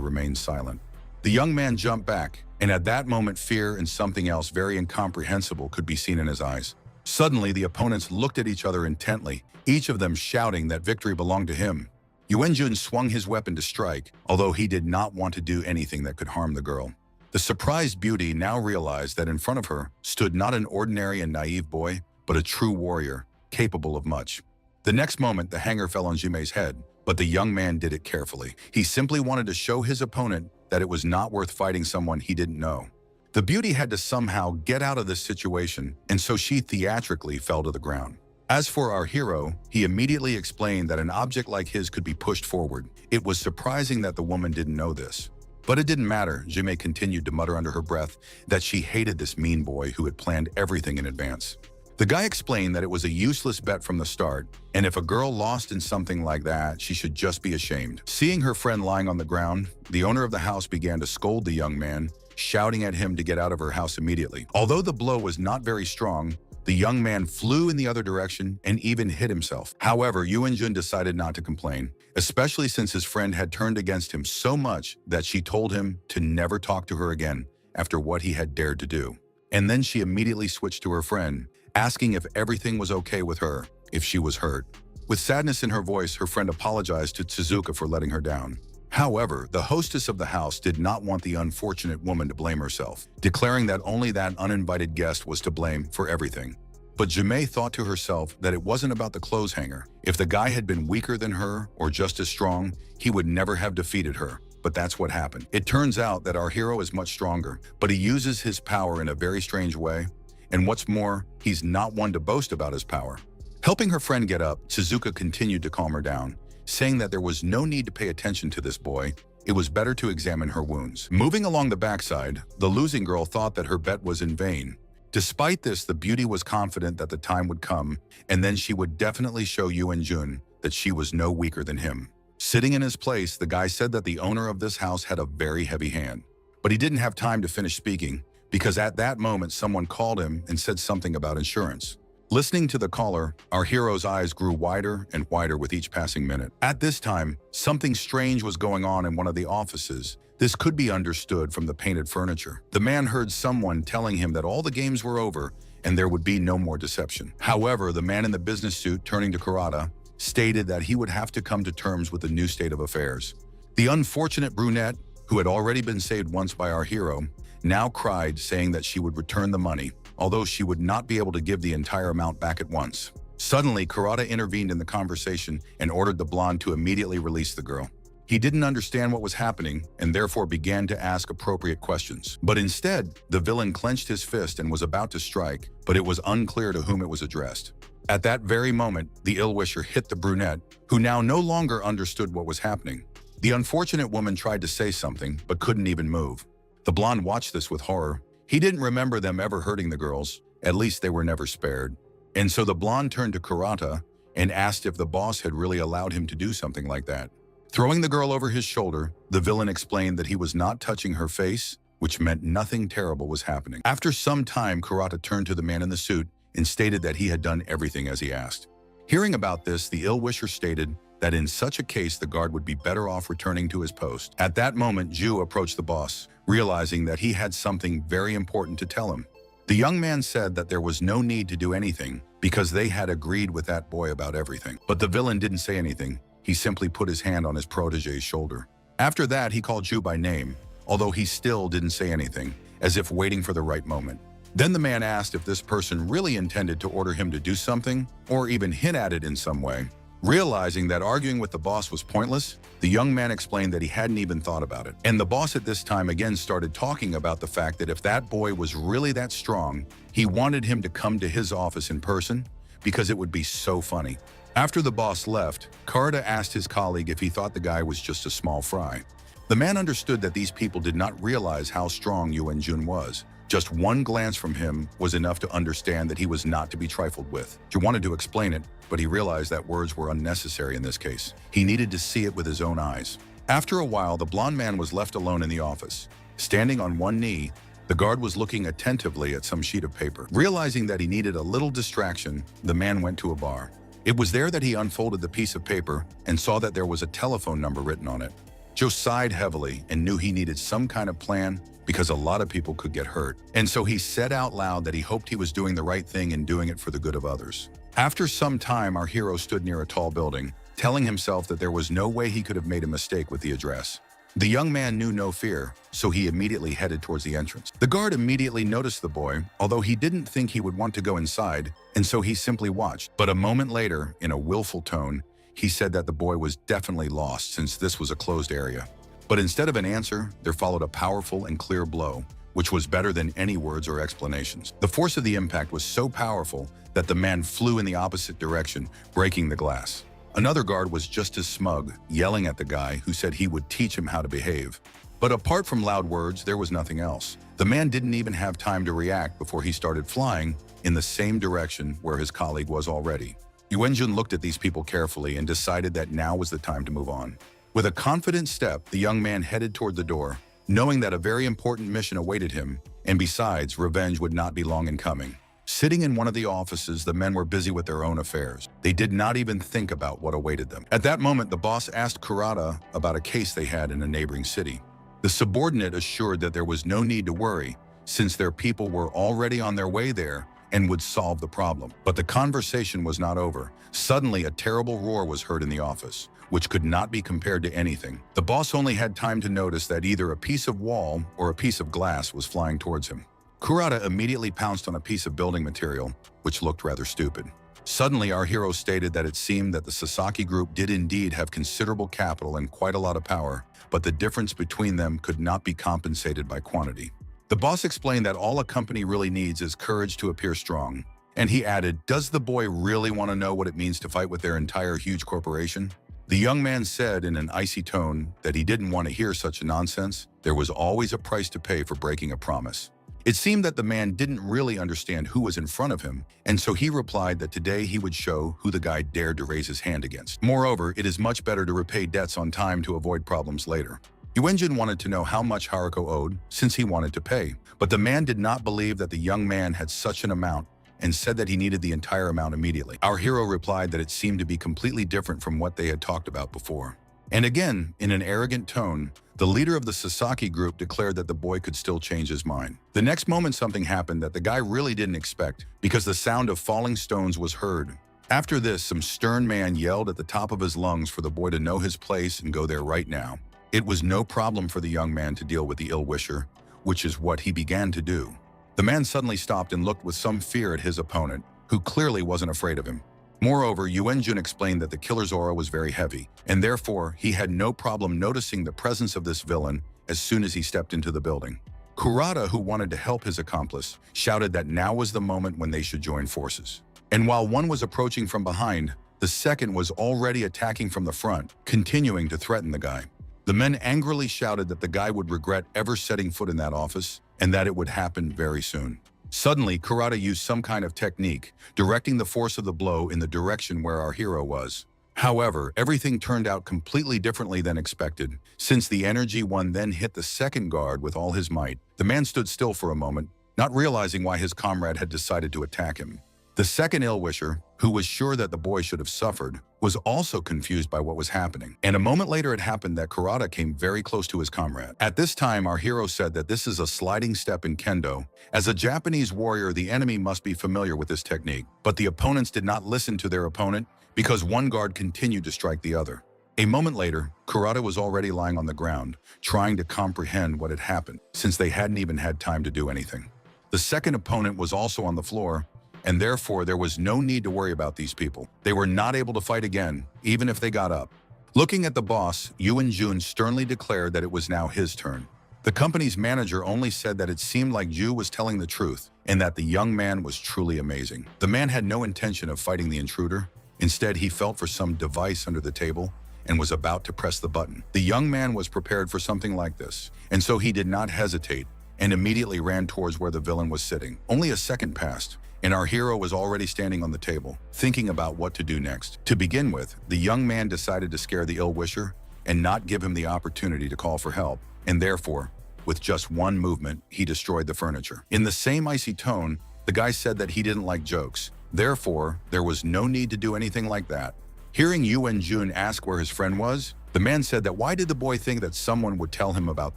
remain silent. The young man jumped back, and at that moment fear and something else very incomprehensible could be seen in his eyes. Suddenly, the opponents looked at each other intently, each of them shouting that victory belonged to him. Yuan-jun swung his weapon to strike, although he did not want to do anything that could harm the girl. The surprised beauty now realized that in front of her stood not an ordinary and naive boy, but a true warrior, capable of much. The next moment, the hanger fell on Jimei's head, but the young man did it carefully. He simply wanted to show his opponent that it was not worth fighting someone he didn't know. The beauty had to somehow get out of this situation, and so she theatrically fell to the ground. As for our hero, he immediately explained that an object like his could be pushed forward. It was surprising that the woman didn't know this. But it didn't matter. Jimei continued to mutter under her breath that she hated this mean boy who had planned everything in advance. The guy explained that it was a useless bet from the start, and if a girl lost in something like that, she should just be ashamed. Seeing her friend lying on the ground, the owner of the house began to scold the young man, shouting at him to get out of her house immediately. Although the blow was not very strong, the young man flew in the other direction and even hit himself. However, Yuan-jun decided not to complain, especially since his friend had turned against him so much that she told him to never talk to her again after what he had dared to do. And then she immediately switched to her friend, asking if everything was okay with her, if she was hurt. With sadness in her voice, her friend apologized to Tsuzuka for letting her down. However, the hostess of the house did not want the unfortunate woman to blame herself, declaring that only that uninvited guest was to blame for everything. But Jimei thought to herself that it wasn't about the clothes hanger. If the guy had been weaker than her or just as strong, he would never have defeated her. But that's what happened. It turns out that our hero is much stronger, but he uses his power in a very strange way. And what's more, he's not one to boast about his power. Helping her friend get up, Tsuzuka continued to calm her down, saying that there was no need to pay attention to this boy. It was better to examine her wounds. Moving along the backside, the losing girl thought that her bet was in vain. Despite this, the beauty was confident that the time would come, and then she would definitely show Yuan-jun that she was no weaker than him. Sitting in his place, the guy said that the owner of this house had a very heavy hand. But he didn't have time to finish speaking, because at that moment someone called him and said something about insurance. Listening to the caller, our hero's eyes grew wider and wider with each passing minute. At this time, something strange was going on in one of the offices. This could be understood from the painted furniture. The man heard someone telling him that all the games were over and there would be no more deception. However, the man in the business suit, turning to Kurata, stated that he would have to come to terms with the new state of affairs. The unfortunate brunette, who had already been saved once by our hero, now cried, saying that she would return the money, although she would not be able to give the entire amount back at once. Suddenly, Kurata intervened in the conversation and ordered the blonde to immediately release the girl. He didn't understand what was happening and therefore began to ask appropriate questions. But instead, the villain clenched his fist and was about to strike, but it was unclear to whom it was addressed. At that very moment, the ill-wisher hit the brunette, who now no longer understood what was happening. The unfortunate woman tried to say something, but couldn't even move. The blonde watched this with horror. He didn't remember them ever hurting the girls. At least they were never spared. And so the blonde turned to Kurata and asked if the boss had really allowed him to do something like that. Throwing the girl over his shoulder, the villain explained that he was not touching her face, which meant nothing terrible was happening. After some time, Kurata turned to the man in the suit and stated that he had done everything as he asked. Hearing about this, the ill-wisher stated that in such a case the guard would be better off returning to his post. At that moment, Ju approached the boss, realizing that he had something very important to tell him. The young man said that there was no need to do anything because they had agreed with that boy about everything. But the villain didn't say anything. He simply put his hand on his protege's shoulder. After that, he called Ju by name, although he still didn't say anything, as if waiting for the right moment. Then the man asked if this person really intended to order him to do something, or even hint at it in some way. Realizing that arguing with the boss was pointless, the young man explained that he hadn't even thought about it. And the boss at this time again started talking about the fact that if that boy was really that strong, he wanted him to come to his office in person because it would be so funny. After the boss left, Karada asked his colleague if he thought the guy was just a small fry. The man understood that these people did not realize how strong Yuan-jun was. Just one glance from him was enough to understand that he was not to be trifled with. He wanted to explain it, but he realized that words were unnecessary in this case. He needed to see it with his own eyes. After a while, the blonde man was left alone in the office. Standing on one knee, the guard was looking attentively at some sheet of paper. Realizing that he needed a little distraction, the man went to a bar. It was there that he unfolded the piece of paper and saw that there was a telephone number written on it. Joe sighed heavily and knew he needed some kind of plan because a lot of people could get hurt. And so he said out loud that he hoped he was doing the right thing and doing it for the good of others. After some time, our hero stood near a tall building, telling himself that there was no way he could have made a mistake with the address. The young man knew no fear, so he immediately headed towards the entrance. The guard immediately noticed the boy, although he didn't think he would want to go inside, and so he simply watched. But a moment later, in a willful tone, he said that the boy was definitely lost since this was a closed area. But instead of an answer, there followed a powerful and clear blow, which was better than any words or explanations. The force of the impact was so powerful that the man flew in the opposite direction, breaking the glass. Another guard was just as smug, yelling at the guy who said he would teach him how to behave. But apart from loud words, there was nothing else. The man didn't even have time to react before he started flying in the same direction where his colleague was already. Yuan-jun looked at these people carefully and decided that now was the time to move on. With a confident step, the young man headed toward the door, knowing that a very important mission awaited him, and besides, revenge would not be long in coming. Sitting in one of the offices, the men were busy with their own affairs. They did not even think about what awaited them. At that moment, the boss asked Kurata about a case they had in a neighboring city. The subordinate assured that there was no need to worry, since their people were already on their way there and would solve the problem. But the conversation was not over. Suddenly, a terrible roar was heard in the office, which could not be compared to anything. The boss only had time to notice that either a piece of wall or a piece of glass was flying towards him. Kurata immediately pounced on a piece of building material, which looked rather stupid. Suddenly, our hero stated that it seemed that the Sasaki group did indeed have considerable capital and quite a lot of power, but the difference between them could not be compensated by quantity. The boss explained that all a company really needs is courage to appear strong. And he added, "Does the boy really want to know what it means to fight with their entire huge corporation?" The young man said in an icy tone that he didn't want to hear such nonsense. There was always a price to pay for breaking a promise. It seemed that the man didn't really understand who was in front of him, and so he replied that today he would show who the guy dared to raise his hand against. Moreover, it is much better to repay debts on time to avoid problems later. Yuenjin wanted to know how much Haruko owed, since he wanted to pay. But the man did not believe that the young man had such an amount and said that he needed the entire amount immediately. Our hero replied that it seemed to be completely different from what they had talked about before. And again, in an arrogant tone, the leader of the Sasaki group declared that the boy could still change his mind. The next moment something happened that the guy really didn't expect, because the sound of falling stones was heard. After this, some stern man yelled at the top of his lungs for the boy to know his place and go there right now. It was no problem for the young man to deal with the ill-wisher, which is what he began to do. The man suddenly stopped and looked with some fear at his opponent, who clearly wasn't afraid of him. Moreover, Yuenjun explained that the killer's aura was very heavy, and therefore he had no problem noticing the presence of this villain as soon as he stepped into the building. Kurata, who wanted to help his accomplice, shouted that now was the moment when they should join forces. And while one was approaching from behind, the second was already attacking from the front, continuing to threaten the guy. The men angrily shouted that the guy would regret ever setting foot in that office, and that it would happen very soon. Suddenly, Kurata used some kind of technique, directing the force of the blow in the direction where our hero was. However, everything turned out completely differently than expected. Since the energy one then hit the second guard with all his might, the man stood still for a moment, not realizing why his comrade had decided to attack him. The second ill-wisher, who was sure that the boy should have suffered, was also confused by what was happening. And a moment later it happened that Kurata came very close to his comrade. At this time, our hero said that this is a sliding step in kendo. As a Japanese warrior, the enemy must be familiar with this technique. But the opponents did not listen to their opponent because one guard continued to strike the other. A moment later, Kurata was already lying on the ground, trying to comprehend what had happened, since they hadn't even had time to do anything. The second opponent was also on the floor, and therefore there was no need to worry about these people. They were not able to fight again, even if they got up. Looking at the boss, Yuan Jun sternly declared that it was now his turn. The company's manager only said that it seemed like Ju was telling the truth, and that the young man was truly amazing. The man had no intention of fighting the intruder. Instead, he felt for some device under the table and was about to press the button. The young man was prepared for something like this, and so he did not hesitate and immediately ran towards where the villain was sitting. Only a second passed, and our hero was already standing on the table, thinking about what to do next. To begin with, the young man decided to scare the ill-wisher and not give him the opportunity to call for help, and therefore, with just one movement, he destroyed the furniture. In the same icy tone, the guy said that he didn't like jokes. Therefore, there was no need to do anything like that. Hearing Yuan Jun ask where his friend was, the man said that why did the boy think that someone would tell him about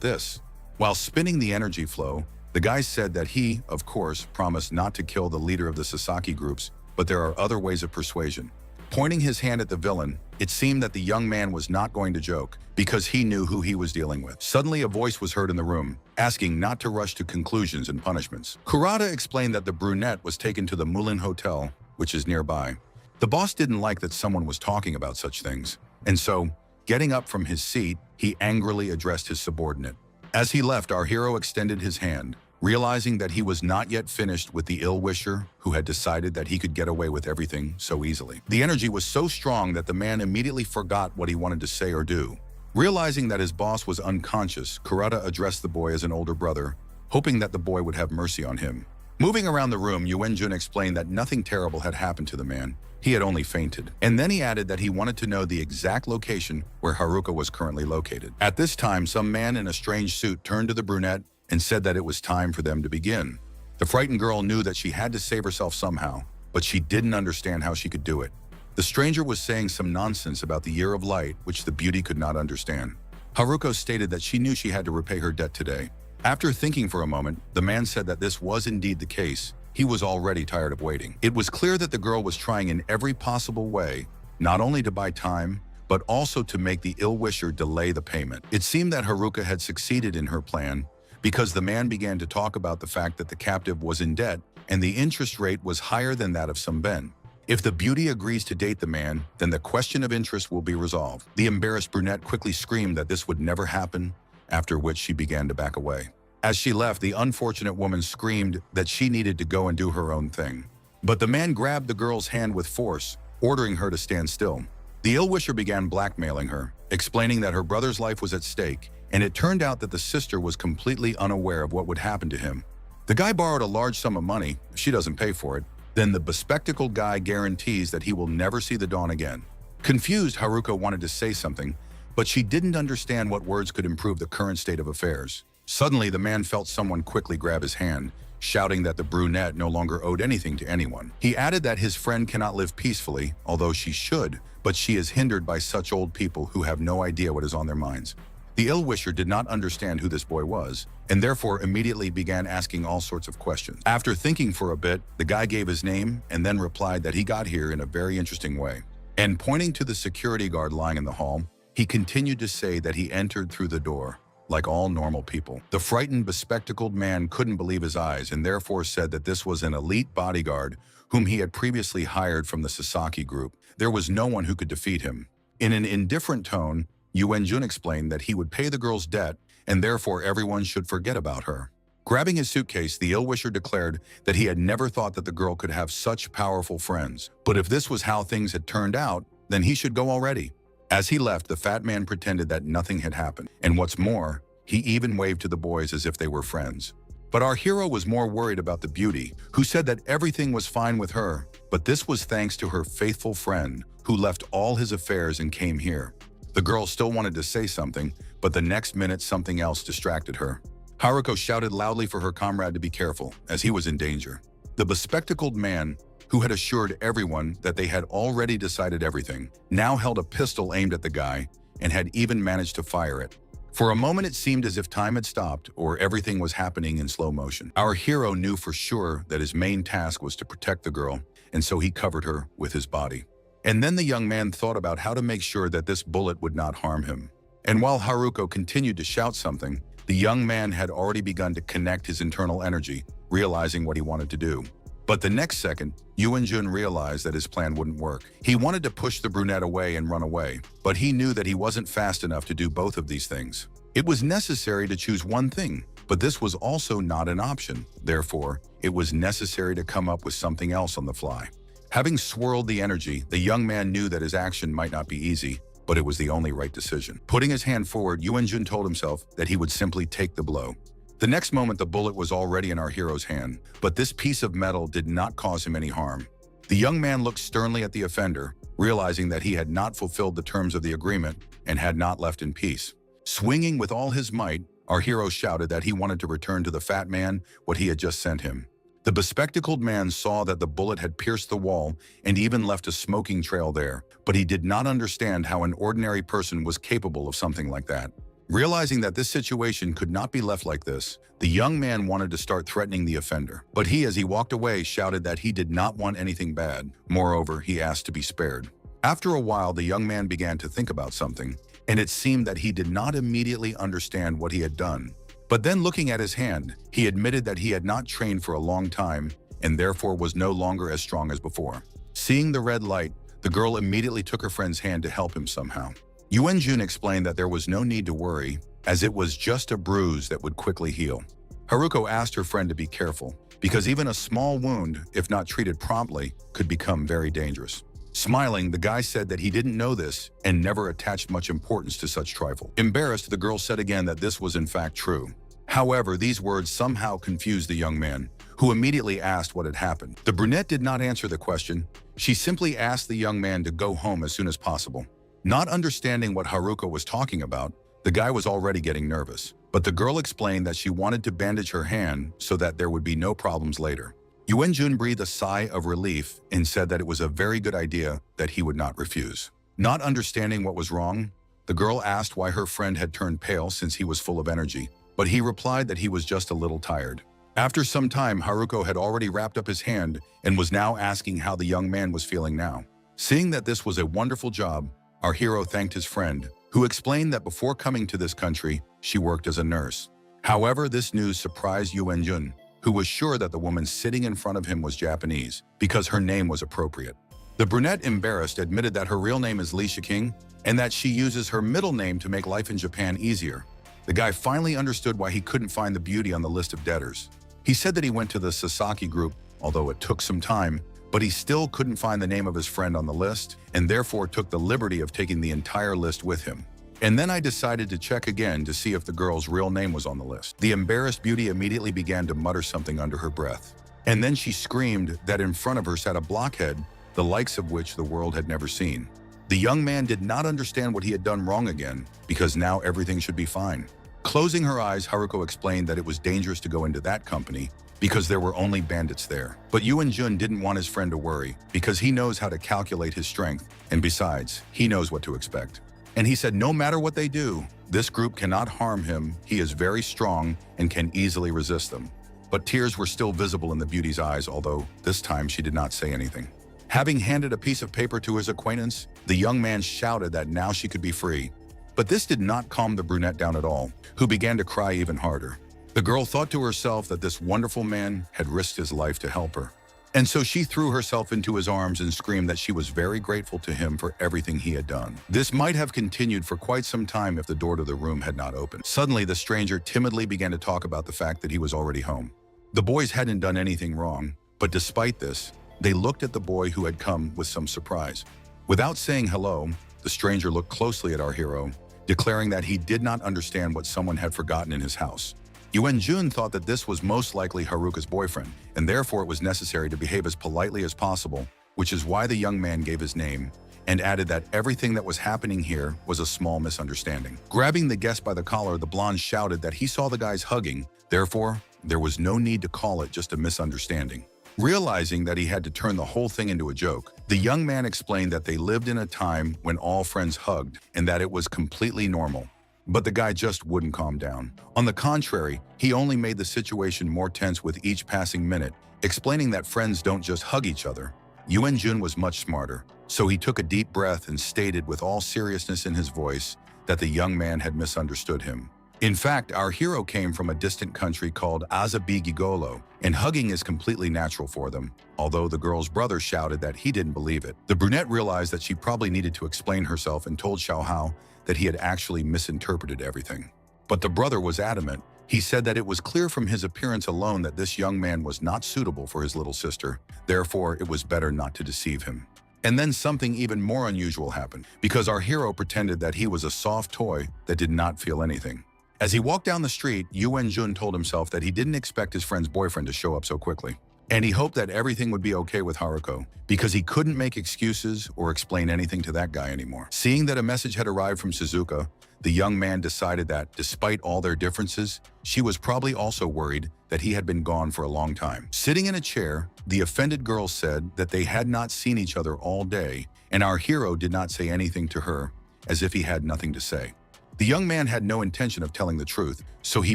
this? While spinning the energy flow, the guy said that he, of course, promised not to kill the leader of the Sasaki groups, but there are other ways of persuasion. Pointing his hand at the villain, it seemed that the young man was not going to joke, because he knew who he was dealing with. Suddenly a voice was heard in the room, asking not to rush to conclusions and punishments. Kurata explained that the brunette was taken to the Mullin Hotel, which is nearby. The boss didn't like that someone was talking about such things, and so, getting up from his seat, he angrily addressed his subordinate. As he left, our hero extended his hand, realizing that he was not yet finished with the ill-wisher who had decided that he could get away with everything so easily. The energy was so strong that the man immediately forgot what he wanted to say or do. Realizing that his boss was unconscious, Kurata addressed the boy as an older brother, hoping that the boy would have mercy on him. Moving around the room, Yuan Jun explained that nothing terrible had happened to the man. He had only fainted. And then he added that he wanted to know the exact location where Haruka was currently located. At this time, some man in a strange suit turned to the brunette and said that it was time for them to begin. The frightened girl knew that she had to save herself somehow, but she didn't understand how she could do it. The stranger was saying some nonsense about the year of light, which the beauty could not understand. Haruko stated that she knew she had to repay her debt today. After thinking for a moment, the man said that this was indeed the case. He was already tired of waiting. It was clear that the girl was trying in every possible way, not only to buy time, but also to make the ill-wisher delay the payment. It seemed that Haruka had succeeded in her plan, because the man began to talk about the fact that the captive was in debt and the interest rate was higher than that of Sunben. If the beauty agrees to date the man, then the question of interest will be resolved. The embarrassed brunette quickly screamed that this would never happen, after which she began to back away. As she left, the unfortunate woman screamed that she needed to go and do her own thing. But the man grabbed the girl's hand with force, ordering her to stand still. The ill-wisher began blackmailing her, explaining that her brother's life was at stake, and it turned out that the sister was completely unaware of what would happen to him. The guy borrowed a large sum of money. If she doesn't pay for it, then the bespectacled guy guarantees that he will never see the dawn again. Confused, Haruko wanted to say something, but she didn't understand what words could improve the current state of affairs. Suddenly, the man felt someone quickly grab his hand, shouting that the brunette no longer owed anything to anyone. He added that his friend cannot live peacefully, although she should, but she is hindered by such old people who have no idea what is on their minds. The ill-wisher did not understand who this boy was, and therefore immediately began asking all sorts of questions. After thinking for a bit, the guy gave his name and then replied that he got here in a very interesting way. And pointing to the security guard lying in the hall, he continued to say that he entered through the door, like all normal people. The frightened, bespectacled man couldn't believe his eyes and therefore said that this was an elite bodyguard whom he had previously hired from the Sasaki group. There was no one who could defeat him. In an indifferent tone, Yuan Jun explained that he would pay the girl's debt and therefore everyone should forget about her. Grabbing his suitcase, the ill-wisher declared that he had never thought that the girl could have such powerful friends. But if this was how things had turned out, then he should go already. As he left, the fat man pretended that nothing had happened. And what's more, he even waved to the boys as if they were friends. But our hero was more worried about the beauty, who said that everything was fine with her, but this was thanks to her faithful friend, who left all his affairs and came here. The girl still wanted to say something, but the next minute something else distracted her. Haruko shouted loudly for her comrade to be careful, as he was in danger. The bespectacled man who had assured everyone that they had already decided everything, now held a pistol aimed at the guy and had even managed to fire it. For a moment, it seemed as if time had stopped or everything was happening in slow motion. Our hero knew for sure that his main task was to protect the girl, and so he covered her with his body. And then the young man thought about how to make sure that this bullet would not harm him. And while Haruko continued to shout something, the young man had already begun to connect his internal energy, realizing what he wanted to do. But the next second, Yuan-jun realized that his plan wouldn't work. He wanted to push the brunette away and run away, but he knew that he wasn't fast enough to do both of these things. It was necessary to choose one thing, but this was also not an option. Therefore, it was necessary to come up with something else on the fly. Having swirled the energy, the young man knew that his action might not be easy, but it was the only right decision. Putting his hand forward, Yuan-jun told himself that he would simply take the blow. The next moment, the bullet was already in our hero's hand, but this piece of metal did not cause him any harm. The young man looked sternly at the offender, realizing that he had not fulfilled the terms of the agreement and had not left in peace. Swinging with all his might, our hero shouted that he wanted to return to the fat man what he had just sent him. The bespectacled man saw that the bullet had pierced the wall and even left a smoking trail there, but he did not understand how an ordinary person was capable of something like that. Realizing that this situation could not be left like this, the young man wanted to start threatening the offender. But he, as he walked away, shouted that he did not want anything bad. Moreover, he asked to be spared. After a while, the young man began to think about something, and it seemed that he did not immediately understand what he had done. But then looking at his hand, he admitted that he had not trained for a long time and therefore was no longer as strong as before. Seeing the red light, the girl immediately took her friend's hand to help him somehow. Yuan-jun explained that there was no need to worry, as it was just a bruise that would quickly heal. Haruko asked her friend to be careful, because even a small wound, if not treated promptly, could become very dangerous. Smiling, the guy said that he didn't know this and never attached much importance to such trifle. Embarrassed, the girl said again that this was in fact true. However, these words somehow confused the young man, who immediately asked what had happened. The brunette did not answer the question. She simply asked the young man to go home as soon as possible. Not understanding what Haruko was talking about, the guy was already getting nervous. But the girl explained that she wanted to bandage her hand so that there would be no problems later. Yuan-jun breathed a sigh of relief and said that it was a very good idea that he would not refuse. Not understanding what was wrong, the girl asked why her friend had turned pale since he was full of energy, but he replied that he was just a little tired. After some time, Haruko had already wrapped up his hand and was now asking how the young man was feeling now. Seeing that this was a wonderful job, our hero thanked his friend, who explained that before coming to this country, she worked as a nurse. However, this news surprised Yuan-jun, who was sure that the woman sitting in front of him was Japanese, because her name was appropriate. The brunette, embarrassed, admitted that her real name is Lee Shiking, and that she uses her middle name to make life in Japan easier. The guy finally understood why he couldn't find the beauty on the list of debtors. He said that he went to the Sasaki group, although it took some time, but he still couldn't find the name of his friend on the list, and therefore took the liberty of taking the entire list with him. And then I decided to check again to see if the girl's real name was on the list. The embarrassed beauty immediately began to mutter something under her breath. And then she screamed that in front of her sat a blockhead, the likes of which the world had never seen. The young man did not understand what he had done wrong again, because now everything should be fine. Closing her eyes, Haruko explained that it was dangerous to go into that company, because there were only bandits there. But Yuan-jun didn't want his friend to worry, because he knows how to calculate his strength, and besides, he knows what to expect. And he said no matter what they do, this group cannot harm him, he is very strong and can easily resist them. But tears were still visible in the beauty's eyes, although this time she did not say anything. Having handed a piece of paper to his acquaintance, the young man shouted that now she could be free. But this did not calm the brunette down at all, who began to cry even harder. The girl thought to herself that this wonderful man had risked his life to help her. And so she threw herself into his arms and screamed that she was very grateful to him for everything he had done. This might have continued for quite some time if the door to the room had not opened. Suddenly, the stranger timidly began to talk about the fact that he was already home. The boys hadn't done anything wrong, but despite this, they looked at the boy who had come with some surprise. Without saying hello, the stranger looked closely at our hero, declaring that he did not understand what someone had forgotten in his house. Yuan-jun thought that this was most likely Haruka's boyfriend, and therefore it was necessary to behave as politely as possible, which is why the young man gave his name, and added that everything that was happening here was a small misunderstanding. Grabbing the guest by the collar, the blonde shouted that he saw the guys hugging, therefore, there was no need to call it just a misunderstanding. Realizing that he had to turn the whole thing into a joke, the young man explained that they lived in a time when all friends hugged and that it was completely normal. But the guy just wouldn't calm down. On the contrary, he only made the situation more tense with each passing minute, explaining that friends don't just hug each other. Jun was much smarter, so he took a deep breath and stated with all seriousness in his voice that the young man had misunderstood him. In fact, our hero came from a distant country called Azabigigolo, and hugging is completely natural for them, although the girl's brother shouted that he didn't believe it. The brunette realized that she probably needed to explain herself and told Xiaohao that he had actually misinterpreted everything. But the brother was adamant. He said that it was clear from his appearance alone that this young man was not suitable for his little sister, therefore it was better not to deceive him. And then something even more unusual happened, because our hero pretended that he was a soft toy that did not feel anything. As he walked down the street, Jun told himself that he didn't expect his friend's boyfriend to show up so quickly. And he hoped that everything would be okay with Haruko, because he couldn't make excuses or explain anything to that guy anymore. Seeing that a message had arrived from Suzuka, the young man decided that, despite all their differences, she was probably also worried that he had been gone for a long time. Sitting in a chair, the offended girl said that they had not seen each other all day, and our hero did not say anything to her, as if he had nothing to say. The young man had no intention of telling the truth, so he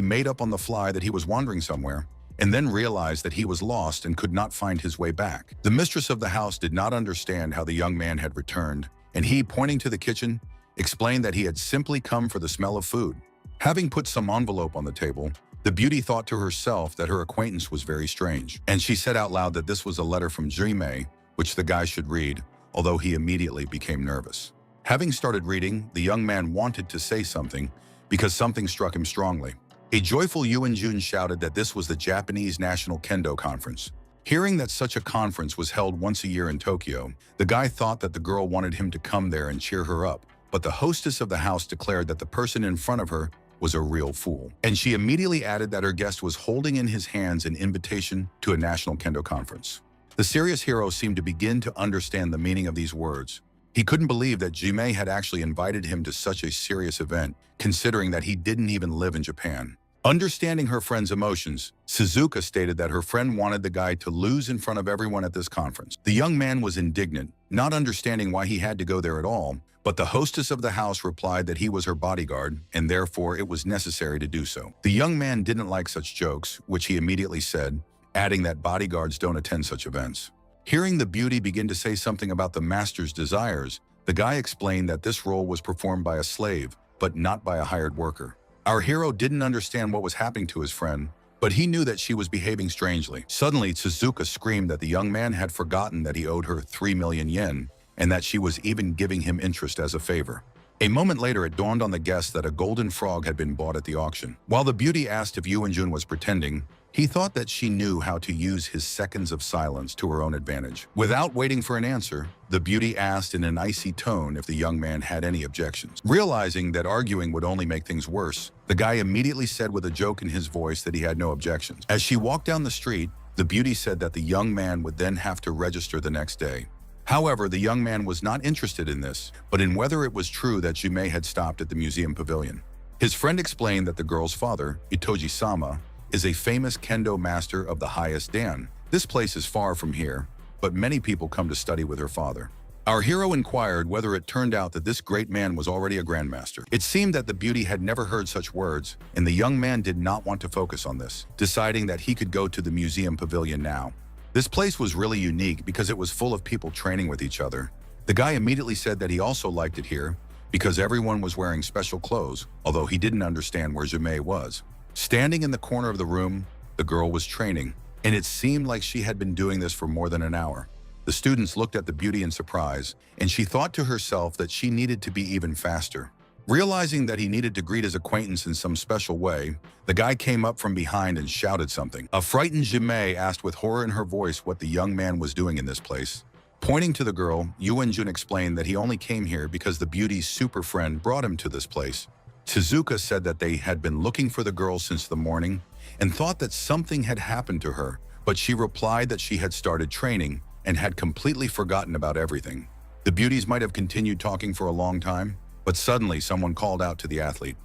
made up on the fly that he was wandering somewhere, and then realized that he was lost and could not find his way back. The mistress of the house did not understand how the young man had returned, and he, pointing to the kitchen, explained that he had simply come for the smell of food. Having put some envelope on the table, the beauty thought to herself that her acquaintance was very strange, and she said out loud that this was a letter from Jime, which the guy should read, although he immediately became nervous. Having started reading, the young man wanted to say something because something struck him strongly. A joyful Jun shouted that this was the Japanese National Kendo Conference. Hearing that such a conference was held once a year in Tokyo, the guy thought that the girl wanted him to come there and cheer her up, but the hostess of the house declared that the person in front of her was a real fool. And she immediately added that her guest was holding in his hands an invitation to a National Kendo Conference. The serious hero seemed to begin to understand the meaning of these words. He couldn't believe that Jime had actually invited him to such a serious event, considering that he didn't even live in Japan. Understanding her friend's emotions, Suzuka stated that her friend wanted the guy to lose in front of everyone at this conference. The young man was indignant, not understanding why he had to go there at all, but the hostess of the house replied that he was her bodyguard, and therefore it was necessary to do so. The young man didn't like such jokes, which he immediately said, adding that bodyguards don't attend such events. Hearing the beauty begin to say something about the master's desires, the guy explained that this role was performed by a slave, but not by a hired worker. Our hero didn't understand what was happening to his friend, but he knew that she was behaving strangely. Suddenly, Suzuka screamed that the young man had forgotten that he owed her 3 million yen, and that she was even giving him interest as a favor. A moment later, it dawned on the guest that a golden frog had been bought at the auction. While the beauty asked if Jun was pretending, he thought that she knew how to use his seconds of silence to her own advantage. Without waiting for an answer, the beauty asked in an icy tone if the young man had any objections. Realizing that arguing would only make things worse, the guy immediately said with a joke in his voice that he had no objections. As she walked down the street, the beauty said that the young man would then have to register the next day. However, the young man was not interested in this, but in whether it was true that Jime had stopped at the museum pavilion. His friend explained that the girl's father, Itoji-sama, is a famous kendo master of the highest dan. This place is far from here, but many people come to study with her father. Our hero inquired whether it turned out that this great man was already a grandmaster. It seemed that the beauty had never heard such words, and the young man did not want to focus on this, deciding that he could go to the museum pavilion now. This place was really unique because it was full of people training with each other. The guy immediately said that he also liked it here because everyone was wearing special clothes, although he didn't understand where Jime was. Standing in the corner of the room, the girl was training, and it seemed like she had been doing this for more than an hour. The students looked at the beauty in surprise, and she thought to herself that she needed to be even faster. Realizing that he needed to greet his acquaintance in some special way, the guy came up from behind and shouted something. A frightened Jime asked with horror in her voice what the young man was doing in this place. Pointing to the girl, Jun explained that he only came here because the beauty's super friend brought him to this place. Suzuka said that they had been looking for the girl since the morning and thought that something had happened to her, but she replied that she had started training and had completely forgotten about everything. The beauties might have continued talking for a long time, but suddenly someone called out to the athlete.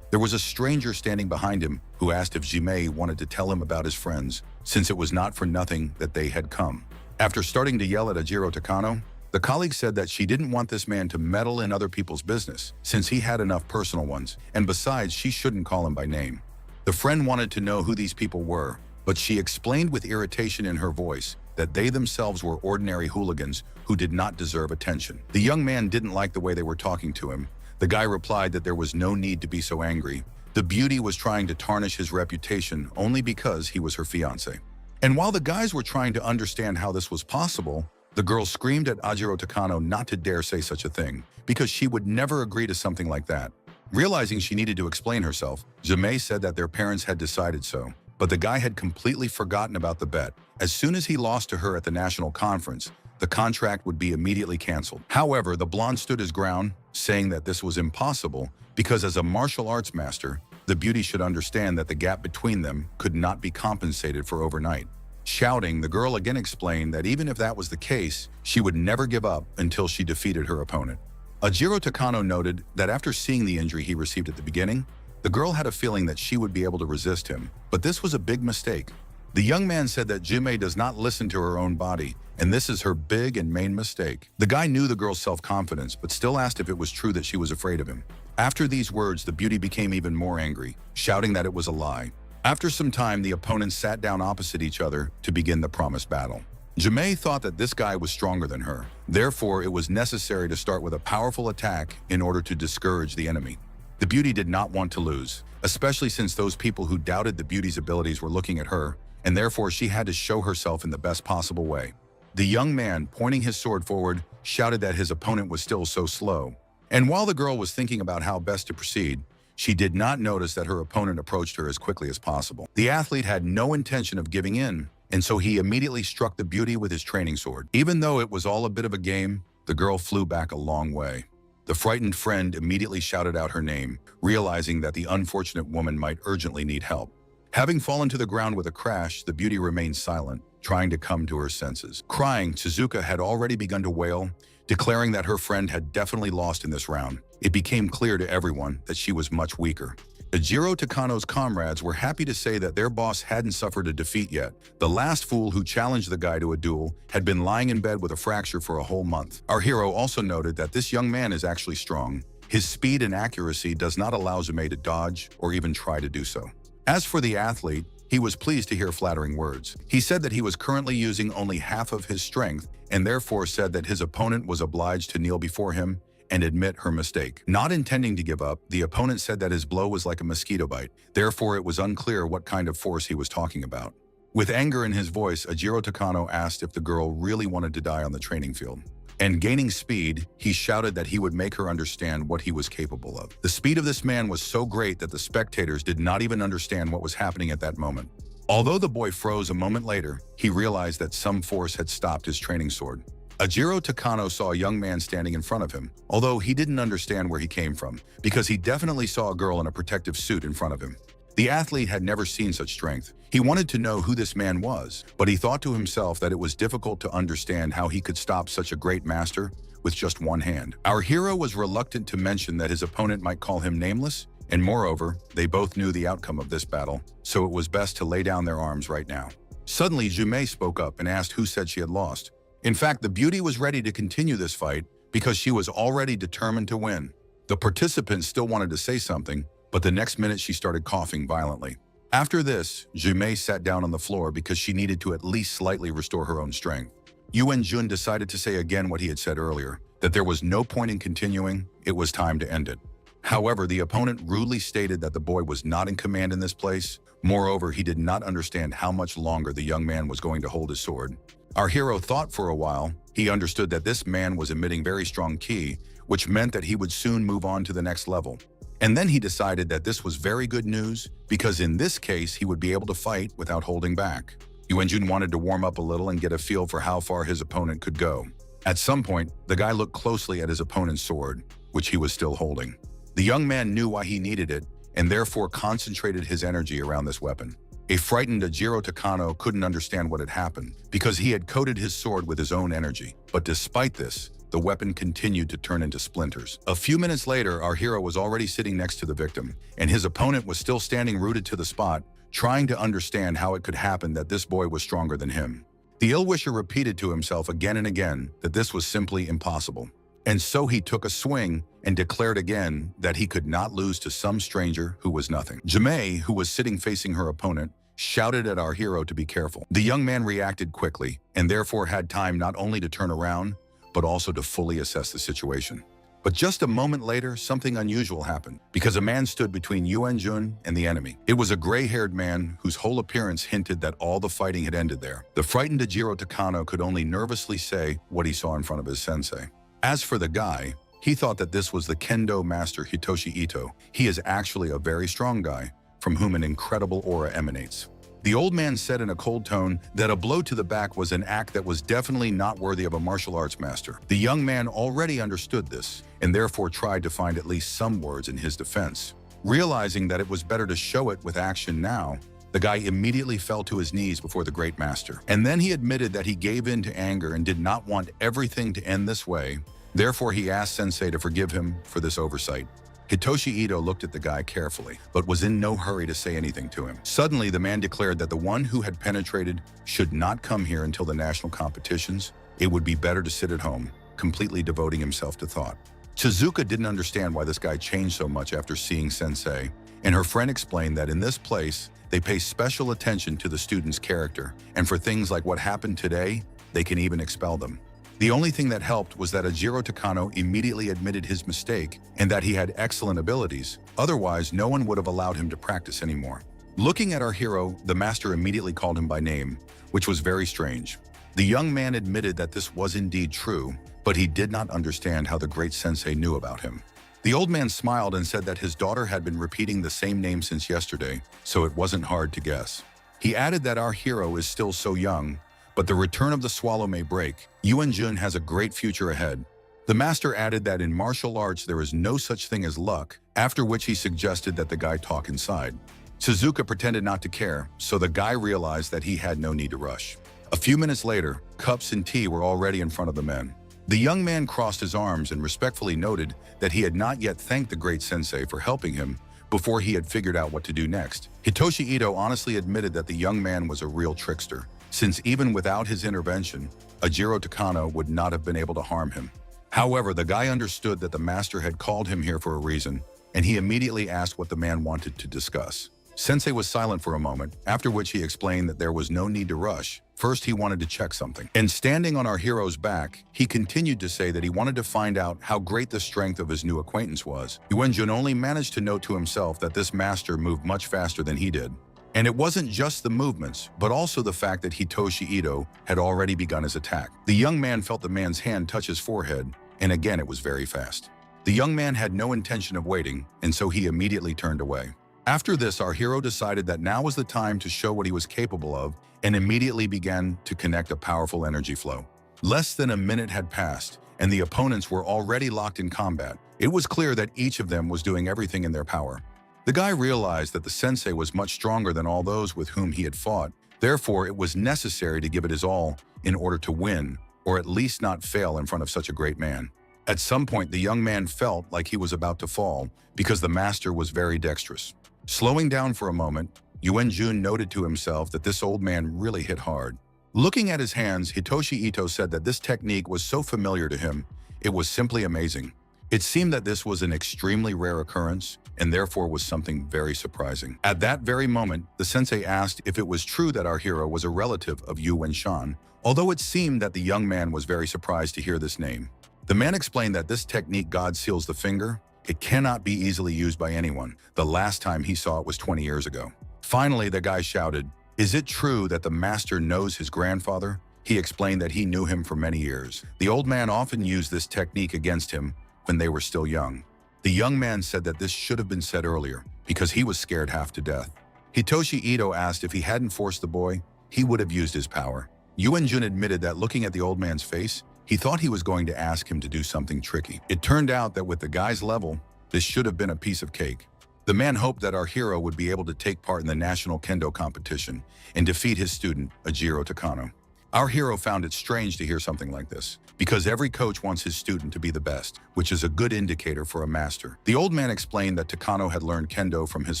There was a stranger standing behind him who asked if Jimei wanted to tell him about his friends, since it was not for nothing that they had come. After starting to yell at Ajiro Takano, the colleague said that she didn't want this man to meddle in other people's business, since he had enough personal ones, and besides, she shouldn't call him by name. The friend wanted to know who these people were, but she explained with irritation in her voice that they themselves were ordinary hooligans who did not deserve attention. The young man didn't like the way they were talking to him. The guy replied that there was no need to be so angry. The beauty was trying to tarnish his reputation only because he was her fiancé. And while the guys were trying to understand how this was possible, the girl screamed at Ajiro Takano not to dare say such a thing, because she would never agree to something like that. Realizing she needed to explain herself, Jimei said that their parents had decided so, but the guy had completely forgotten about the bet. As soon as he lost to her at the national conference, the contract would be immediately canceled. However, the blonde stood his ground, saying that this was impossible because as a martial arts master, the beauty should understand that the gap between them could not be compensated for overnight. Shouting, the girl again explained that even if that was the case, she would never give up until she defeated her opponent. Ajiro Takano noted that after seeing the injury he received at the beginning, the girl had a feeling that she would be able to resist him, but this was a big mistake. The young man said that Jimei does not listen to her own body, and this is her big and main mistake. The guy knew the girl's self-confidence, but still asked if it was true that she was afraid of him. After these words, the beauty became even more angry, shouting that it was a lie. After some time, the opponents sat down opposite each other to begin the promised battle. Jimei thought that this guy was stronger than her. Therefore, it was necessary to start with a powerful attack in order to discourage the enemy. The beauty did not want to lose, especially since those people who doubted the beauty's abilities were looking at her, and therefore she had to show herself in the best possible way. The young man, pointing his sword forward, shouted that his opponent was still so slow. And while the girl was thinking about how best to proceed, she did not notice that her opponent approached her as quickly as possible. The athlete had no intention of giving in, and so he immediately struck the beauty with his training sword. Even though it was all a bit of a game, the girl flew back a long way. The frightened friend immediately shouted out her name, realizing that the unfortunate woman might urgently need help. Having fallen to the ground with a crash, the beauty remained silent, trying to come to her senses. Crying, Suzuka had already begun to wail, declaring that her friend had definitely lost in this round. It became clear to everyone that she was much weaker. Ajiro Takano's comrades were happy to say that their boss hadn't suffered a defeat yet. The last fool who challenged the guy to a duel had been lying in bed with a fracture for a whole month. Our hero also noted that this young man is actually strong. His speed and accuracy does not allow Jimei to dodge or even try to do so. As for the athlete, he was pleased to hear flattering words. He said that he was currently using only half of his strength and therefore said that his opponent was obliged to kneel before him and admit her mistake. Not intending to give up, the opponent said that his blow was like a mosquito bite. Therefore, it was unclear what kind of force he was talking about. With anger in his voice, Ajiro Takano asked if the girl really wanted to die on the training field. And gaining speed, he shouted that he would make her understand what he was capable of. The speed of this man was so great that the spectators did not even understand what was happening at that moment. Although the boy froze a moment later, he realized that some force had stopped his training sword. Ajiro Takano saw a young man standing in front of him, although he didn't understand where he came from, because he definitely saw a girl in a protective suit in front of him. The athlete had never seen such strength. He wanted to know who this man was, but he thought to himself that it was difficult to understand how he could stop such a great master with just one hand. Our hero was reluctant to mention that his opponent might call him nameless, and moreover, they both knew the outcome of this battle, so it was best to lay down their arms right now. Suddenly, Jimei spoke up and asked who said she had lost. In fact, the beauty was ready to continue this fight because she was already determined to win. The participants still wanted to say something, but the next minute she started coughing violently. After this, Jimei sat down on the floor because she needed to at least slightly restore her own strength. Yuan Jun decided to say again what he had said earlier, that there was no point in continuing, it was time to end it. However, the opponent rudely stated that the boy was not in command in this place. Moreover, he did not understand how much longer the young man was going to hold his sword. Our hero thought for a while. He understood that this man was emitting very strong ki, which meant that he would soon move on to the next level. And then he decided that this was very good news because in this case, he would be able to fight without holding back. Yuanjun wanted to warm up a little and get a feel for how far his opponent could go. At some point, the guy looked closely at his opponent's sword, which he was still holding. The young man knew why he needed it and therefore concentrated his energy around this weapon. A frightened Ajiro Takano couldn't understand what had happened because he had coated his sword with his own energy. But despite this, the the weapon continued to turn into splinters. A few minutes later, our hero was already sitting next to the victim, and his opponent was still standing rooted to the spot, trying to understand how it could happen that this boy was stronger than him. The ill-wisher repeated to himself again and again that this was simply impossible. And so he took a swing and declared again that he could not lose to some stranger who was nothing. Jimei, who was sitting facing her opponent, shouted at our hero to be careful. The young man reacted quickly and therefore had time not only to turn around, but also to fully assess the situation. But just a moment later, something unusual happened, because a man stood between Yuan Jun and the enemy. It was a gray-haired man whose whole appearance hinted that all the fighting had ended there. The frightened Ajiro Takano could only nervously say what he saw in front of his sensei. As for the guy, he thought that this was the kendo master Hitoshi Ito. He is actually a very strong guy, from whom an incredible aura emanates. The old man said in a cold tone that a blow to the back was an act that was definitely not worthy of a martial arts master. The young man already understood this, and therefore tried to find at least some words in his defense. Realizing that it was better to show it with action now, the guy immediately fell to his knees before the great master. And then he admitted that he gave in to anger and did not want everything to end this way. Therefore, he asked Sensei to forgive him for this oversight. Hitoshi Ito looked at the guy carefully, but was in no hurry to say anything to him. Suddenly, the man declared that the one who had penetrated should not come here until the national competitions. It would be better to sit at home, completely devoting himself to thought. Chizuka didn't understand why this guy changed so much after seeing Sensei, and her friend explained that in this place, they pay special attention to the student's character, and for things like what happened today, they can even expel them. The only thing that helped was that Ajiro Takano immediately admitted his mistake and that he had excellent abilities. Otherwise, no one would have allowed him to practice anymore. Looking at our hero, the master immediately called him by name, which was very strange. The young man admitted that this was indeed true, but he did not understand how the great sensei knew about him. The old man smiled and said that his daughter had been repeating the same name since yesterday, so it wasn't hard to guess. He added that our hero is still so young, but the return of the swallow may break. Yuan Jun has a great future ahead. The master added that in martial arts there is no such thing as luck, after which he suggested that the guy talk inside. Suzuka pretended not to care, so the guy realized that he had no need to rush. A few minutes later, cups and tea were already in front of the men. The young man crossed his arms and respectfully noted that he had not yet thanked the great sensei for helping him before he had figured out what to do next. Hitoshi Ito honestly admitted that the young man was a real trickster, since even without his intervention, Ajiro Takano would not have been able to harm him. However, the guy understood that the master had called him here for a reason, and he immediately asked what the man wanted to discuss. Sensei was silent for a moment, after which he explained that there was no need to rush. First, he wanted to check something. And standing on our hero's back, he continued to say that he wanted to find out how great the strength of his new acquaintance was. Yuan Jun only managed to note to himself that this master moved much faster than he did. And it wasn't just the movements, but also the fact that Hitoshi Ito had already begun his attack. The young man felt the man's hand touch his forehead, and again it was very fast. The young man had no intention of waiting, and so he immediately turned away. After this, our hero decided that now was the time to show what he was capable of, and immediately began to connect a powerful energy flow. Less than a minute had passed, and the opponents were already locked in combat. It was clear that each of them was doing everything in their power. The guy realized that the sensei was much stronger than all those with whom he had fought. Therefore, it was necessary to give it his all in order to win, or at least not fail in front of such a great man. At some point, the young man felt like he was about to fall because the master was very dexterous. Slowing down for a moment, Yuan Jun noted to himself that this old man really hit hard. Looking at his hands, Hitoshi Ito said that this technique was so familiar to him, it was simply amazing. It seemed that this was an extremely rare occurrence, and therefore was something very surprising. At that very moment, the sensei asked if it was true that our hero was a relative of Yu Wenshan, although it seemed that the young man was very surprised to hear this name. The man explained that this technique God seals the finger. It cannot be easily used by anyone. The last time he saw it was 20 years ago. Finally, the guy shouted, "Is it true that the master knows his grandfather?" He explained that he knew him for many years. The old man often used this technique against him when they were still young. The young man said that this should have been said earlier, because he was scared half to death. Hitoshi Ito asked if he hadn't forced the boy, he would have used his power. Yuan Jun admitted that looking at the old man's face, he thought he was going to ask him to do something tricky. It turned out that with the guy's level, this should have been a piece of cake. The man hoped that our hero would be able to take part in the national kendo competition and defeat his student, Ajiro Takano. Our hero found it strange to hear something like this, because every coach wants his student to be the best, which is a good indicator for a master. The old man explained that Takano had learned kendo from his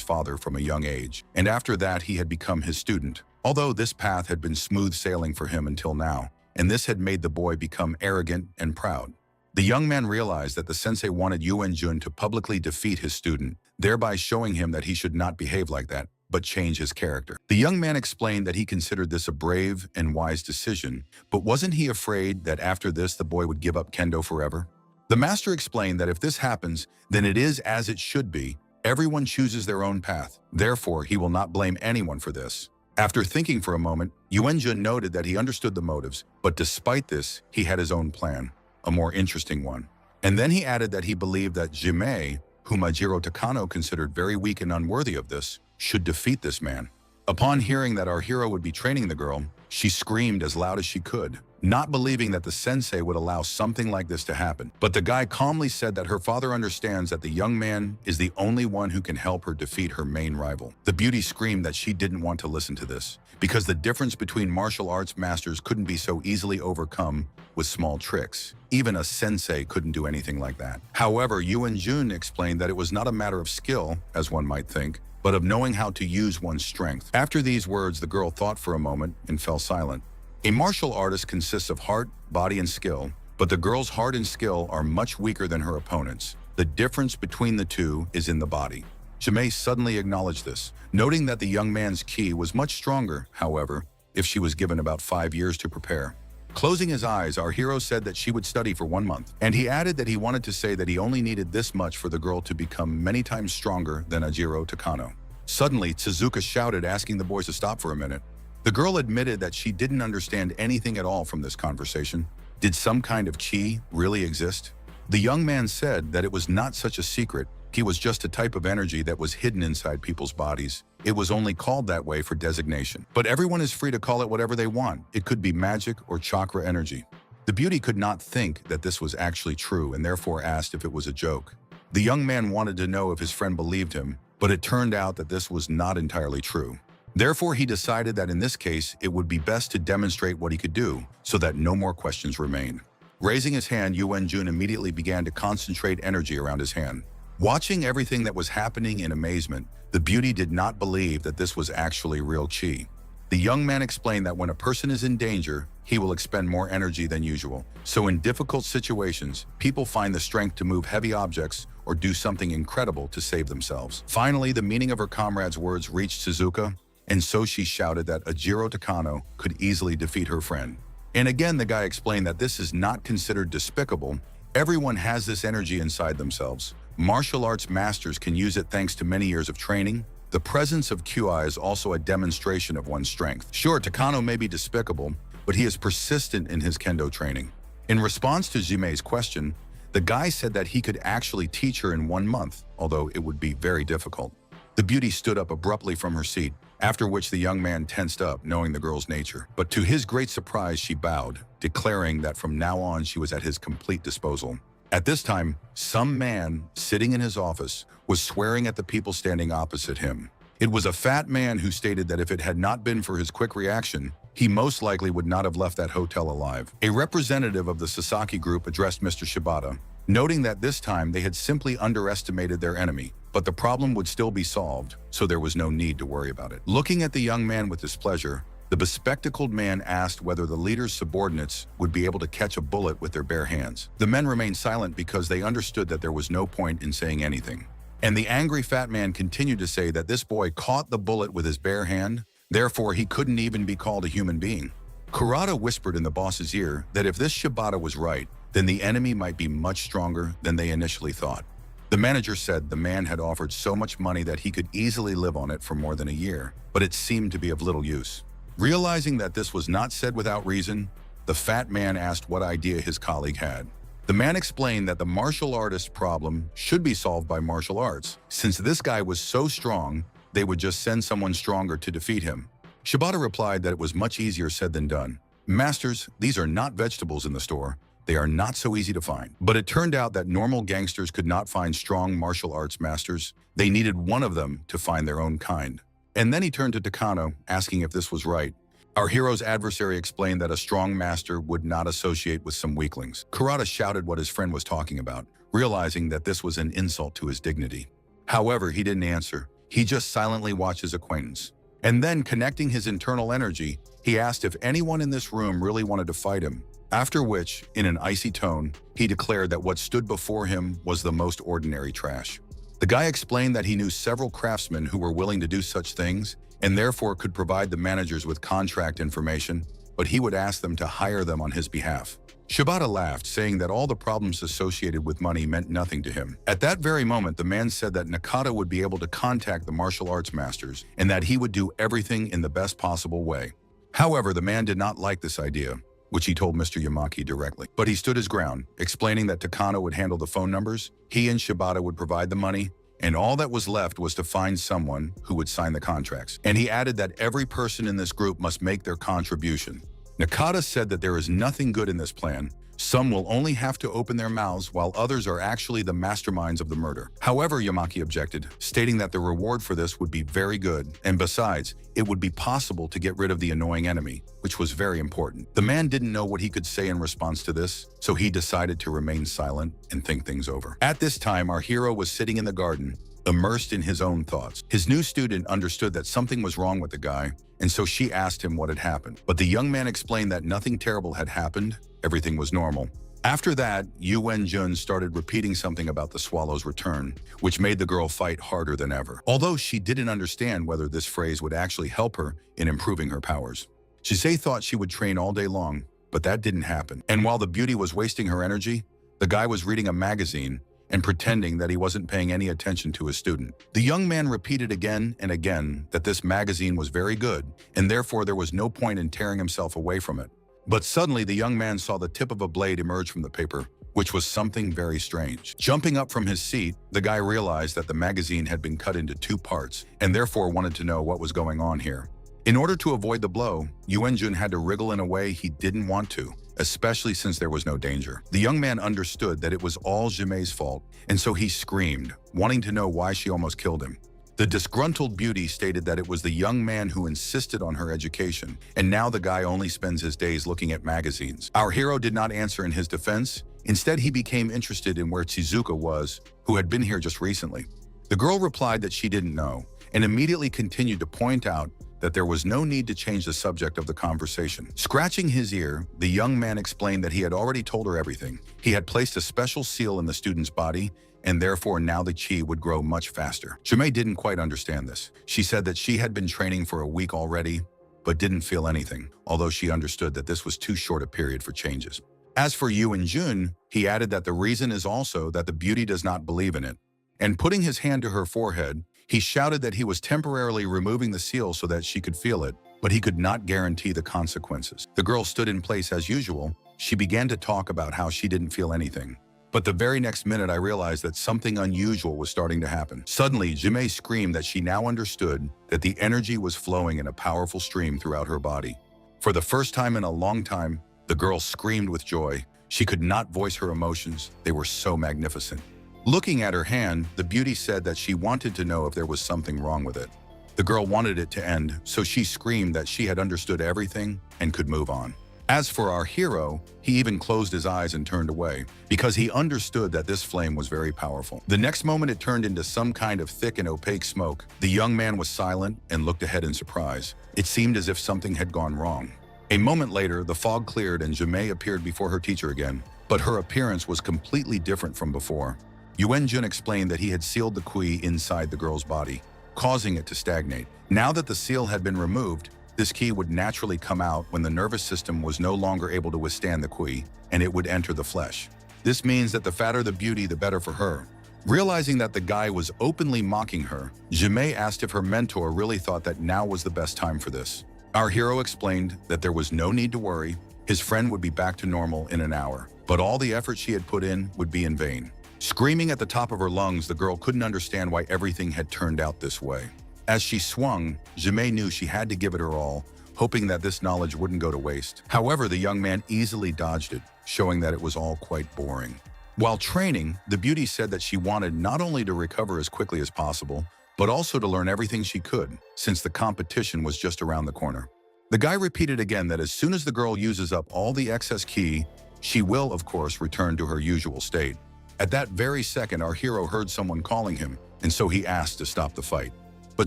father from a young age, and after that he had become his student. Although this path had been smooth sailing for him until now, and this had made the boy become arrogant and proud. The young man realized that the sensei wanted Yuan-jun to publicly defeat his student, thereby showing him that he should not behave like that, but change his character. The young man explained that he considered this a brave and wise decision, but wasn't he afraid that after this the boy would give up kendo forever? The master explained that if this happens, then it is as it should be. Everyone chooses their own path. Therefore, he will not blame anyone for this. After thinking for a moment, Yuan-jun noted that he understood the motives, but despite this, he had his own plan, a more interesting one. And then he added that he believed that Jimei, whom Ajiro Takano considered very weak and unworthy of this, should defeat this man. Upon hearing that our hero would be training the girl, she screamed as loud as she could, not believing that the sensei would allow something like this to happen. But the guy calmly said that her father understands that the young man is the only one who can help her defeat her main rival. The beauty screamed that she didn't want to listen to this, because the difference between martial arts masters couldn't be so easily overcome with small tricks. Even a sensei couldn't do anything like that. However, Yuan-jun explained that it was not a matter of skill, as one might think, but of knowing how to use one's strength. After these words, the girl thought for a moment and fell silent. A martial artist consists of heart, body, and skill, but the girl's heart and skill are much weaker than her opponent's. The difference between the two is in the body. Jimei suddenly acknowledged this, noting that the young man's ki was much stronger, however, if she was given about 5 years to prepare. Closing his eyes, our hero said that she would study for 1 month, and he added that he wanted to say that he only needed this much for the girl to become many times stronger than Ajiro Takano. Suddenly, Tsuzuka shouted, asking the boys to stop for a minute. The girl admitted that she didn't understand anything at all from this conversation. Did some kind of chi really exist? The young man said that it was not such a secret. Ki was just a type of energy that was hidden inside people's bodies. It was only called that way for designation. But everyone is free to call it whatever they want. It could be magic or chakra energy. The beauty could not think that this was actually true and therefore asked if it was a joke. The young man wanted to know if his friend believed him, but it turned out that this was not entirely true. Therefore, he decided that in this case, it would be best to demonstrate what he could do so that no more questions remained. Raising his hand, Yuan-jun immediately began to concentrate energy around his hand. Watching everything that was happening in amazement, the beauty did not believe that this was actually real chi. The young man explained that when a person is in danger, he will expend more energy than usual. So in difficult situations, people find the strength to move heavy objects or do something incredible to save themselves. Finally, the meaning of her comrade's words reached Suzuka, and so she shouted that Ajiro Takano could easily defeat her friend. And again, the guy explained that this is not considered despicable. Everyone has this energy inside themselves. Martial arts masters can use it thanks to many years of training. The presence of QI is also a demonstration of one's strength. Sure, Takano may be despicable, but he is persistent in his kendo training. In response to Jimei's question, the guy said that he could actually teach her in 1 month, although it would be very difficult. The beauty stood up abruptly from her seat, after which the young man tensed up, knowing the girl's nature. But to his great surprise, she bowed, declaring that from now on she was at his complete disposal. At this time, some man sitting in his office was swearing at the people standing opposite him. It was a fat man who stated that if it had not been for his quick reaction, he most likely would not have left that hotel alive. A representative of the Sasaki group addressed Mr. Shibata, noting that this time they had simply underestimated their enemy, but the problem would still be solved, so there was no need to worry about it. Looking at the young man with displeasure, the bespectacled man asked whether the leader's subordinates would be able to catch a bullet with their bare hands. The men remained silent because they understood that there was no point in saying anything. And the angry fat man continued to say that this boy caught the bullet with his bare hand, therefore he couldn't even be called a human being. Kurata whispered in the boss's ear that if this Shibata was right, then the enemy might be much stronger than they initially thought. The manager said the man had offered so much money that he could easily live on it for more than a year, but it seemed to be of little use. Realizing that this was not said without reason, the fat man asked what idea his colleague had. The man explained that the martial artist problem should be solved by martial arts. Since this guy was so strong, they would just send someone stronger to defeat him. Shibata replied that it was much easier said than done. Masters, these are not vegetables in the store. They are not so easy to find. But it turned out that normal gangsters could not find strong martial arts masters. They needed one of them to find their own kind. And then he turned to Takano, asking if this was right. Our hero's adversary explained that a strong master would not associate with some weaklings. Kurata shouted what his friend was talking about, realizing that this was an insult to his dignity. However, he didn't answer. He just silently watched his acquaintance. And then, connecting his internal energy, he asked if anyone in this room really wanted to fight him. After which, in an icy tone, he declared that what stood before him was the most ordinary trash. The guy explained that he knew several craftsmen who were willing to do such things and therefore could provide the managers with contract information, but he would ask them to hire them on his behalf. Shibata laughed, saying that all the problems associated with money meant nothing to him. At that very moment, the man said that Nakata would be able to contact the martial arts masters and that he would do everything in the best possible way. However, the man did not like this idea, which he told Mr. Yamaki directly. But he stood his ground, explaining that Takano would handle the phone numbers, he and Shibata would provide the money, and all that was left was to find someone who would sign the contracts. And he added that every person in this group must make their contribution. Nakata said that there is nothing good in this plan. Some will only have to open their mouths while others are actually the masterminds of the murder. However, Yamaki objected, stating that the reward for this would be very good, and besides, it would be possible to get rid of the annoying enemy, which was very important. The man didn't know what he could say in response to this, so he decided to remain silent and think things over. At this time, our hero was sitting in the garden, immersed in his own thoughts. His new student understood that something was wrong with the guy, and so she asked him what had happened. But the young man explained that nothing terrible had happened, everything was normal. After that, Yu Wen-jun started repeating something about the swallow's return, which made the girl fight harder than ever. Although she didn't understand whether this phrase would actually help her in improving her powers. Shisei thought she would train all day long, but that didn't happen. And while the beauty was wasting her energy, the guy was reading a magazine and pretending that he wasn't paying any attention to his student. The young man repeated again and again that this magazine was very good, and therefore there was no point in tearing himself away from it. But suddenly the young man saw the tip of a blade emerge from the paper, which was something very strange. Jumping up from his seat, the guy realized that the magazine had been cut into 2 parts, and therefore wanted to know what was going on here. In order to avoid the blow, Yu Wen-jun had to wriggle in a way he didn't want to, especially since there was no danger. The young man understood that it was all Jiméi's fault, and so he screamed, wanting to know why she almost killed him. The disgruntled beauty stated that it was the young man who insisted on her education, and now the guy only spends his days looking at magazines. Our hero did not answer in his defense. Instead, he became interested in where Chizuka was, who had been here just recently. The girl replied that she didn't know, and immediately continued to point out that there was no need to change the subject of the conversation. Scratching his ear, the young man explained that he had already told her everything. He had placed a special seal in the student's body, and therefore now the chi would grow much faster. Jimei didn't quite understand this. She said that she had been training for a week already, but didn't feel anything, although she understood that this was too short a period for changes. As for Yu and Jun, he added that the reason is also that the beauty does not believe in it. And putting his hand to her forehead, he shouted that he was temporarily removing the seal so that she could feel it, but he could not guarantee the consequences. The girl stood in place as usual. She began to talk about how she didn't feel anything. But the very next minute, I realized that something unusual was starting to happen. Suddenly, Jimei screamed that she now understood that the energy was flowing in a powerful stream throughout her body. For the first time in a long time, the girl screamed with joy. She could not voice her emotions. They were so magnificent. Looking at her hand, the beauty said that she wanted to know if there was something wrong with it. The girl wanted it to end, so she screamed that she had understood everything and could move on. As for our hero, he even closed his eyes and turned away, because he understood that this flame was very powerful. The next moment it turned into some kind of thick and opaque smoke. The young man was silent and looked ahead in surprise. It seemed as if something had gone wrong. A moment later, the fog cleared and Jimei appeared before her teacher again, but her appearance was completely different from before. Yu Wen-jun explained that he had sealed the ki inside the girl's body, causing it to stagnate. Now that the seal had been removed, this ki would naturally come out when the nervous system was no longer able to withstand the ki, and it would enter the flesh. This means that the fatter the beauty, the better for her. Realizing that the guy was openly mocking her, Jimei asked if her mentor really thought that now was the best time for this. Our hero explained that there was no need to worry. His friend would be back to normal in an hour, but all the effort she had put in would be in vain. Screaming at the top of her lungs, the girl couldn't understand why everything had turned out this way. As she swung, Jimei knew she had to give it her all, hoping that this knowledge wouldn't go to waste. However, the young man easily dodged it, showing that it was all quite boring. While training, the beauty said that she wanted not only to recover as quickly as possible, but also to learn everything she could, since the competition was just around the corner. The guy repeated again that as soon as the girl uses up all the excess ki, she will, of course, return to her usual state. At that very second, our hero heard someone calling him, and so he asked to stop the fight. But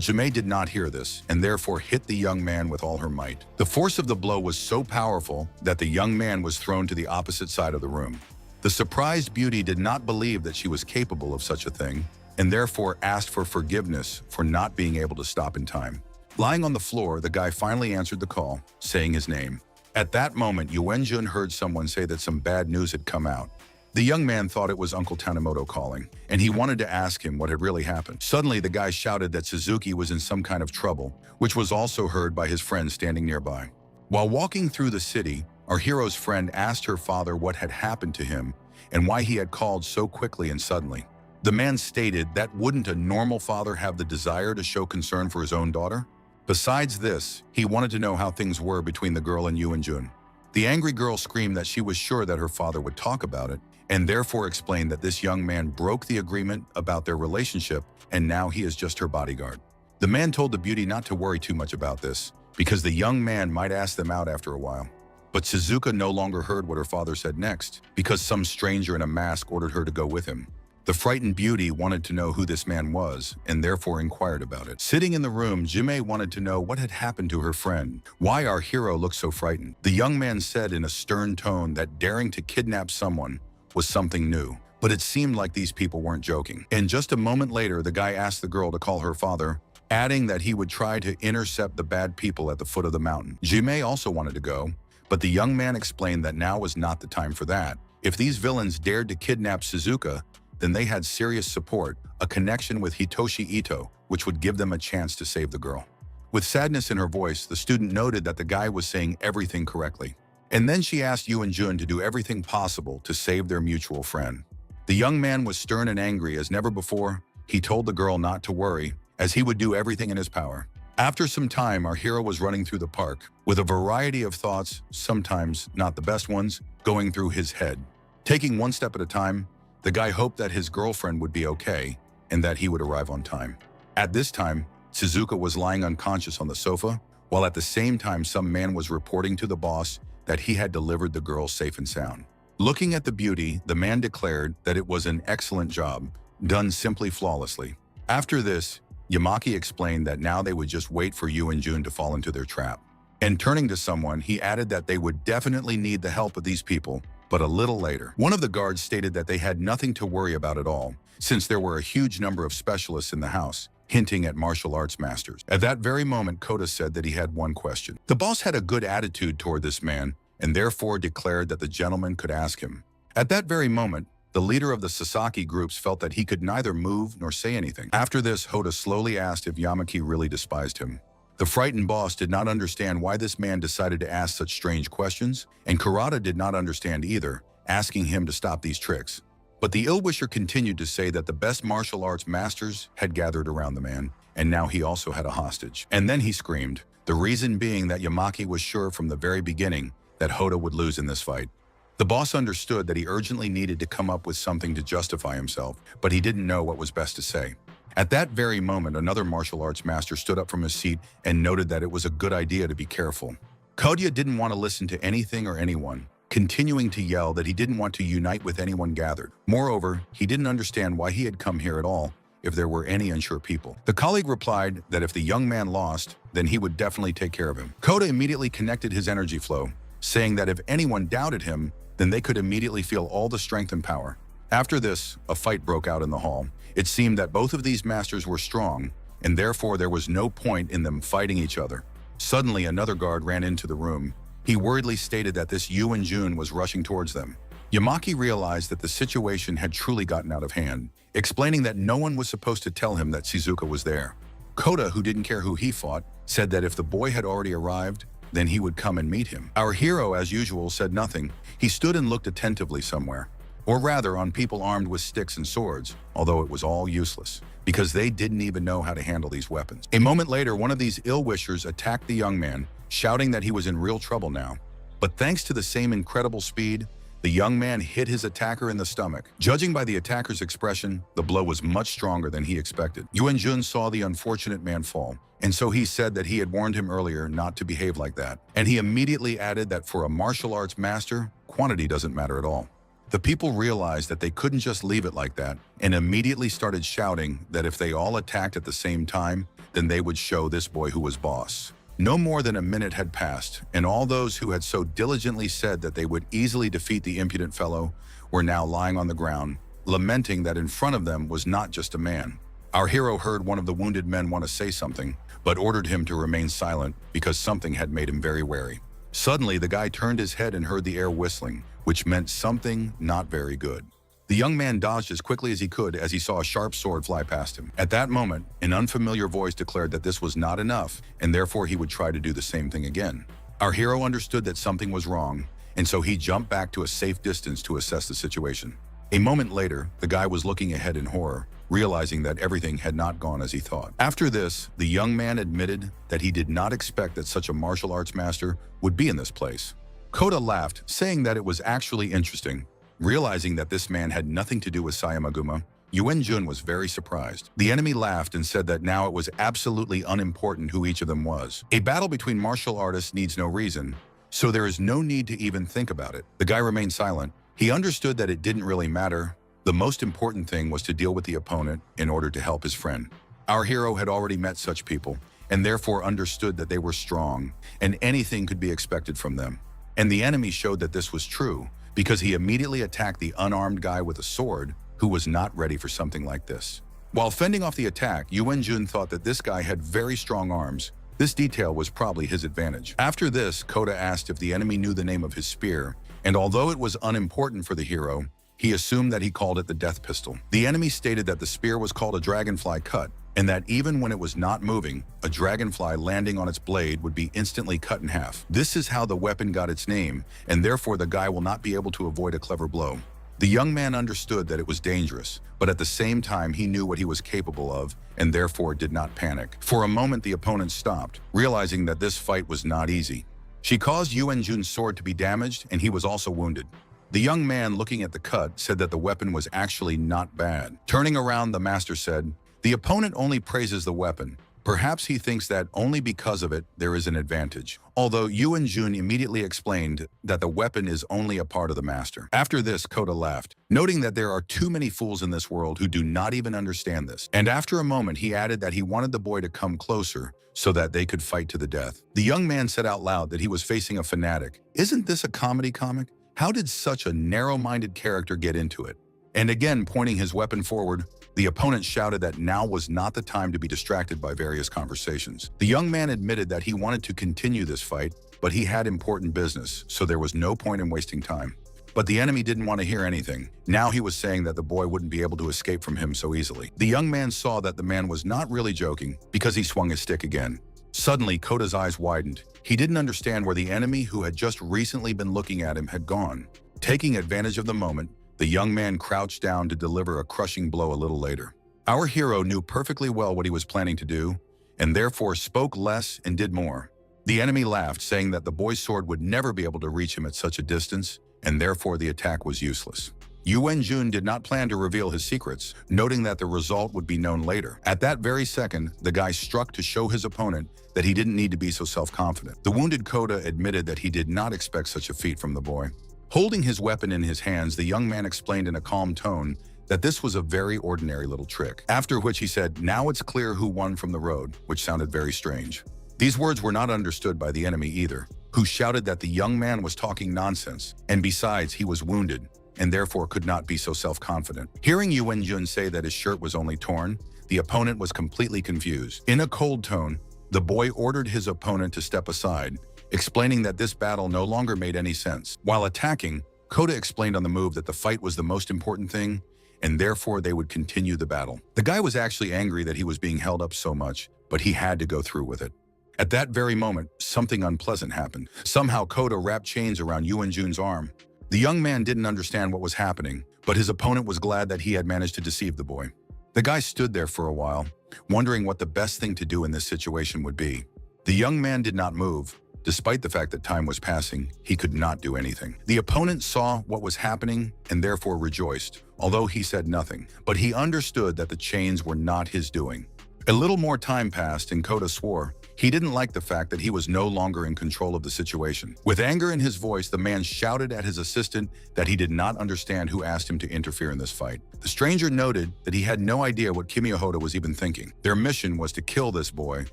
Jumei did not hear this, and therefore hit the young man with all her might. The force of the blow was so powerful that the young man was thrown to the opposite side of the room. The surprised beauty did not believe that she was capable of such a thing, and therefore asked for forgiveness for not being able to stop in time. Lying on the floor, the guy finally answered the call, saying his name. At that moment, Yuenjun heard someone say that some bad news had come out. The young man thought it was Uncle Tanimoto calling, and he wanted to ask him what had really happened. Suddenly, the guy shouted that Suzuki was in some kind of trouble, which was also heard by his friend standing nearby. While walking through the city, our hero's friend asked her father what had happened to him and why he had called so quickly and suddenly. The man stated that wouldn't a normal father have the desire to show concern for his own daughter? Besides this, he wanted to know how things were between the girl and Yuenjun. The angry girl screamed that she was sure that her father would talk about it, and therefore explained that this young man broke the agreement about their relationship and now he is just her bodyguard. The man told the beauty not to worry too much about this, because the young man might ask them out after a while. But Suzuka no longer heard what her father said next, because some stranger in a mask ordered her to go with him. The frightened beauty wanted to know who this man was, and therefore inquired about it. Sitting in the room, Jimei wanted to know what had happened to her friend, why our hero looked so frightened. The young man said in a stern tone that daring to kidnap someone was something new, but it seemed like these people weren't joking. And just a moment later, the guy asked the girl to call her father, adding that he would try to intercept the bad people at the foot of the mountain. Jimei also wanted to go, but the young man explained that now was not the time for that. If these villains dared to kidnap Suzuka, then they had serious support, a connection with Hitoshi Ito, which would give them a chance to save the girl. With sadness in her voice, the student noted that the guy was saying everything correctly. And then she asked Yuenjun to do everything possible to save their mutual friend. The young man was stern and angry as never before. He told the girl not to worry, as he would do everything in his power. After some time, our hero was running through the park, with a variety of thoughts, sometimes not the best ones, going through his head. Taking one step at a time, the guy hoped that his girlfriend would be okay and that he would arrive on time. At this time, Suzuka was lying unconscious on the sofa, while at the same time some man was reporting to the boss that he had delivered the girl safe and sound. Looking at the beauty, the man declared that it was an excellent job, done simply flawlessly. After this, Yamaki explained that now they would just wait for Yuenjun to fall into their trap. And turning to someone, he added that they would definitely need the help of these people, but a little later. One of the guards stated that they had nothing to worry about at all, since there were a huge number of specialists in the house, hinting at martial arts masters. At that very moment, Kota said that he had one question. The boss had a good attitude toward this man, and therefore declared that the gentleman could ask him. At that very moment, the leader of the Sasaki groups felt that he could neither move nor say anything. After this, Hoda slowly asked if Yamaki really despised him. The frightened boss did not understand why this man decided to ask such strange questions, and Kurata did not understand either, asking him to stop these tricks. But the ill-wisher continued to say that the best martial arts masters had gathered around the man, and now he also had a hostage. And then he screamed, the reason being that Yamaki was sure from the very beginning that Hoda would lose in this fight. The boss understood that he urgently needed to come up with something to justify himself, but he didn't know what was best to say. At that very moment, another martial arts master stood up from his seat and noted that it was a good idea to be careful. Kodya didn't want to listen to anything or anyone, continuing to yell that he didn't want to unite with anyone gathered. Moreover, he didn't understand why he had come here at all if there were any unsure people. The colleague replied that if the young man lost, then he would definitely take care of him. Koda immediately connected his energy flow, saying that if anyone doubted him, then they could immediately feel all the strength and power. After this, a fight broke out in the hall. It seemed that both of these masters were strong, and therefore there was no point in them fighting each other. Suddenly, another guard ran into the room. He worriedly stated that this Yuenjun was rushing towards them. Yamaki realized that the situation had truly gotten out of hand, explaining that no one was supposed to tell him that Shizuka was there. Koda, who didn't care who he fought, said that if the boy had already arrived, then he would come and meet him. Our hero, as usual, said nothing. He stood and looked attentively somewhere, or rather on people armed with sticks and swords, although it was all useless, because they didn't even know how to handle these weapons. A moment later, one of these ill-wishers attacked the young man, shouting that he was in real trouble now. But thanks to the same incredible speed, The young man hit his attacker in the stomach. Judging by the attacker's expression, the blow was much stronger than he expected. Yuan Jun saw the unfortunate man fall, and so he said that he had warned him earlier not to behave like that. And he immediately added that for a martial arts master, quantity doesn't matter at all. The people realized that they couldn't just leave it like that, and immediately started shouting that if they all attacked at the same time, then they would show this boy who was boss. No more than a minute had passed, and all those who had so diligently said that they would easily defeat the impudent fellow were now lying on the ground, lamenting that in front of them was not just a man. Our hero heard one of the wounded men want to say something, but ordered him to remain silent because something had made him very wary. Suddenly, the guy turned his head and heard the air whistling, which meant something not very good. The young man dodged as quickly as he could as he saw a sharp sword fly past him. At that moment, an unfamiliar voice declared that this was not enough, and therefore he would try to do the same thing again. Our hero understood that something was wrong, and so he jumped back to a safe distance to assess the situation. A moment later, the guy was looking ahead in horror, realizing that everything had not gone as he thought. After this, the young man admitted that he did not expect that such a martial arts master would be in this place. Koda laughed, saying that it was actually interesting. Realizing that this man had nothing to do with Sayamaguma, Yuan Jun was very surprised. The enemy laughed and said that now it was absolutely unimportant who each of them was. A battle between martial artists needs no reason, so there is no need to even think about it. The guy remained silent. He understood that it didn't really matter. The most important thing was to deal with the opponent in order to help his friend. Our hero had already met such people, and therefore understood that they were strong, and anything could be expected from them. And the enemy showed that this was true, because he immediately attacked the unarmed guy with a sword who was not ready for something like this. While fending off the attack, Yuan Jun thought that this guy had very strong arms. This detail was probably his advantage. After this, Koda asked if the enemy knew the name of his spear, and although it was unimportant for the hero, he assumed that he called it the death pistol. The enemy stated that the spear was called a dragonfly cut, and that even when it was not moving, a dragonfly landing on its blade would be instantly cut in half. This is how the weapon got its name, and therefore the guy will not be able to avoid a clever blow. The young man understood that it was dangerous, but at the same time he knew what he was capable of, and therefore did not panic. For a moment the opponent stopped, realizing that this fight was not easy. She caused Yuan Jun's sword to be damaged, and he was also wounded. The young man, looking at the cut, said that the weapon was actually not bad. Turning around, the master said, "The opponent only praises the weapon. Perhaps he thinks that only because of it there is an advantage." Although Yuan Jun immediately explained that the weapon is only a part of the master. After this, Koda laughed, noting that there are too many fools in this world who do not even understand this. And after a moment, he added that he wanted the boy to come closer so that they could fight to the death. The young man said out loud that he was facing a fanatic. Isn't this a comedy comic? How did such a narrow-minded character get into it? And again, pointing his weapon forward, the opponent shouted that now was not the time to be distracted by various conversations. The young man admitted that he wanted to continue this fight, but he had important business, so there was no point in wasting time. But the enemy didn't want to hear anything. Now he was saying that the boy wouldn't be able to escape from him so easily. The young man saw that the man was not really joking because he swung his stick again. Suddenly, Koda's eyes widened. He didn't understand where the enemy who had just recently been looking at him had gone. Taking advantage of the moment, the young man crouched down to deliver a crushing blow a little later. Our hero knew perfectly well what he was planning to do, and therefore spoke less and did more. The enemy laughed, saying that the boy's sword would never be able to reach him at such a distance, and therefore the attack was useless. Yuan Jun did not plan to reveal his secrets, noting that the result would be known later. At that very second, the guy struck to show his opponent that he didn't need to be so self-confident. The wounded Koda admitted that he did not expect such a feat from the boy. Holding his weapon in his hands, the young man explained in a calm tone that this was a very ordinary little trick. After which he said, "Now it's clear who won from the road," which sounded very strange. These words were not understood by the enemy either, who shouted that the young man was talking nonsense, and besides, he was wounded, and therefore could not be so self-confident. Hearing Yuan Jun say that his shirt was only torn, the opponent was completely confused. In a cold tone, the boy ordered his opponent to step aside, explaining that this battle no longer made any sense. While attacking, Koda explained on the move that the fight was the most important thing, and therefore they would continue the battle. The guy was actually angry that he was being held up so much, but he had to go through with it. At that very moment, something unpleasant happened. Somehow Koda wrapped chains around Yuan Jun's arm. The young man didn't understand what was happening, but his opponent was glad that he had managed to deceive the boy. The guy stood there for a while, wondering what the best thing to do in this situation would be. The young man did not move, Despite the fact that time was passing, he could not do anything. The opponent saw what was happening and therefore rejoiced, although he said nothing. But he understood that the chains were not his doing. A little more time passed and Kota swore. He didn't like the fact that he was no longer in control of the situation. With anger in his voice, the man shouted at his assistant that he did not understand who asked him to interfere in this fight. The stranger noted that he had no idea what Kimiyohoda was even thinking. Their mission was to kill this boy.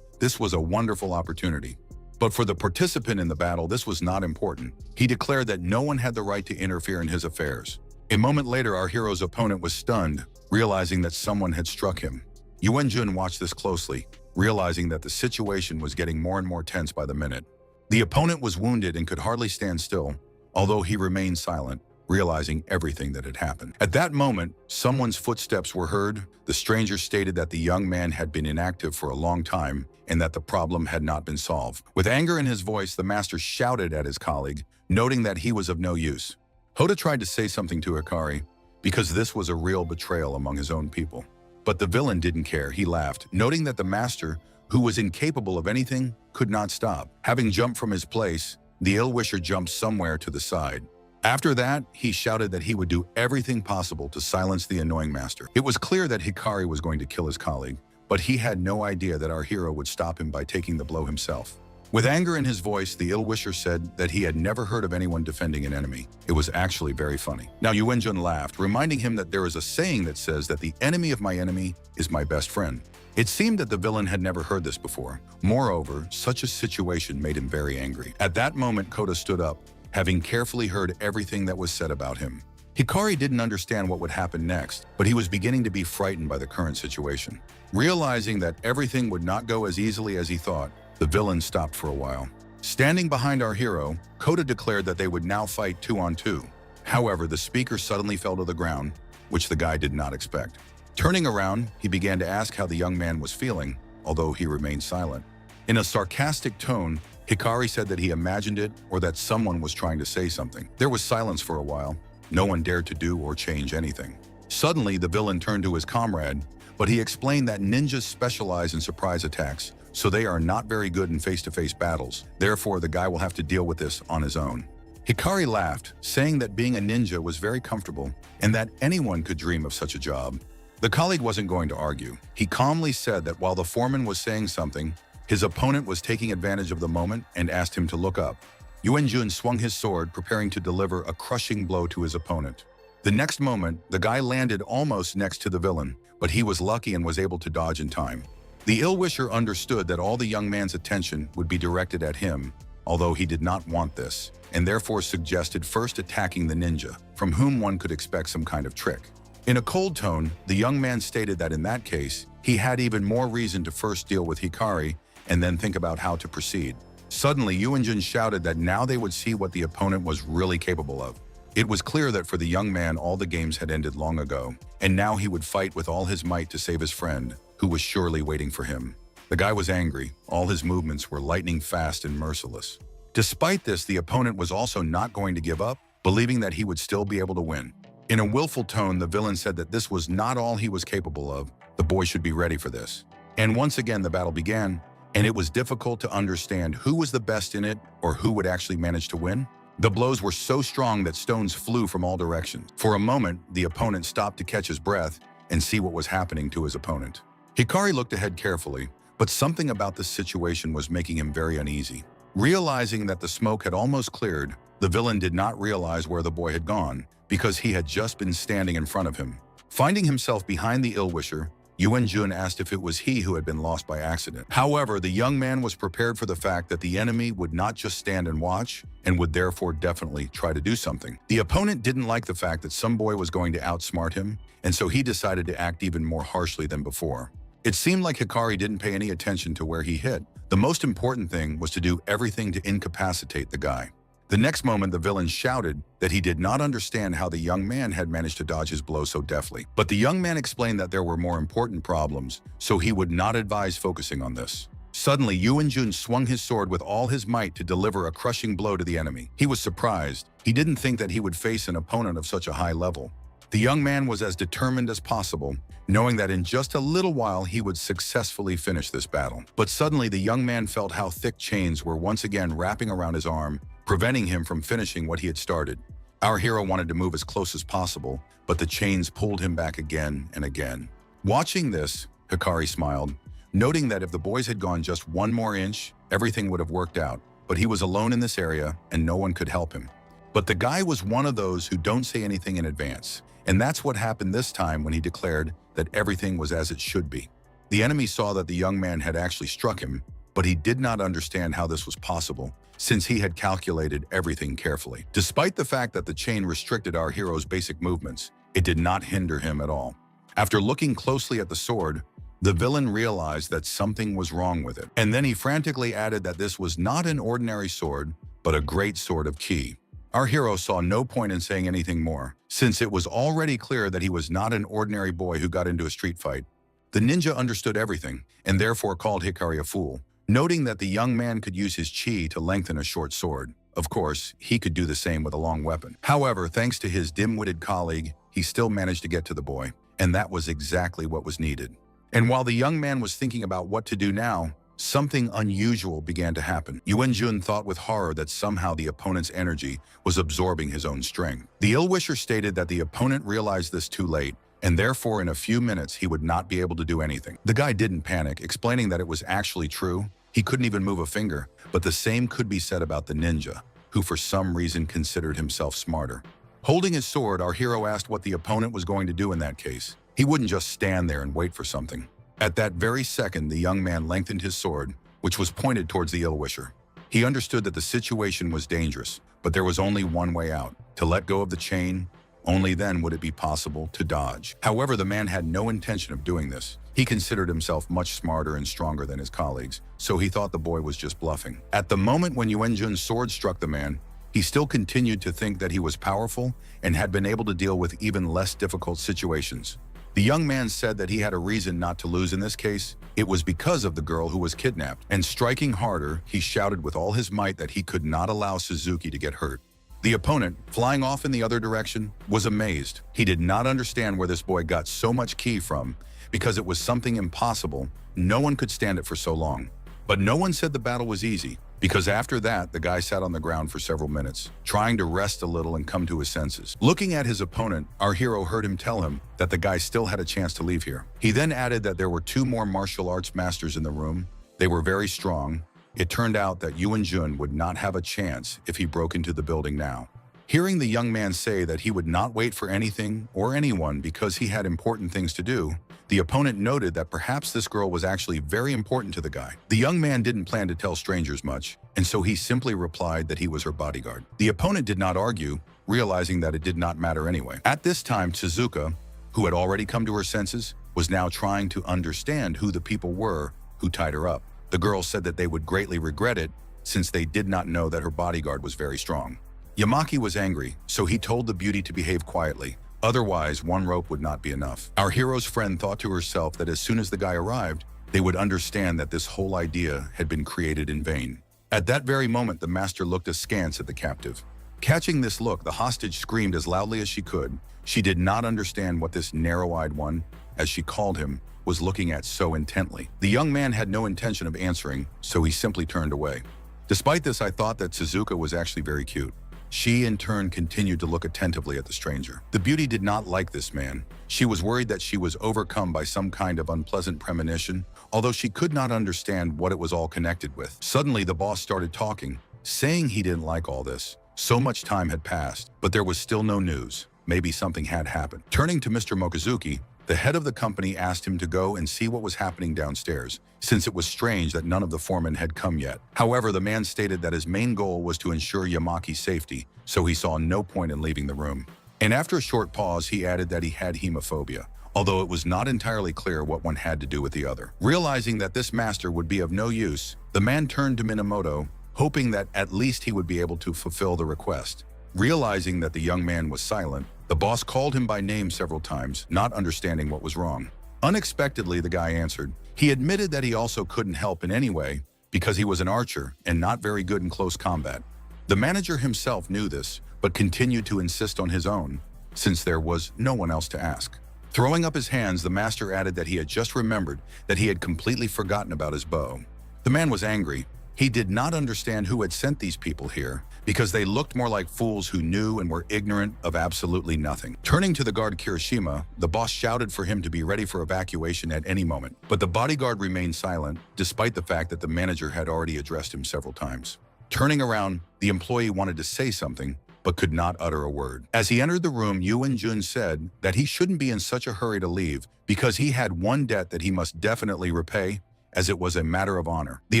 This was a wonderful opportunity. But for the participant in the battle, this was not important. He declared that no one had the right to interfere in his affairs. A moment later, our hero's opponent was stunned, realizing that someone had struck him. Yuenjun watched this closely, realizing that the situation was getting more and more tense by the minute. The opponent was wounded and could hardly stand still, although he remained silent, realizing everything that had happened. At that moment, someone's footsteps were heard. The stranger stated that the young man had been inactive for a long time and that the problem had not been solved. With anger in his voice, the master shouted at his colleague, noting that he was of no use. Hoda tried to say something to Hikari, because this was a real betrayal among his own people. But the villain didn't care. He laughed, noting that the master, who was incapable of anything, could not stop. Having jumped from his place, the ill-wisher jumped somewhere to the side. After that, he shouted that he would do everything possible to silence the annoying master. It was clear that Hikari was going to kill his colleague, but he had no idea that our hero would stop him by taking the blow himself. With anger in his voice, the ill-wisher said that he had never heard of anyone defending an enemy. It was actually very funny. Now Yuenjun laughed, reminding him that there is a saying that says that the enemy of my enemy is my best friend. It seemed that the villain had never heard this before. Moreover, such a situation made him very angry. At that moment, Kota stood up, having carefully heard everything that was said about him. Hikari didn't understand what would happen next, but he was beginning to be frightened by the current situation. Realizing that everything would not go as easily as he thought, the villain stopped for a while. Standing behind our hero, Kota declared that they would now fight 2-on-2. However, the speaker suddenly fell to the ground, which the guy did not expect. Turning around, he began to ask how the young man was feeling, although he remained silent. In a sarcastic tone, Hikari said that he imagined it or that someone was trying to say something. There was silence for a while. No one dared to do or change anything. Suddenly, the villain turned to his comrade, but he explained that ninjas specialize in surprise attacks, so they are not very good in face-to-face battles. Therefore, the guy will have to deal with this on his own. Hikari laughed, saying that being a ninja was very comfortable and that anyone could dream of such a job. The colleague wasn't going to argue. He calmly said that while the foreman was saying something, his opponent was taking advantage of the moment and asked him to look up. Yuenjun swung his sword, preparing to deliver a crushing blow to his opponent. The next moment, the guy landed almost next to the villain, but he was lucky and was able to dodge in time. The ill-wisher understood that all the young man's attention would be directed at him, although he did not want this, and therefore suggested first attacking the ninja, from whom one could expect some kind of trick. In a cold tone, the young man stated that in that case, he had even more reason to first deal with Hikari and then think about how to proceed. Suddenly, Yuenjun shouted that now they would see what the opponent was really capable of. It was clear that for the young man, all the games had ended long ago, and now he would fight with all his might to save his friend, who was surely waiting for him. The guy was angry. All his movements were lightning fast and merciless. Despite this, the opponent was also not going to give up, believing that he would still be able to win. In a willful tone, the villain said that this was not all he was capable of. The boy should be ready for this. And once again, the battle began, and it was difficult to understand who was the best in it or who would actually manage to win. The blows were so strong that stones flew from all directions. For a moment, the opponent stopped to catch his breath and see what was happening to his opponent. Hikari looked ahead carefully, but something about this situation was making him very uneasy. Realizing that the smoke had almost cleared, the villain did not realize where the boy had gone, because he had just been standing in front of him. Finding himself behind the ill-wisher, Yuenjun asked if it was he who had been lost by accident. However, the young man was prepared for the fact that the enemy would not just stand and watch, and would therefore definitely try to do something. The opponent didn't like the fact that some boy was going to outsmart him, and so he decided to act even more harshly than before. It seemed like Hikari didn't pay any attention to where he hit. The most important thing was to do everything to incapacitate the guy. The next moment, the villain shouted that he did not understand how the young man had managed to dodge his blow so deftly. But the young man explained that there were more important problems, so he would not advise focusing on this. Suddenly, Yuenjun swung his sword with all his might to deliver a crushing blow to the enemy. He was surprised. He didn't think that he would face an opponent of such a high level. The young man was as determined as possible, knowing that in just a little while he would successfully finish this battle. But suddenly the young man felt how thick chains were once again wrapping around his arm, preventing him from finishing what he had started. Our hero wanted to move as close as possible, but the chains pulled him back again and again. Watching this, Hikari smiled, noting that if the boys had gone just one more inch, everything would have worked out. But he was alone in this area and no one could help him. But the guy was one of those who don't say anything in advance. And that's what happened this time when he declared that everything was as it should be. The enemy saw that the young man had actually struck him, but he did not understand how this was possible, since he had calculated everything carefully. Despite the fact that the chain restricted our hero's basic movements, it did not hinder him at all. After looking closely at the sword, the villain realized that something was wrong with it. And then he frantically added that this was not an ordinary sword, but a great sword of ki. Our hero saw no point in saying anything more, since it was already clear that he was not an ordinary boy who got into a street fight. The ninja understood everything, and therefore called Hikari a fool, noting that the young man could use his chi to lengthen a short sword. Of course, he could do the same with a long weapon. However, thanks to his dim-witted colleague, he still managed to get to the boy, and that was exactly what was needed. And while the young man was thinking about what to do now, something unusual began to happen. Yuan-jun thought with horror that somehow the opponent's energy was absorbing his own strength. The ill-wisher stated that the opponent realized this too late, and therefore in a few minutes he would not be able to do anything. The guy didn't panic, explaining that it was actually true. He couldn't even move a finger, but the same could be said about the ninja, who for some reason considered himself smarter. Holding his sword, our hero asked what the opponent was going to do in that case. He wouldn't just stand there and wait for something. At that very second, the young man lengthened his sword, which was pointed towards the ill-wisher. He understood that the situation was dangerous, but there was only one way out: to let go of the chain. Only then would it be possible to dodge. However, the man had no intention of doing this. He considered himself much smarter and stronger than his colleagues, so he thought the boy was just bluffing. At the moment when Yuan-jun's sword struck the man, he still continued to think that he was powerful and had been able to deal with even less difficult situations. The young man said that he had a reason not to lose in this case. It was because of the girl who was kidnapped. And striking harder, he shouted with all his might that he could not allow Suzuki to get hurt. The opponent, flying off in the other direction, was amazed. He did not understand where this boy got so much ki from, because it was something impossible. No one could stand it for so long. But no one said the battle was easy, because after that, the guy sat on the ground for several minutes, trying to rest a little and come to his senses. Looking at his opponent, our hero heard him tell him that the guy still had a chance to leave here. He then added that there were 2 more martial arts masters in the room. They were very strong. It turned out that Yuan-jun would not have a chance if he broke into the building now. Hearing the young man say that he would not wait for anything or anyone because he had important things to do, the opponent noted that perhaps this girl was actually very important to the guy. The young man didn't plan to tell strangers much, and so he simply replied that he was her bodyguard. The opponent did not argue, realizing that it did not matter anyway. At this time, Suzuka, who had already come to her senses, was now trying to understand who the people were who tied her up. The girl said that they would greatly regret it, since they did not know that her bodyguard was very strong. Yamaki was angry, so he told the beauty to behave quietly. Otherwise, one rope would not be enough. Our hero's friend thought to herself that as soon as the guy arrived, they would understand that this whole idea had been created in vain. At that very moment, the master looked askance at the captive. Catching this look, the hostage screamed as loudly as she could. She did not understand what this narrow-eyed one, as she called him, was looking at so intently. The young man had no intention of answering, so he simply turned away. Despite this, I thought that Suzuka was actually very cute. She, in turn, continued to look attentively at the stranger. The beauty did not like this man. She was worried that she was overcome by some kind of unpleasant premonition, although she could not understand what it was all connected with. Suddenly, the boss started talking, saying he didn't like all this. So much time had passed, but there was still no news. Maybe something had happened. Turning to Mr. Mochizuki, the head of the company asked him to go and see what was happening downstairs, since it was strange that none of the foremen had come yet. However, the man stated that his main goal was to ensure Yamaki's safety, so he saw no point in leaving the room. And after a short pause, he added that he had hemophobia, although it was not entirely clear what one had to do with the other. Realizing that this master would be of no use, the man turned to Minamoto, hoping that at least he would be able to fulfill the request. Realizing that the young man was silent, the boss called him by name several times, not understanding what was wrong. Unexpectedly, the guy answered. He admitted that he also couldn't help in any way because he was an archer and not very good in close combat. The manager himself knew this, but continued to insist on his own. since there was no one else to ask. Throwing up his hands, the master added that he had just remembered that he had completely forgotten about his bow. The man was angry. He did not understand who had sent these people here, because they looked more like fools who knew and were ignorant of absolutely nothing. Turning to the guard Kirishima, the boss shouted for him to be ready for evacuation at any moment, but the bodyguard remained silent, despite the fact that the manager had already addressed him several times. Turning around, the employee wanted to say something, but could not utter a word. As he entered the room, Yuan-jun said that he shouldn't be in such a hurry to leave because he had one debt that he must definitely repay, as it was a matter of honor. The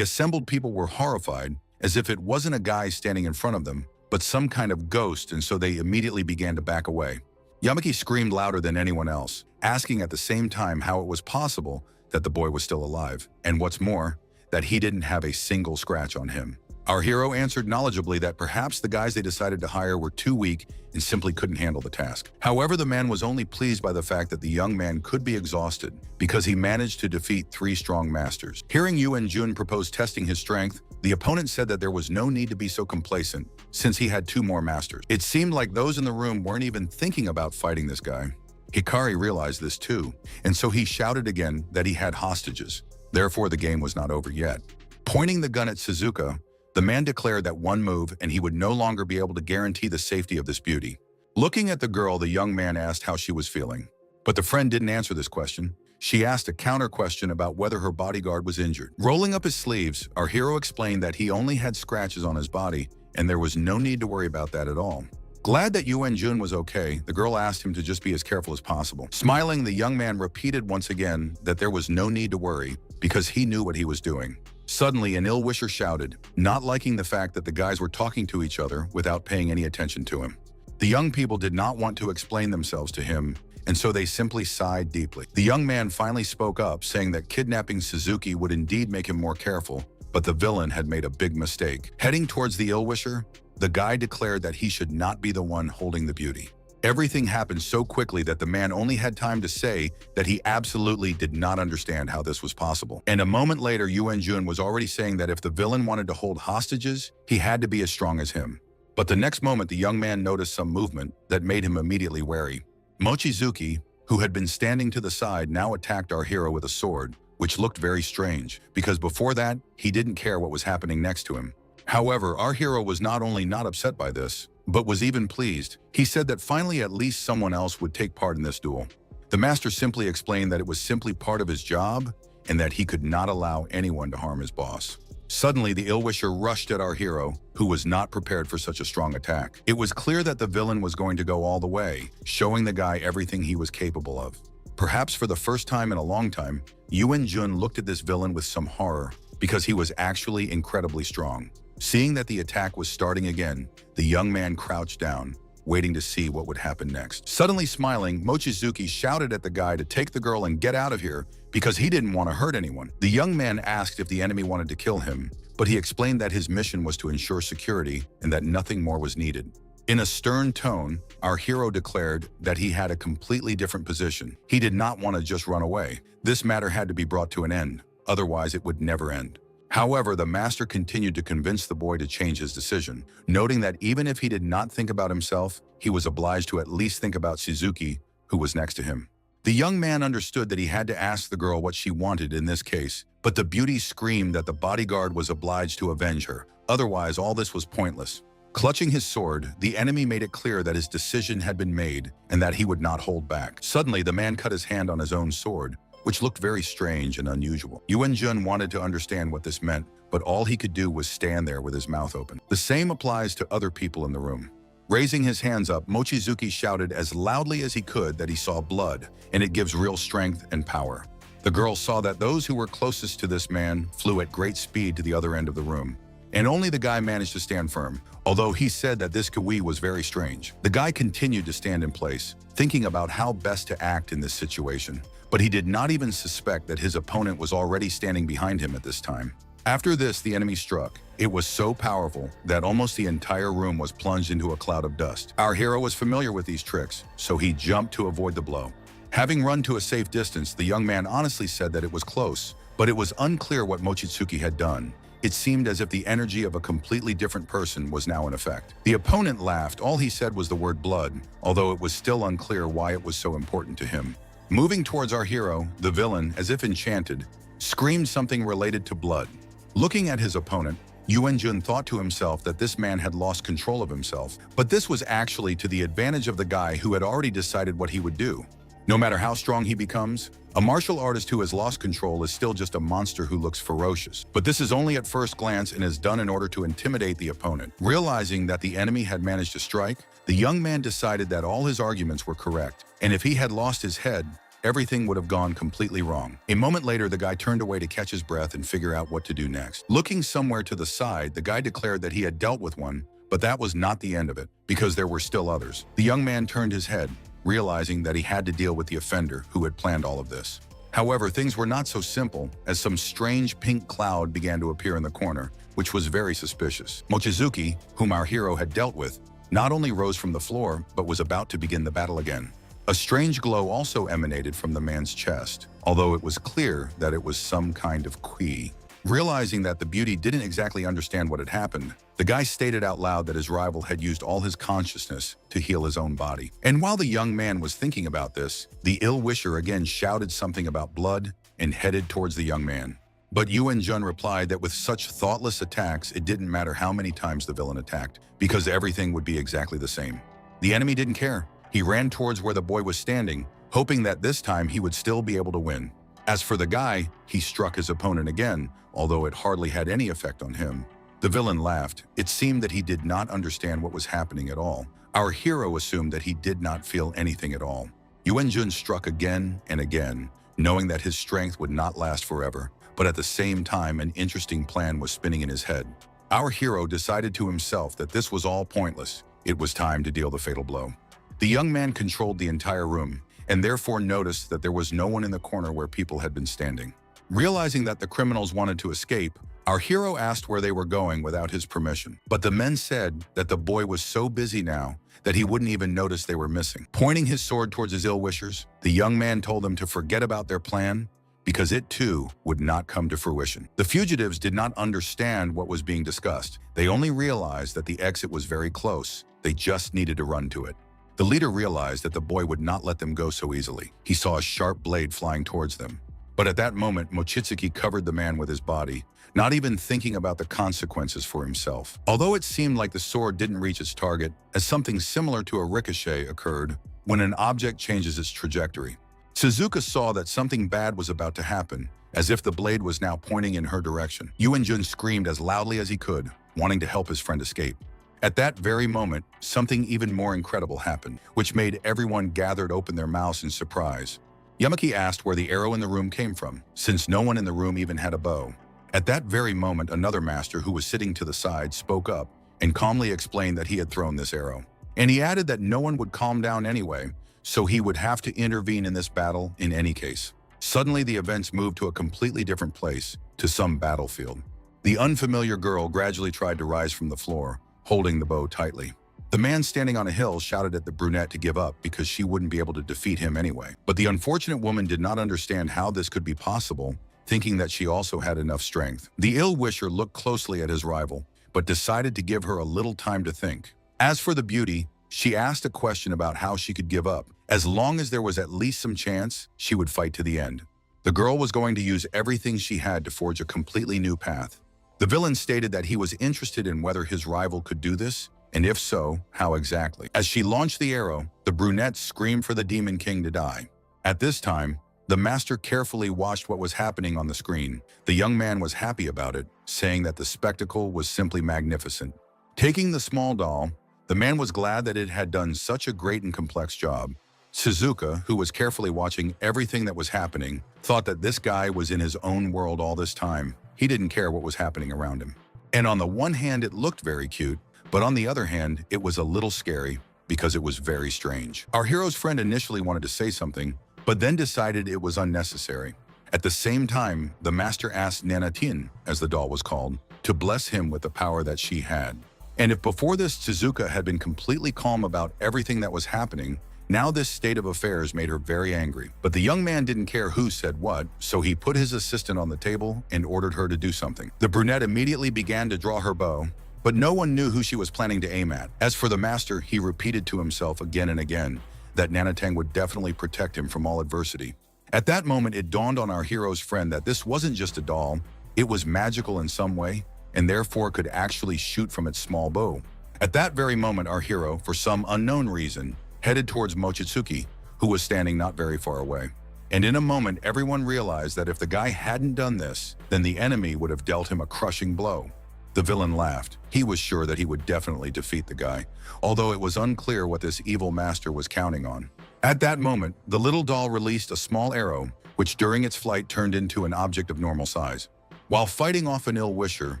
assembled people were horrified, as if it wasn't a guy standing in front of them, but some kind of ghost, and so they immediately began to back away. Yamaki screamed louder than anyone else, asking at the same time how it was possible that the boy was still alive, and what's more, that he didn't have a single scratch on him. Our hero answered knowledgeably that perhaps the guys they decided to hire were too weak and simply couldn't handle the task. However, the man was only pleased by the fact that the young man could be exhausted because he managed to defeat 3 strong masters. Hearing Yuan-jun propose testing his strength, the opponent said that there was no need to be so complacent since he had 2 more masters. It seemed like those in the room weren't even thinking about fighting this guy. Hikari realized this too, and so he shouted again that he had hostages. Therefore, the game was not over yet. Pointing the gun at Suzuka, the man declared that one move and he would no longer be able to guarantee the safety of this beauty. Looking at the girl, the young man asked how she was feeling. But the friend didn't answer this question. She asked a counter question about whether her bodyguard was injured. Rolling up his sleeves, our hero explained that he only had scratches on his body and there was no need to worry about that at all. Glad that Yuan-jun was okay, the girl asked him to just be as careful as possible. Smiling, the young man repeated once again that there was no need to worry because he knew what he was doing. Suddenly, an ill-wisher shouted, not liking the fact that the guys were talking to each other without paying any attention to him. The young people did not want to explain themselves to him, and so they simply sighed deeply. The young man finally spoke up, saying that kidnapping Suzuki would indeed make him more careful, but the villain had made a big mistake. Heading towards the ill-wisher, the guy declared that he should not be the one holding the beauty. Everything happened so quickly that the man only had time to say that he absolutely did not understand how this was possible. And a moment later, Yuan-jun was already saying that if the villain wanted to hold hostages, he had to be as strong as him. But the next moment, the young man noticed some movement that made him immediately wary. Mochizuki, who had been standing to the side, now attacked our hero with a sword, which looked very strange, because before that, he didn't care what was happening next to him. However, our hero was not only not upset by this, but was even pleased. He said that finally at least someone else would take part in this duel. The master simply explained that it was simply part of his job and that he could not allow anyone to harm his boss. Suddenly, the ill-wisher rushed at our hero, who was not prepared for such a strong attack. It was clear that the villain was going to go all the way, showing the guy everything he was capable of. Perhaps for the first time in a long time, Yuan-jun looked at this villain with some horror because he was actually incredibly strong. Seeing that the attack was starting again, the young man crouched down, waiting to see what would happen next. Suddenly smiling, Mochizuki shouted at the guy to take the girl and get out of here because he didn't want to hurt anyone. The young man asked if the enemy wanted to kill him, but he explained that his mission was to ensure security and that nothing more was needed. In a stern tone, our hero declared that he had a completely different position. He did not want to just run away. This matter had to be brought to an end, otherwise it would never end. However, the master continued to convince the boy to change his decision, noting that even if he did not think about himself, he was obliged to at least think about Suzuki, who was next to him. The young man understood that he had to ask the girl what she wanted in this case, but the beauty screamed that the bodyguard was obliged to avenge her. Otherwise, all this was pointless. Clutching his sword, the enemy made it clear that his decision had been made and that he would not hold back. Suddenly, the man cut his hand on his own sword, which looked very strange and unusual. Yuan-jun wanted to understand what this meant, but all he could do was stand there with his mouth open. The same applies to other people in the room. Raising his hands up, Mochizuki shouted as loudly as he could that he saw blood, and it gives real strength and power. The girl saw that those who were closest to this man flew at great speed to the other end of the room, and only the guy managed to stand firm, although he said that this Kawi was very strange. The guy continued to stand in place, thinking about how best to act in this situation, but he did not even suspect that his opponent was already standing behind him at this time. After this, the enemy struck. It was so powerful that almost the entire room was plunged into a cloud of dust. Our hero was familiar with these tricks, so he jumped to avoid the blow. Having run to a safe distance, the young man honestly said that it was close, but it was unclear what Mochizuki had done, It seemed as if the energy of a completely different person was now in effect. The opponent laughed. All he said was the word blood, although it was still unclear why it was so important to him. Moving towards our hero, the villain, as if enchanted, screamed something related to blood. Looking at his opponent, Yuan-jun thought to himself that this man had lost control of himself, but this was actually to the advantage of the guy who had already decided what he would do. No matter how strong he becomes, a martial artist who has lost control is still just a monster who looks ferocious. But this is only at first glance and is done in order to intimidate the opponent. Realizing that the enemy had managed to strike, the young man decided that all his arguments were correct, and if he had lost his head, everything would have gone completely wrong. A moment later, the guy turned away to catch his breath and figure out what to do next. Looking somewhere to the side, the guy declared that he had dealt with one, but that was not the end of it, because there were still others. The young man turned his head, realizing that he had to deal with the offender who had planned all of this. However, things were not so simple, as some strange pink cloud began to appear in the corner, which was very suspicious. Mochizuki, whom our hero had dealt with, not only rose from the floor, but was about to begin the battle again. A strange glow also emanated from the man's chest, although it was clear that it was some kind of ki. Realizing that the beauty didn't exactly understand what had happened, the guy stated out loud that his rival had used all his consciousness to heal his own body. And while the young man was thinking about this, the ill-wisher again shouted something about blood and headed towards the young man. But Yuan-jun replied that with such thoughtless attacks, it didn't matter how many times the villain attacked, because everything would be exactly the same. The enemy didn't care. He ran towards where the boy was standing, hoping that this time he would still be able to win. As for the guy, he struck his opponent again, although it hardly had any effect on him. The villain laughed. It seemed that he did not understand what was happening at all. Our hero assumed that he did not feel anything at all. Yuan-jun struck again and again, knowing that his strength would not last forever, but at the same time an interesting plan was spinning in his head. Our hero decided to himself that this was all pointless. It was time to deal the fatal blow. The young man controlled the entire room, and therefore noticed that there was no one in the corner where people had been standing. Realizing that the criminals wanted to escape, our hero asked where they were going without his permission. But the men said that the boy was so busy now that he wouldn't even notice they were missing. Pointing his sword towards his ill-wishers, the young man told them to forget about their plan because it too would not come to fruition. The fugitives did not understand what was being discussed. They only realized that the exit was very close. They just needed to run to it. The leader realized that the boy would not let them go so easily. He saw a sharp blade flying towards them. But at that moment, Mochizuki covered the man with his body, not even thinking about the consequences for himself. Although it seemed like the sword didn't reach its target, as something similar to a ricochet occurred when an object changes its trajectory. Suzuka saw that something bad was about to happen, as if the blade was now pointing in her direction. Yuan-jun screamed as loudly as he could, wanting to help his friend escape. At that very moment, something even more incredible happened, which made everyone gathered open their mouths in surprise. Yamaki asked where the arrow in the room came from, since no one in the room even had a bow. At that very moment, another master who was sitting to the side spoke up and calmly explained that he had thrown this arrow. And he added that no one would calm down anyway, so he would have to intervene in this battle in any case. Suddenly, the events moved to a completely different place, to some battlefield. The unfamiliar girl gradually tried to rise from the floor, holding the bow tightly. The man standing on a hill shouted at the brunette to give up because she wouldn't be able to defeat him anyway. But the unfortunate woman did not understand how this could be possible, thinking that she also had enough strength. The ill-wisher looked closely at his rival, but decided to give her a little time to think. As for the beauty, she asked a question about how she could give up. As long as there was at least some chance, she would fight to the end. The girl was going to use everything she had to forge a completely new path. The villain stated that he was interested in whether his rival could do this, and if so, how exactly. As she launched the arrow, the brunette screamed for the Demon King to die. At this time, the master carefully watched what was happening on the screen. The young man was happy about it, saying that the spectacle was simply magnificent. Taking the small doll, the man was glad that it had done such a great and complex job. Suzuka, who was carefully watching everything that was happening, thought that this guy was in his own world all this time. He didn't care what was happening around him. And on the one hand, it looked very cute, but on the other hand, it was a little scary because it was very strange. Our hero's friend initially wanted to say something, but then decided it was unnecessary. At the same time, the master asked Nanatin, as the doll was called, to bless him with the power that she had. And if before this Suzuka had been completely calm about everything that was happening, Now this state of affairs made her very angry, but the young man didn't care who said what, so he put his assistant on the table and ordered her to do something. The brunette immediately began to draw her bow, but no one knew who she was planning to aim at. As for the master, he repeated to himself again and again that Nanatang would definitely protect him from all adversity. At that moment, it dawned on our hero's friend that this wasn't just a doll, it was magical in some way, and therefore could actually shoot from its small bow. At that very moment, our hero, for some unknown reason, headed towards Mochitsuki, who was standing not very far away. And in a moment, everyone realized that if the guy hadn't done this, then the enemy would have dealt him a crushing blow. The villain laughed. He was sure that he would definitely defeat the guy, although it was unclear what this evil master was counting on. At that moment, the little doll released a small arrow, which during its flight turned into an object of normal size. While fighting off an ill-wisher,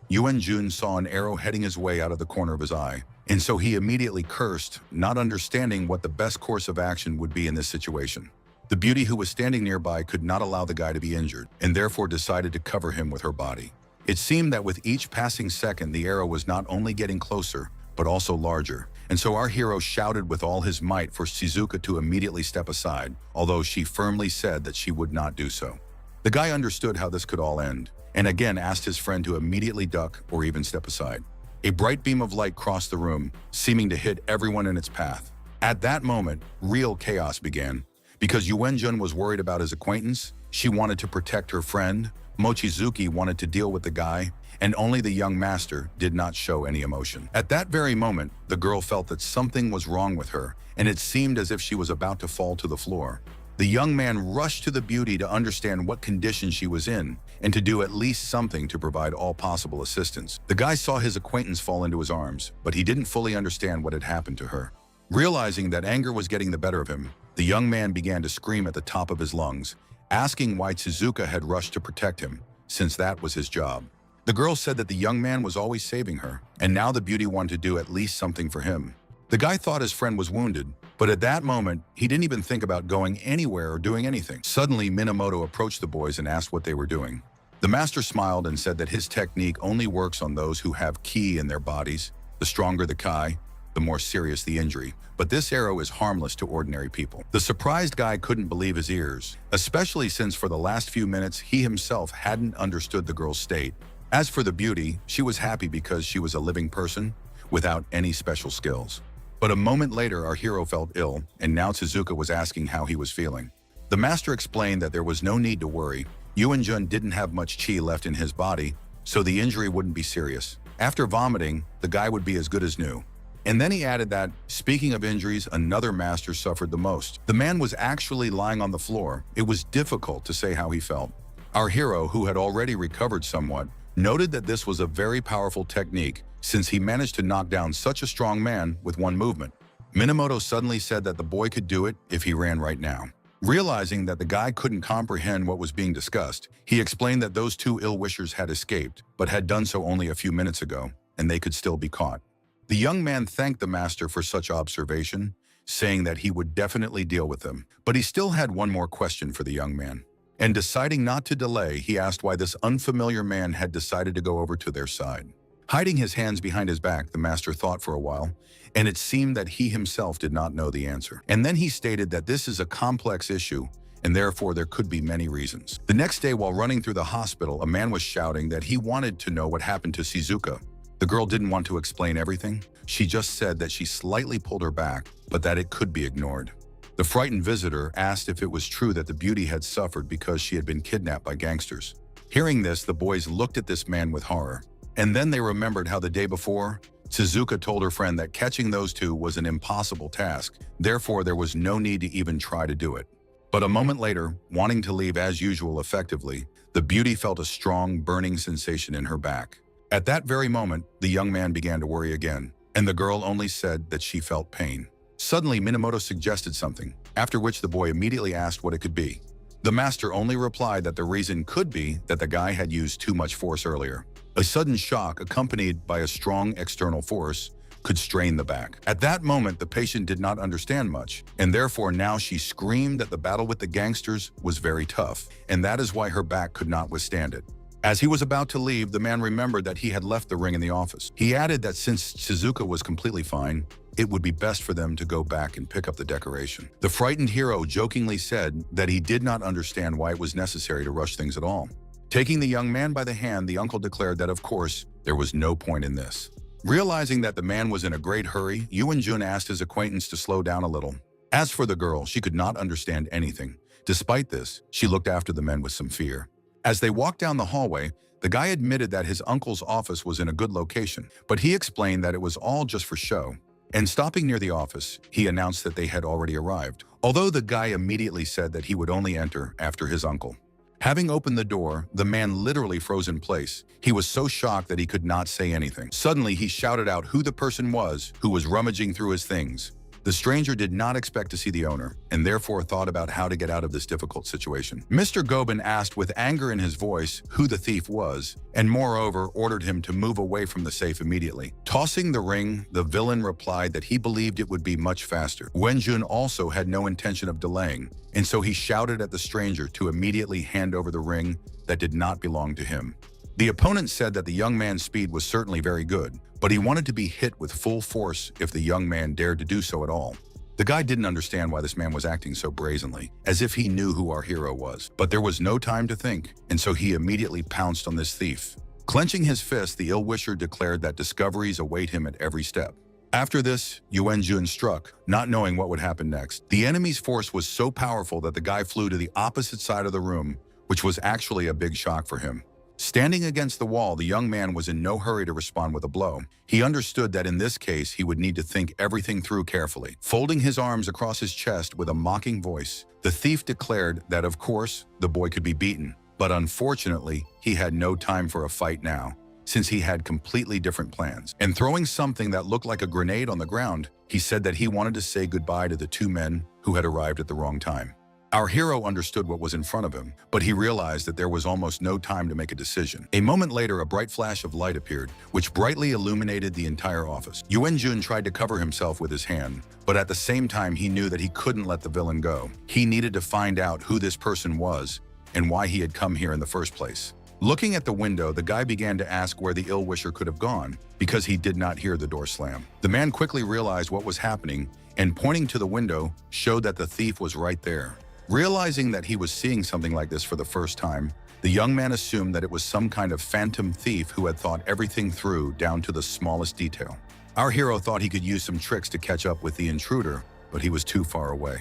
Yuan Jun saw an arrow heading his way out of the corner of his eye, and so he immediately cursed, not understanding what the best course of action would be in this situation. The beauty who was standing nearby could not allow the guy to be injured, and therefore decided to cover him with her body. It seemed that with each passing second, the arrow was not only getting closer, but also larger, and so our hero shouted with all his might for Shizuka to immediately step aside, although she firmly said that she would not do so. The guy understood how this could all end, and again asked his friend to immediately duck or even step aside. A bright beam of light crossed the room, seeming to hit everyone in its path. At that moment, real chaos began. Because Yuan Jun was worried about his acquaintance, she wanted to protect her friend, Mochizuki wanted to deal with the guy, and only the young master did not show any emotion. At that very moment, the girl felt that something was wrong with her, and it seemed as if she was about to fall to the floor. The young man rushed to the beauty to understand what condition she was in, and to do at least something to provide all possible assistance. The guy saw his acquaintance fall into his arms, but he didn't fully understand what had happened to her. Realizing that anger was getting the better of him, the young man began to scream at the top of his lungs, asking why Tsuzuka had rushed to protect him, since that was his job. The girl said that the young man was always saving her, and now the beauty wanted to do at least something for him. The guy thought his friend was wounded, but at that moment, he didn't even think about going anywhere or doing anything. Suddenly, Minamoto approached the boys and asked what they were doing. The master smiled and said that his technique only works on those who have ki in their bodies. The stronger the kai, the more serious the injury. But this arrow is harmless to ordinary people. The surprised guy couldn't believe his ears, especially since for the last few minutes, he himself hadn't understood the girl's state. As for the beauty, she was happy because she was a living person without any special skills. But a moment later, our hero felt ill, and now Tsuzuka was asking how he was feeling. The master explained that there was no need to worry. Yuan Jun didn't have much chi left in his body, so the injury wouldn't be serious. After vomiting, the guy would be as good as new. And then he added that, speaking of injuries, another master suffered the most. The man was actually lying on the floor. It was difficult to say how he felt. Our hero, who had already recovered somewhat, noted that this was a very powerful technique, since he managed to knock down such a strong man with one movement. Minamoto suddenly said that the boy could do it if he ran right now. Realizing that the guy couldn't comprehend what was being discussed, he explained that those two ill-wishers had escaped, but had done so only a few minutes ago, and they could still be caught. The young man thanked the master for such observation, saying that he would definitely deal with them. But he still had one more question for the young man. And deciding not to delay, he asked why this unfamiliar man had decided to go over to their side. Hiding his hands behind his back, the master thought for a while, and it seemed that he himself did not know the answer. And then he stated that this is a complex issue, and therefore there could be many reasons. The next day, while running through the hospital, a man was shouting that he wanted to know what happened to Shizuka. The girl didn't want to explain everything. She just said that she slightly pulled her back, but that it could be ignored. The frightened visitor asked if it was true that the beauty had suffered because she had been kidnapped by gangsters. Hearing this, the boys looked at this man with horror. And then they remembered how the day before, Tsuzuka told her friend that catching those two was an impossible task. Therefore, there was no need to even try to do it. But a moment later, wanting to leave as usual effectively, the beauty felt a strong, burning sensation in her back. At that very moment, the young man began to worry again, and the girl only said that she felt pain. Suddenly, Minamoto suggested something, after which the boy immediately asked what it could be. The master only replied that the reason could be that the guy had used too much force earlier. A sudden shock, accompanied by a strong external force, could strain the back. At that moment, the patient did not understand much, and therefore now she screamed that the battle with the gangsters was very tough, and that is why her back could not withstand it. As he was about to leave, the man remembered that he had left the ring in the office. He added that since Shizuka was completely fine, it would be best for them to go back and pick up the decoration. The frightened hero jokingly said that he did not understand why it was necessary to rush things at all. Taking the young man by the hand, the uncle declared that, of course, there was no point in this. Realizing that the man was in a great hurry, Yuan-jun asked his acquaintance to slow down a little. As for the girl, she could not understand anything. Despite this, she looked after the men with some fear. As they walked down the hallway, the guy admitted that his uncle's office was in a good location, but he explained that it was all just for show. And stopping near the office, he announced that they had already arrived, although the guy immediately said that he would only enter after his uncle. Having opened the door, the man literally froze in place. He was so shocked that he could not say anything. Suddenly, he shouted out who the person was who was rummaging through his things. The stranger did not expect to see the owner, and therefore thought about how to get out of this difficult situation. Mr. Gobin asked with anger in his voice who the thief was, and moreover ordered him to move away from the safe immediately. Tossing the ring, the villain replied that he believed it would be much faster. Wen-jun also had no intention of delaying, and so he shouted at the stranger to immediately hand over the ring that did not belong to him. The opponent said that the young man's speed was certainly very good, but he wanted to be hit with full force if the young man dared to do so at all. The guy didn't understand why this man was acting so brazenly, as if he knew who our hero was. But there was no time to think, and so he immediately pounced on this thief. Clenching his fist, the ill-wisher declared that discoveries await him at every step. After this, Yuan-jun struck, not knowing what would happen next. The enemy's force was so powerful that the guy flew to the opposite side of the room, which was actually a big shock for him. Standing against the wall, the young man was in no hurry to respond with a blow. He understood that in this case, he would need to think everything through carefully. Folding his arms across his chest with a mocking voice, the thief declared that, of course, the boy could be beaten. But unfortunately, he had no time for a fight now, since he had completely different plans. And throwing something that looked like a grenade on the ground, he said that he wanted to say goodbye to the two men who had arrived at the wrong time. Our hero understood what was in front of him, but he realized that there was almost no time to make a decision. A moment later, a bright flash of light appeared, which brightly illuminated the entire office. Yuan-jun tried to cover himself with his hand, but at the same time, he knew that he couldn't let the villain go. He needed to find out who this person was and why he had come here in the first place. Looking at the window, the guy began to ask where the ill-wisher could have gone, because he did not hear the door slam. The man quickly realized what was happening, and pointing to the window, showed that the thief was right there. Realizing that he was seeing something like this for the first time, the young man assumed that it was some kind of phantom thief who had thought everything through down to the smallest detail. Our hero thought he could use some tricks to catch up with the intruder, but he was too far away.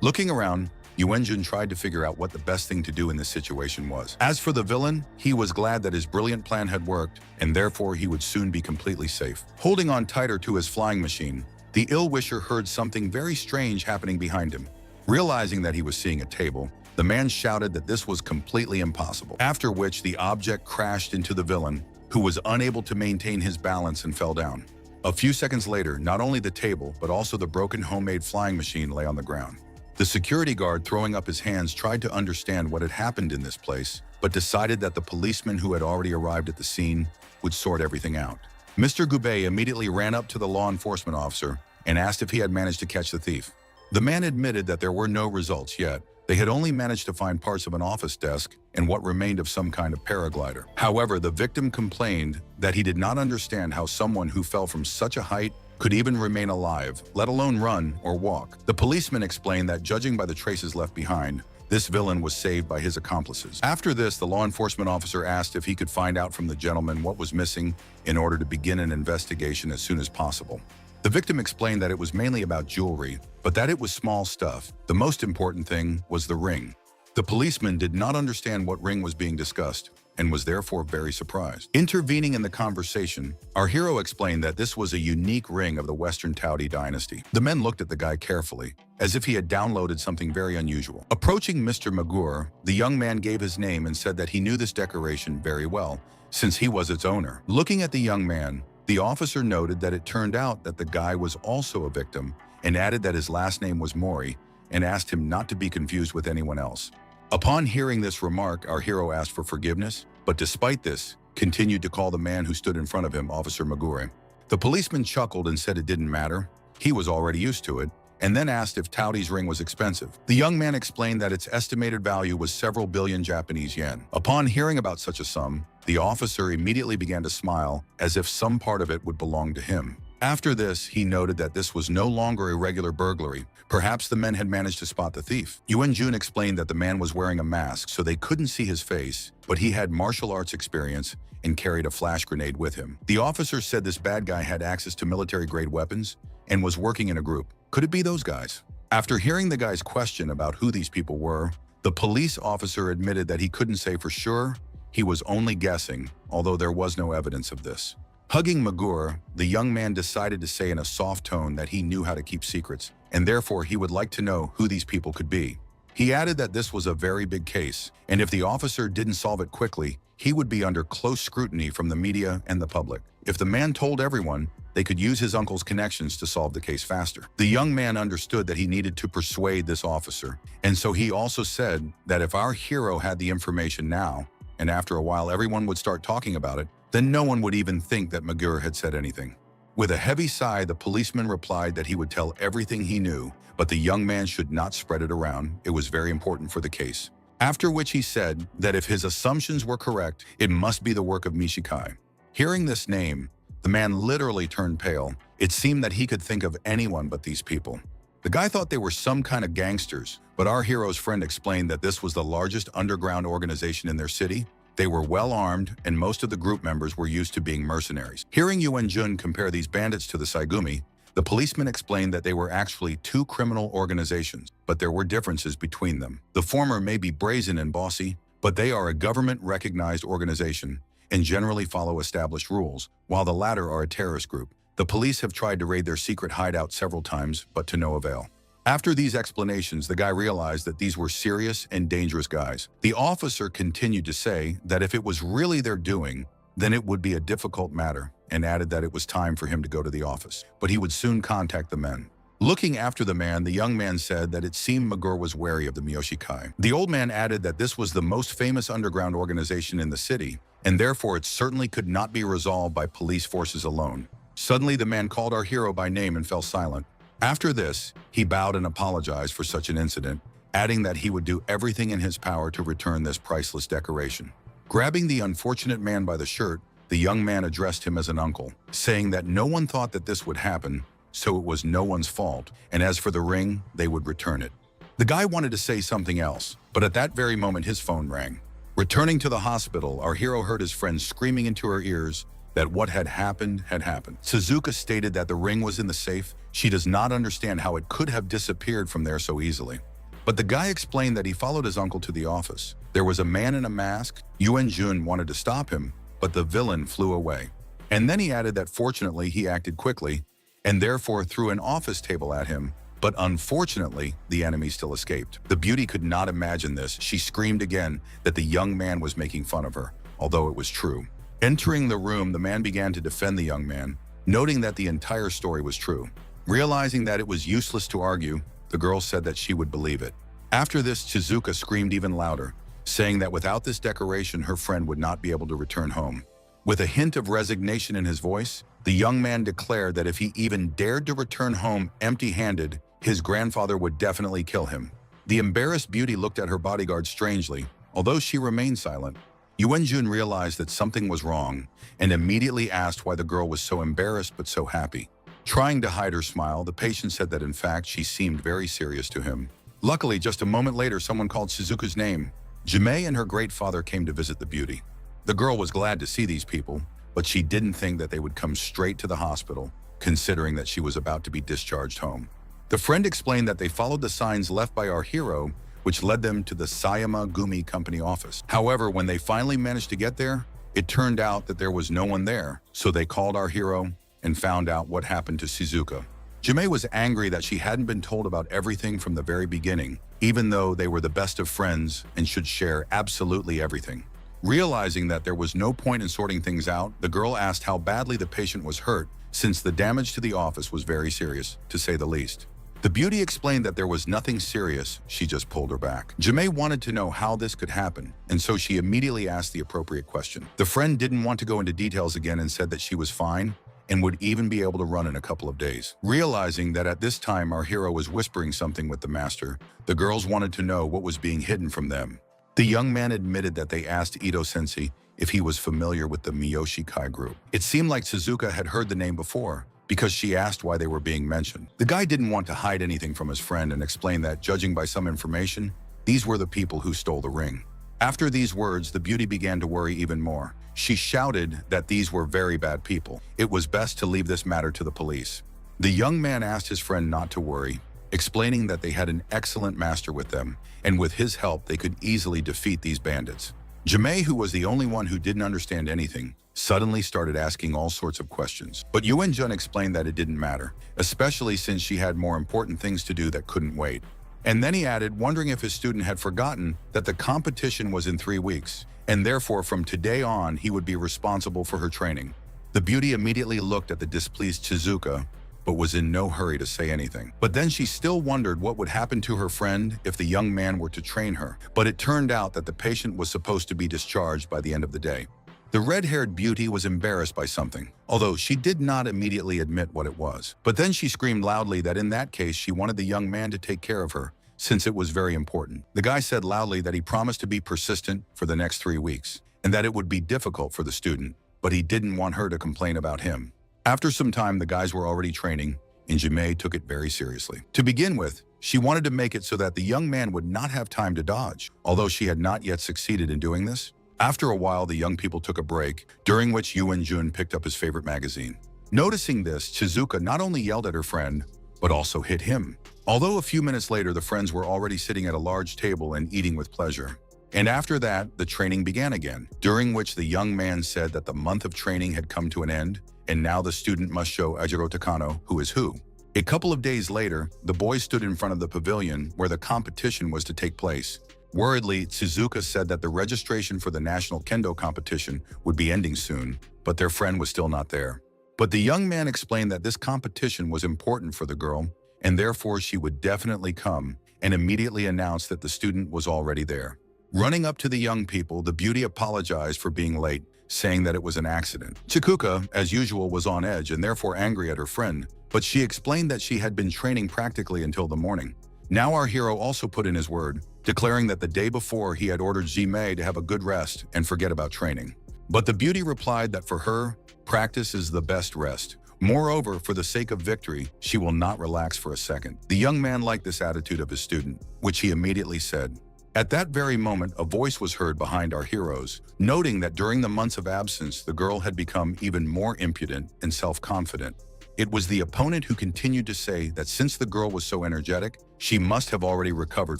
Looking around, Yuan-jun tried to figure out what the best thing to do in this situation was. As for the villain, he was glad that his brilliant plan had worked, and therefore he would soon be completely safe. Holding on tighter to his flying machine, the ill-wisher heard something very strange happening behind him. Realizing that he was seeing a table, the man shouted that this was completely impossible, after which the object crashed into the villain, who was unable to maintain his balance and fell down. A few seconds later, not only the table, but also the broken homemade flying machine lay on the ground. The security guard, throwing up his hands, tried to understand what had happened in this place, but decided that the policeman who had already arrived at the scene would sort everything out. Mr. Gubei immediately ran up to the law enforcement officer and asked if he had managed to catch the thief. The man admitted that there were no results yet. They had only managed to find parts of an office desk and what remained of some kind of paraglider. However, the victim complained that he did not understand how someone who fell from such a height could even remain alive, let alone run or walk. The policeman explained that judging by the traces left behind, this villain was saved by his accomplices. After this, the law enforcement officer asked if he could find out from the gentleman what was missing in order to begin an investigation as soon as possible. The victim explained that it was mainly about jewelry, but that it was small stuff. The most important thing was the ring. The policeman did not understand what ring was being discussed and was therefore very surprised. Intervening in the conversation, our hero explained that this was a unique ring of the Western Taodi dynasty. The men looked at the guy carefully, as if he had downloaded something very unusual. Approaching Mr. Magur, the young man gave his name and said that he knew this decoration very well, since he was its owner. Looking at the young man, the officer noted that it turned out that the guy was also a victim and added that his last name was Mori and asked him not to be confused with anyone else. Upon hearing this remark, our hero asked for forgiveness, but despite this, continued to call the man who stood in front of him Officer Magure. The policeman chuckled and said it didn't matter. He was already used to it, and then asked if Taodi's ring was expensive. The young man explained that its estimated value was several billion Japanese yen. Upon hearing about such a sum, the officer immediately began to smile as if some part of it would belong to him. After this, he noted that this was no longer a regular burglary. Perhaps the men had managed to spot the thief. Yuan Jun explained that the man was wearing a mask so they couldn't see his face, but he had martial arts experience and carried a flash grenade with him. The officer said this bad guy had access to military-grade weapons and was working in a group. Could it be those guys? After hearing the guy's question about who these people were, the police officer admitted that he couldn't say for sure. He was only guessing, although there was no evidence of this. Hugging Magur, the young man decided to say in a soft tone that he knew how to keep secrets, and therefore he would like to know who these people could be. He added that this was a very big case, and if the officer didn't solve it quickly, he would be under close scrutiny from the media and the public. If the man told everyone, they could use his uncle's connections to solve the case faster. The young man understood that he needed to persuade this officer, and so he also said that if our hero had the information now, and after a while everyone would start talking about it, then no one would even think that Magur had said anything. With a heavy sigh, the policeman replied that he would tell everything he knew, but the young man should not spread it around. It was very important for the case. After which he said that if his assumptions were correct, it must be the work of Mishikai. Hearing this name, the man literally turned pale. It seemed that he could think of anyone but these people. The guy thought they were some kind of gangsters, but our hero's friend explained that this was the largest underground organization in their city. They were well armed, and most of the group members were used to being mercenaries. Hearing Yuan Jun compare these bandits to the Saigumi, the policeman explained that they were actually two criminal organizations, but there were differences between them. The former may be brazen and bossy, but they are a government-recognized organization and generally follow established rules, while the latter are a terrorist group. The police have tried to raid their secret hideout several times, but to no avail. After these explanations, the guy realized that these were serious and dangerous guys. The officer continued to say that if it was really their doing, then it would be a difficult matter, and added that it was time for him to go to the office, but he would soon contact the men. Looking after the man, the young man said that it seemed Magur was wary of the Miyoshikai. The old man added that this was the most famous underground organization in the city, and therefore it certainly could not be resolved by police forces alone. Suddenly, the man called our hero by name and fell silent. After this, he bowed and apologized for such an incident, adding that he would do everything in his power to return this priceless decoration. Grabbing the unfortunate man by the shirt, the young man addressed him as an uncle, saying that no one thought that this would happen, so it was no one's fault, and as for the ring, they would return it. The guy wanted to say something else, but at that very moment his phone rang. Returning to the hospital, our hero heard his friend screaming into her ears that what had happened had happened. Suzuka stated that the ring was in the safe. She does not understand how it could have disappeared from there so easily. But the guy explained that he followed his uncle to the office. There was a man in a mask. Yuan Jun wanted to stop him, but the villain flew away. And then he added that fortunately he acted quickly, and therefore threw an office table at him, but unfortunately, the enemy still escaped. The beauty could not imagine this. She screamed again that the young man was making fun of her, although it was true. Entering the room, the man began to defend the young man, noting that the entire story was true. Realizing that it was useless to argue, the girl said that she would believe it. After this, Chizuka screamed even louder, saying that without this decoration, her friend would not be able to return home. With a hint of resignation in his voice, the young man declared that if he even dared to return home empty-handed, his grandfather would definitely kill him. The embarrassed beauty looked at her bodyguard strangely, although she remained silent. Yuan Jun realized that something was wrong and immediately asked why the girl was so embarrassed but so happy. Trying to hide her smile, the patient said that in fact she seemed very serious to him. Luckily, just a moment later, someone called Shizuka's name. Jimei and her great father came to visit the beauty. The girl was glad to see these people, but she didn't think that they would come straight to the hospital, considering that she was about to be discharged home. The friend explained that they followed the signs left by our hero, which led them to the Sayama Gumi Company office. However, when they finally managed to get there, it turned out that there was no one there, so they called our hero and found out what happened to Shizuka. Jimei was angry that she hadn't been told about everything from the very beginning, even though they were the best of friends and should share absolutely everything. Realizing that there was no point in sorting things out, the girl asked how badly the patient was hurt, since the damage to the office was very serious, to say the least. The beauty explained that there was nothing serious, she just pulled her back. Jimei wanted to know how this could happen, and so she immediately asked the appropriate question. The friend didn't want to go into details again and said that she was fine and would even be able to run in a couple of days. Realizing that at this time our hero was whispering something with the master, the girls wanted to know what was being hidden from them. The young man admitted that they asked Ito-sensei if he was familiar with the Miyoshikai group. It seemed like Suzuka had heard the name before, because she asked why they were being mentioned. The guy didn't want to hide anything from his friend and explained that, judging by some information, these were the people who stole the ring. After these words, the beauty began to worry even more. She shouted that these were very bad people. It was best to leave this matter to the police. The young man asked his friend not to worry, explaining that they had an excellent master with them, and with his help they could easily defeat these bandits. Jimei, who was the only one who didn't understand anything, suddenly started asking all sorts of questions. But Yuan-jun explained that it didn't matter, especially since she had more important things to do that couldn't wait. And then he added, wondering if his student had forgotten that the competition was in 3 weeks, and therefore from today on he would be responsible for her training. The beauty immediately looked at the displeased Shizuka, but was in no hurry to say anything. But then she still wondered what would happen to her friend if the young man were to train her. But it turned out that the patient was supposed to be discharged by the end of the day. The red-haired beauty was embarrassed by something, although she did not immediately admit what it was. But then she screamed loudly that in that case she wanted the young man to take care of her, since it was very important. The guy said loudly that he promised to be persistent for the next 3 weeks, and that it would be difficult for the student, but he didn't want her to complain about him. After some time, the guys were already training, and Jimei took it very seriously. To begin with, she wanted to make it so that the young man would not have time to dodge, although she had not yet succeeded in doing this. After a while, the young people took a break, during which Yuan-jun picked up his favorite magazine. Noticing this, Shizuka not only yelled at her friend, but also hit him. Although a few minutes later, the friends were already sitting at a large table and eating with pleasure. And after that, the training began again, during which the young man said that the month of training had come to an end, and now the student must show Ajiro Takano who is who. A couple of days later, the boys stood in front of the pavilion where the competition was to take place. Worriedly, Shizuka said that the registration for the national kendo competition would be ending soon, but their friend was still not there. But the young man explained that this competition was important for the girl, and therefore she would definitely come, and immediately announced that the student was already there. Running up to the young people, the beauty apologized for being late, saying that it was an accident. Chikuka, as usual, was on edge and therefore angry at her friend, but she explained that she had been training practically until the morning. Now our hero also put in his word, declaring that the day before he had ordered Jimei to have a good rest and forget about training. But the beauty replied that for her, practice is the best rest. Moreover, for the sake of victory, she will not relax for a second. The young man liked this attitude of his student, which he immediately said. At that very moment, a voice was heard behind our heroes, noting that during the months of absence, the girl had become even more impudent and self-confident. It was the opponent who continued to say that since the girl was so energetic, she must have already recovered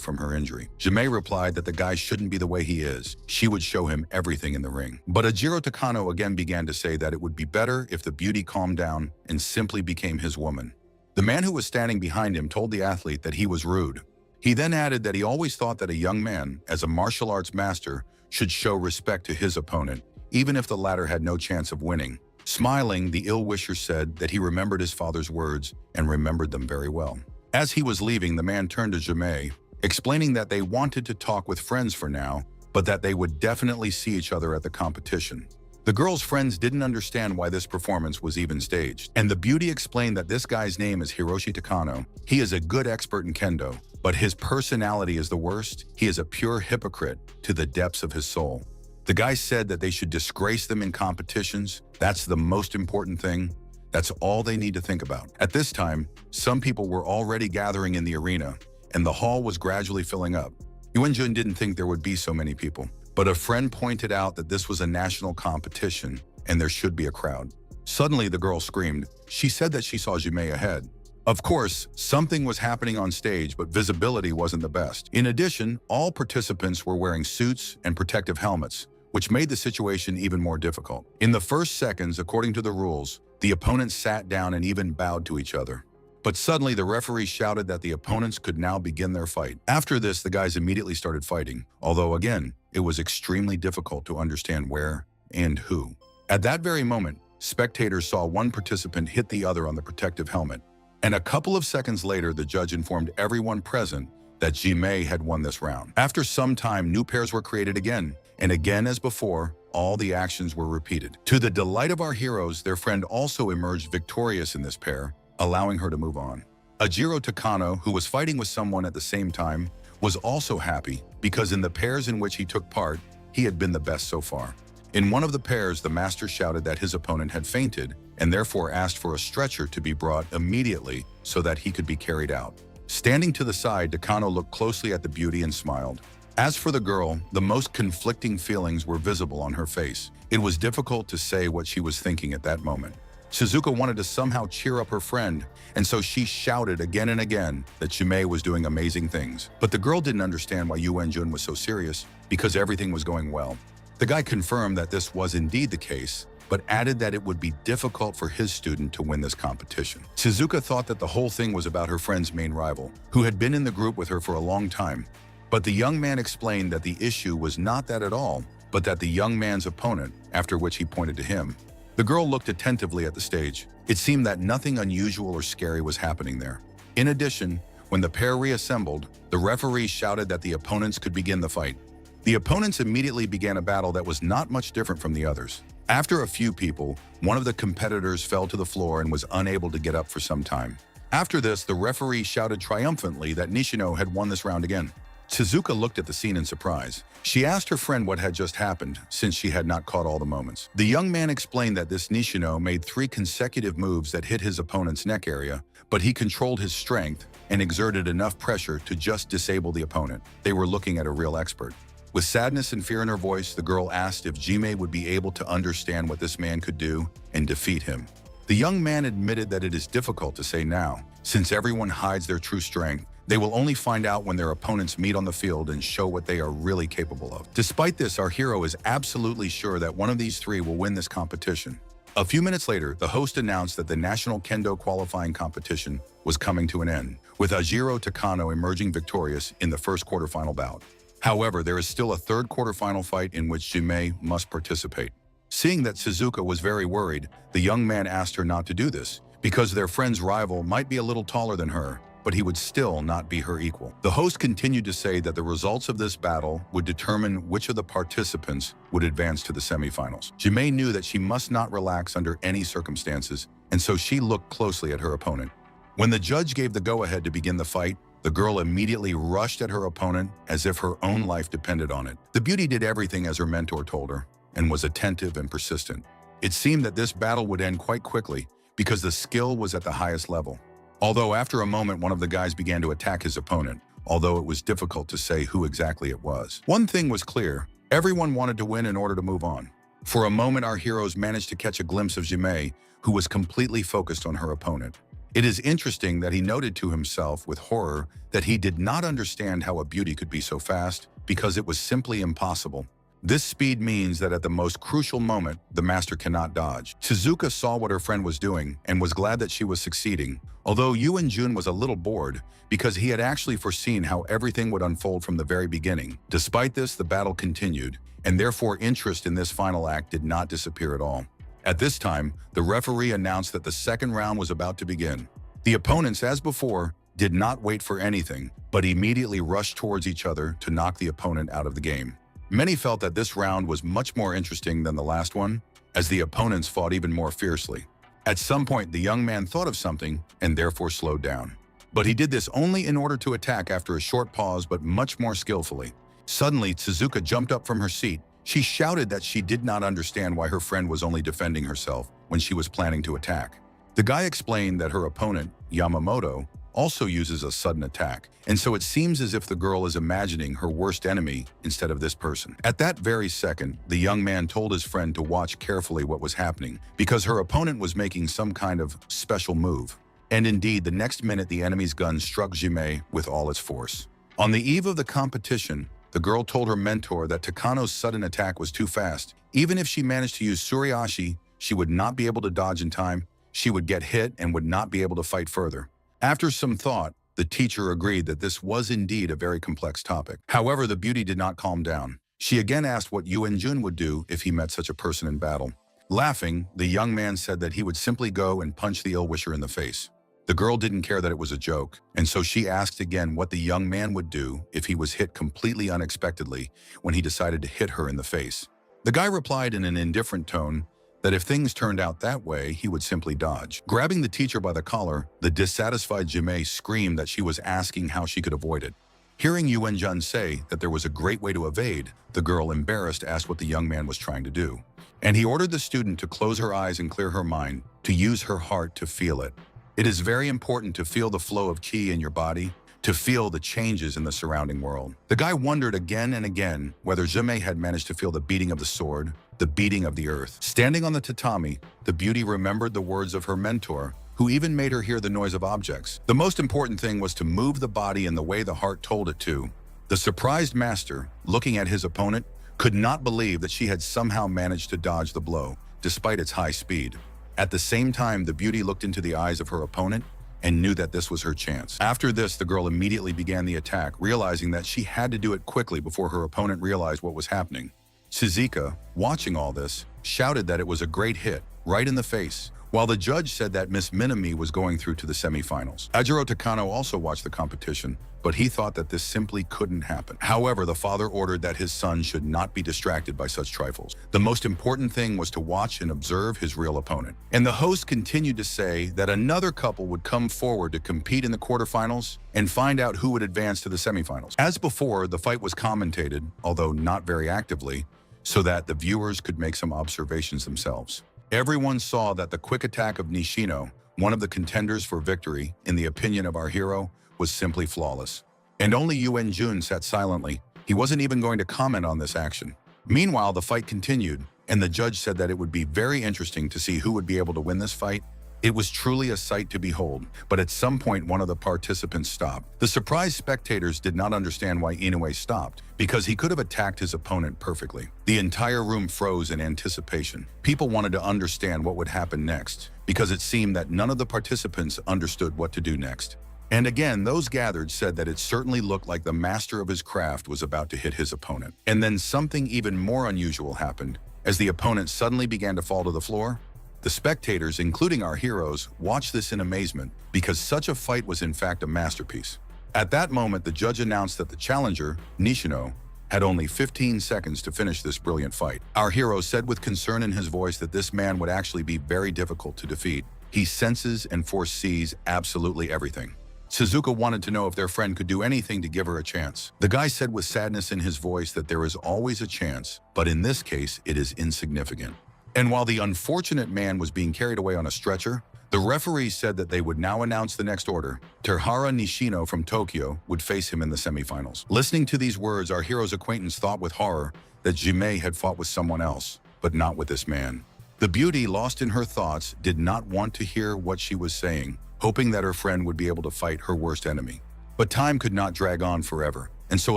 from her injury. Jimei replied that the guy shouldn't be the way he is. She would show him everything in the ring. But Ajiro Takano again began to say that it would be better if the beauty calmed down and simply became his woman. The man who was standing behind him told the athlete that he was rude. He then added that he always thought that a young man, as a martial arts master, should show respect to his opponent, even if the latter had no chance of winning. Smiling, the ill-wisher said that he remembered his father's words and remembered them very well. As he was leaving, the man turned to Jimei, explaining that they wanted to talk with friends for now, but that they would definitely see each other at the competition. The girl's friends didn't understand why this performance was even staged, and the beauty explained that this guy's name is Hiroshi Takano. He is a good expert in kendo, but his personality is the worst. He is a pure hypocrite to the depths of his soul. The guy said that they should disgrace them in competitions. That's the most important thing. That's all they need to think about. At this time, some people were already gathering in the arena, and the hall was gradually filling up. Yuan-jun didn't think there would be so many people, but a friend pointed out that this was a national competition, and there should be a crowd. Suddenly, the girl screamed. She said that she saw Jimei ahead. Of course, something was happening on stage, but visibility wasn't the best. In addition, all participants were wearing suits and protective helmets, which made the situation even more difficult. In the first seconds, according to the rules, the opponents sat down and even bowed to each other. But suddenly, the referee shouted that the opponents could now begin their fight. After this, the guys immediately started fighting, although again, it was extremely difficult to understand where and who. At that very moment, spectators saw one participant hit the other on the protective helmet. And a couple of seconds later, the judge informed everyone present that Jimei had won this round. After some time, new pairs were created again, and again as before, all the actions were repeated. To the delight of our heroes, their friend also emerged victorious in this pair, allowing her to move on. Ajiro Takano, who was fighting with someone at the same time, was also happy because in the pairs in which he took part, he had been the best so far. In one of the pairs, the master shouted that his opponent had fainted and therefore asked for a stretcher to be brought immediately so that he could be carried out. Standing to the side, Takano looked closely at the beauty and smiled. As for the girl, the most conflicting feelings were visible on her face. It was difficult to say what she was thinking at that moment. Shizuka wanted to somehow cheer up her friend, and so she shouted again and again that Jimei was doing amazing things. But the girl didn't understand why Yu Wenjun was so serious, because everything was going well. The guy confirmed that this was indeed the case, but added that it would be difficult for his student to win this competition. Shizuka thought that the whole thing was about her friend's main rival, who had been in the group with her for a long time. But the young man explained that the issue was not that at all, but that the young man's opponent, after which he pointed to him. The girl looked attentively at the stage. It seemed that nothing unusual or scary was happening there. In addition, when the pair reassembled, the referee shouted that the opponents could begin the fight. The opponents immediately began a battle that was not much different from the others. After a few people, one of the competitors fell to the floor and was unable to get up for some time. After this, the referee shouted triumphantly that Nishino had won this round again. Shizuka looked at the scene in surprise. She asked her friend what had just happened, since she had not caught all the moments. The young man explained that this Nishino made 3 consecutive moves that hit his opponent's neck area, but he controlled his strength and exerted enough pressure to just disable the opponent. They were looking at a real expert. With sadness and fear in her voice, the girl asked if Jimei would be able to understand what this man could do and defeat him. The young man admitted that it is difficult to say now, since everyone hides their true strength. They will only find out when their opponents meet on the field and show what they are really capable of. Despite this, our hero is absolutely sure that one of these 3 will win this competition. A few minutes later, the host announced that the National Kendo qualifying competition was coming to an end, with Ajiro Takano emerging victorious in the first quarterfinal bout. However, there is still a third quarterfinal fight in which Jimei must participate. Seeing that Shizuka was very worried, the young man asked her not to do this, because their friend's rival might be a little taller than her, but he would still not be her equal. The host continued to say that the results of this battle would determine which of the participants would advance to the semifinals. Jimei knew that she must not relax under any circumstances, and so she looked closely at her opponent. When the judge gave the go-ahead to begin the fight, the girl immediately rushed at her opponent as if her own life depended on it. The beauty did everything as her mentor told her, and was attentive and persistent. It seemed that this battle would end quite quickly because the skill was at the highest level. Although after a moment one of the guys began to attack his opponent, although it was difficult to say who exactly it was. One thing was clear, everyone wanted to win in order to move on. For a moment our heroes managed to catch a glimpse of Jimei, who was completely focused on her opponent. It is interesting that he noted to himself with horror that he did not understand how a beauty could be so fast, because it was simply impossible. This speed means that at the most crucial moment, the master cannot dodge. Shizuka saw what her friend was doing and was glad that she was succeeding, although Yu Wenjun was a little bored because he had actually foreseen how everything would unfold from the very beginning. Despite this, the battle continued, and therefore interest in this final act did not disappear at all. At this time, the referee announced that the second round was about to begin. The opponents, as before, did not wait for anything, but immediately rushed towards each other to knock the opponent out of the game. Many felt that this round was much more interesting than the last one, as the opponents fought even more fiercely. At some point, the young man thought of something and therefore slowed down. But he did this only in order to attack after a short pause, but much more skillfully. Suddenly, Shizuka jumped up from her seat. She shouted that she did not understand why her friend was only defending herself when she was planning to attack. The guy explained that her opponent, Yamamoto, also uses a sudden attack, and so it seems as if the girl is imagining her worst enemy instead of this person. At that very second, the young man told his friend to watch carefully what was happening, because her opponent was making some kind of special move. And indeed, the next minute the enemy's gun struck Jimei with all its force. On the eve of the competition, the girl told her mentor that Takano's sudden attack was too fast. Even if she managed to use Suriashi, she would not be able to dodge in time, she would get hit and would not be able to fight further. After some thought, the teacher agreed that this was indeed a very complex topic. However, the beauty did not calm down. She again asked what Yu Wenjun would do if he met such a person in battle. Laughing, the young man said that he would simply go and punch the ill-wisher in the face. The girl didn't care that it was a joke, and so she asked again what the young man would do if he was hit completely unexpectedly when he decided to hit her in the face. The guy replied in an indifferent tone that if things turned out that way, he would simply dodge. Grabbing the teacher by the collar, the dissatisfied Jimei screamed that she was asking how she could avoid it. Hearing Yuan-jun say that there was a great way to evade, the girl, embarrassed, asked what the young man was trying to do. And he ordered the student to close her eyes and clear her mind, to use her heart to feel it. It is very important to feel the flow of qi in your body, to feel the changes in the surrounding world. The guy wondered again and again whether Jimei had managed to feel the beating of the sword, the beating of the earth. Standing on the tatami, the beauty remembered the words of her mentor, who even made her hear the noise of objects. The most important thing was to move the body in the way the heart told it to. The surprised master, looking at his opponent, could not believe that she had somehow managed to dodge the blow, despite its high speed. At the same time, the beauty looked into the eyes of her opponent and knew that this was her chance. After this, the girl immediately began the attack, realizing that she had to do it quickly before her opponent realized what was happening. Suzuka, watching all this, shouted that it was a great hit, right in the face, while the judge said that Miss Minami was going through to the semifinals. Ajiro Takano also watched the competition, but he thought that this simply couldn't happen. However, the father ordered that his son should not be distracted by such trifles. The most important thing was to watch and observe his real opponent. And the host continued to say that another couple would come forward to compete in the quarterfinals and find out who would advance to the semifinals. As before, the fight was commentated, although not very actively, so that the viewers could make some observations themselves. Everyone saw that the quick attack of Nishino, one of the contenders for victory, in the opinion of our hero, was simply flawless. And only Yuan-jun sat silently. He wasn't even going to comment on this action. Meanwhile, the fight continued, and the judge said that it would be very interesting to see who would be able to win this fight. It was truly a sight to behold, but at some point one of the participants stopped. The surprised spectators did not understand why Inoue stopped, because he could have attacked his opponent perfectly. The entire room froze in anticipation. People wanted to understand what would happen next, because it seemed that none of the participants understood what to do next. And again, those gathered said that it certainly looked like the master of his craft was about to hit his opponent. And then something even more unusual happened. As the opponent suddenly began to fall to the floor, the spectators, including our heroes, watched this in amazement because such a fight was in fact a masterpiece. At that moment, the judge announced that the challenger, Nishino, had only 15 seconds to finish this brilliant fight. Our hero said with concern in his voice that this man would actually be very difficult to defeat. He senses and foresees absolutely everything. Suzuka wanted to know if their friend could do anything to give her a chance. The guy said with sadness in his voice that there is always a chance, but in this case, it is insignificant. And while the unfortunate man was being carried away on a stretcher, the referee said that they would now announce the next order. Terhara Nishino from Tokyo would face him in the semifinals. Listening to these words, our hero's acquaintance thought with horror that Jimei had fought with someone else, but not with this man. The beauty, lost in her thoughts, did not want to hear what she was saying, hoping that her friend would be able to fight her worst enemy. But time could not drag on forever, and so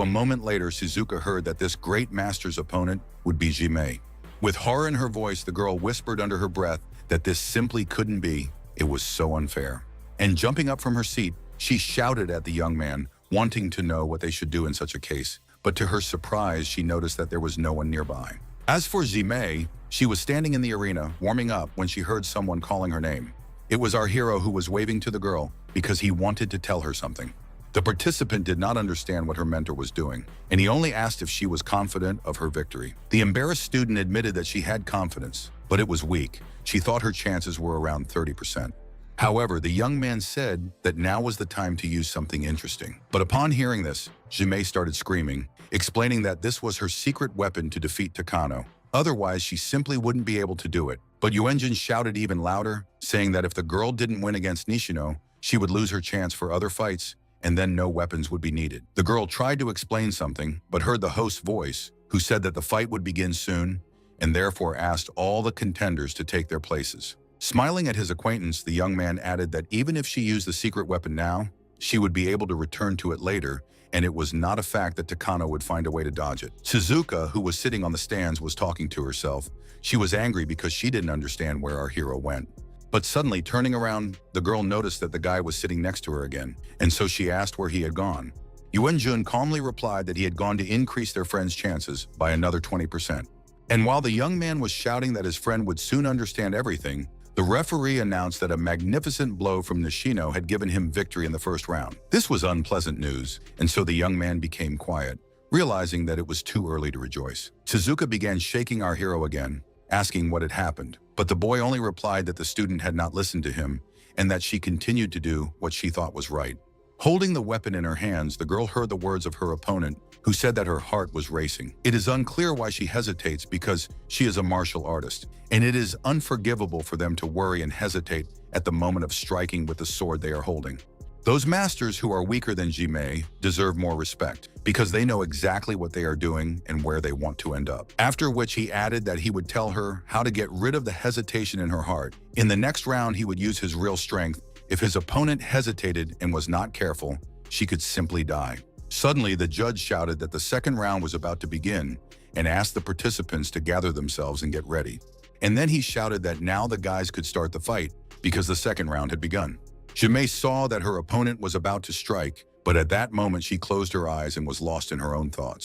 a moment later, Suzuka heard that this great master's opponent would be Jimei. With horror in her voice, the girl whispered under her breath that this simply couldn't be. It was so unfair. And jumping up from her seat, she shouted at the young man, wanting to know what they should do in such a case. But to her surprise, she noticed that there was no one nearby. As for Jimei, she was standing in the arena, warming up, when she heard someone calling her name. It was our hero who was waving to the girl because he wanted to tell her something. The participant did not understand what her mentor was doing, and he only asked if she was confident of her victory. The embarrassed student admitted that she had confidence, but it was weak. She thought her chances were around 30%. However, the young man said that now was the time to use something interesting. But upon hearing this, Jimei started screaming, explaining that this was her secret weapon to defeat Takano. Otherwise, she simply wouldn't be able to do it. But Yuenjin shouted even louder, saying that if the girl didn't win against Nishino, she would lose her chance for other fights, and then no weapons would be needed. The girl tried to explain something, but heard the host's voice, who said that the fight would begin soon, and therefore asked all the contenders to take their places. Smiling at his acquaintance, the young man added that even if she used the secret weapon now, she would be able to return to it later, and it was not a fact that Takano would find a way to dodge it. Suzuka, who was sitting on the stands, was talking to herself. She was angry because she didn't understand where our hero went. But suddenly, turning around, the girl noticed that the guy was sitting next to her again, and so she asked where he had gone. Yuenjun calmly replied that he had gone to increase their friend's chances by another 20%. And while the young man was shouting that his friend would soon understand everything, the referee announced that a magnificent blow from Nishino had given him victory in the first round. This was unpleasant news, and so the young man became quiet, realizing that it was too early to rejoice. Suzuka began shaking our hero again, asking what had happened, but the boy only replied that the student had not listened to him and that she continued to do what she thought was right. Holding the weapon in her hands, the girl heard the words of her opponent, who said that her heart was racing. It is unclear why she hesitates because she is a martial artist, and it is unforgivable for them to worry and hesitate at the moment of striking with the sword they are holding. Those masters who are weaker than Jimei deserve more respect because they know exactly what they are doing and where they want to end up. After which he added that he would tell her how to get rid of the hesitation in her heart. In the next round, he would use his real strength. If his opponent hesitated and was not careful, she could simply die. Suddenly, the judge shouted that the second round was about to begin and asked the participants to gather themselves and get ready. And then he shouted that now the guys could start the fight because the second round had begun. Jimei saw that her opponent was about to strike, but at that moment she closed her eyes and was lost in her own thoughts.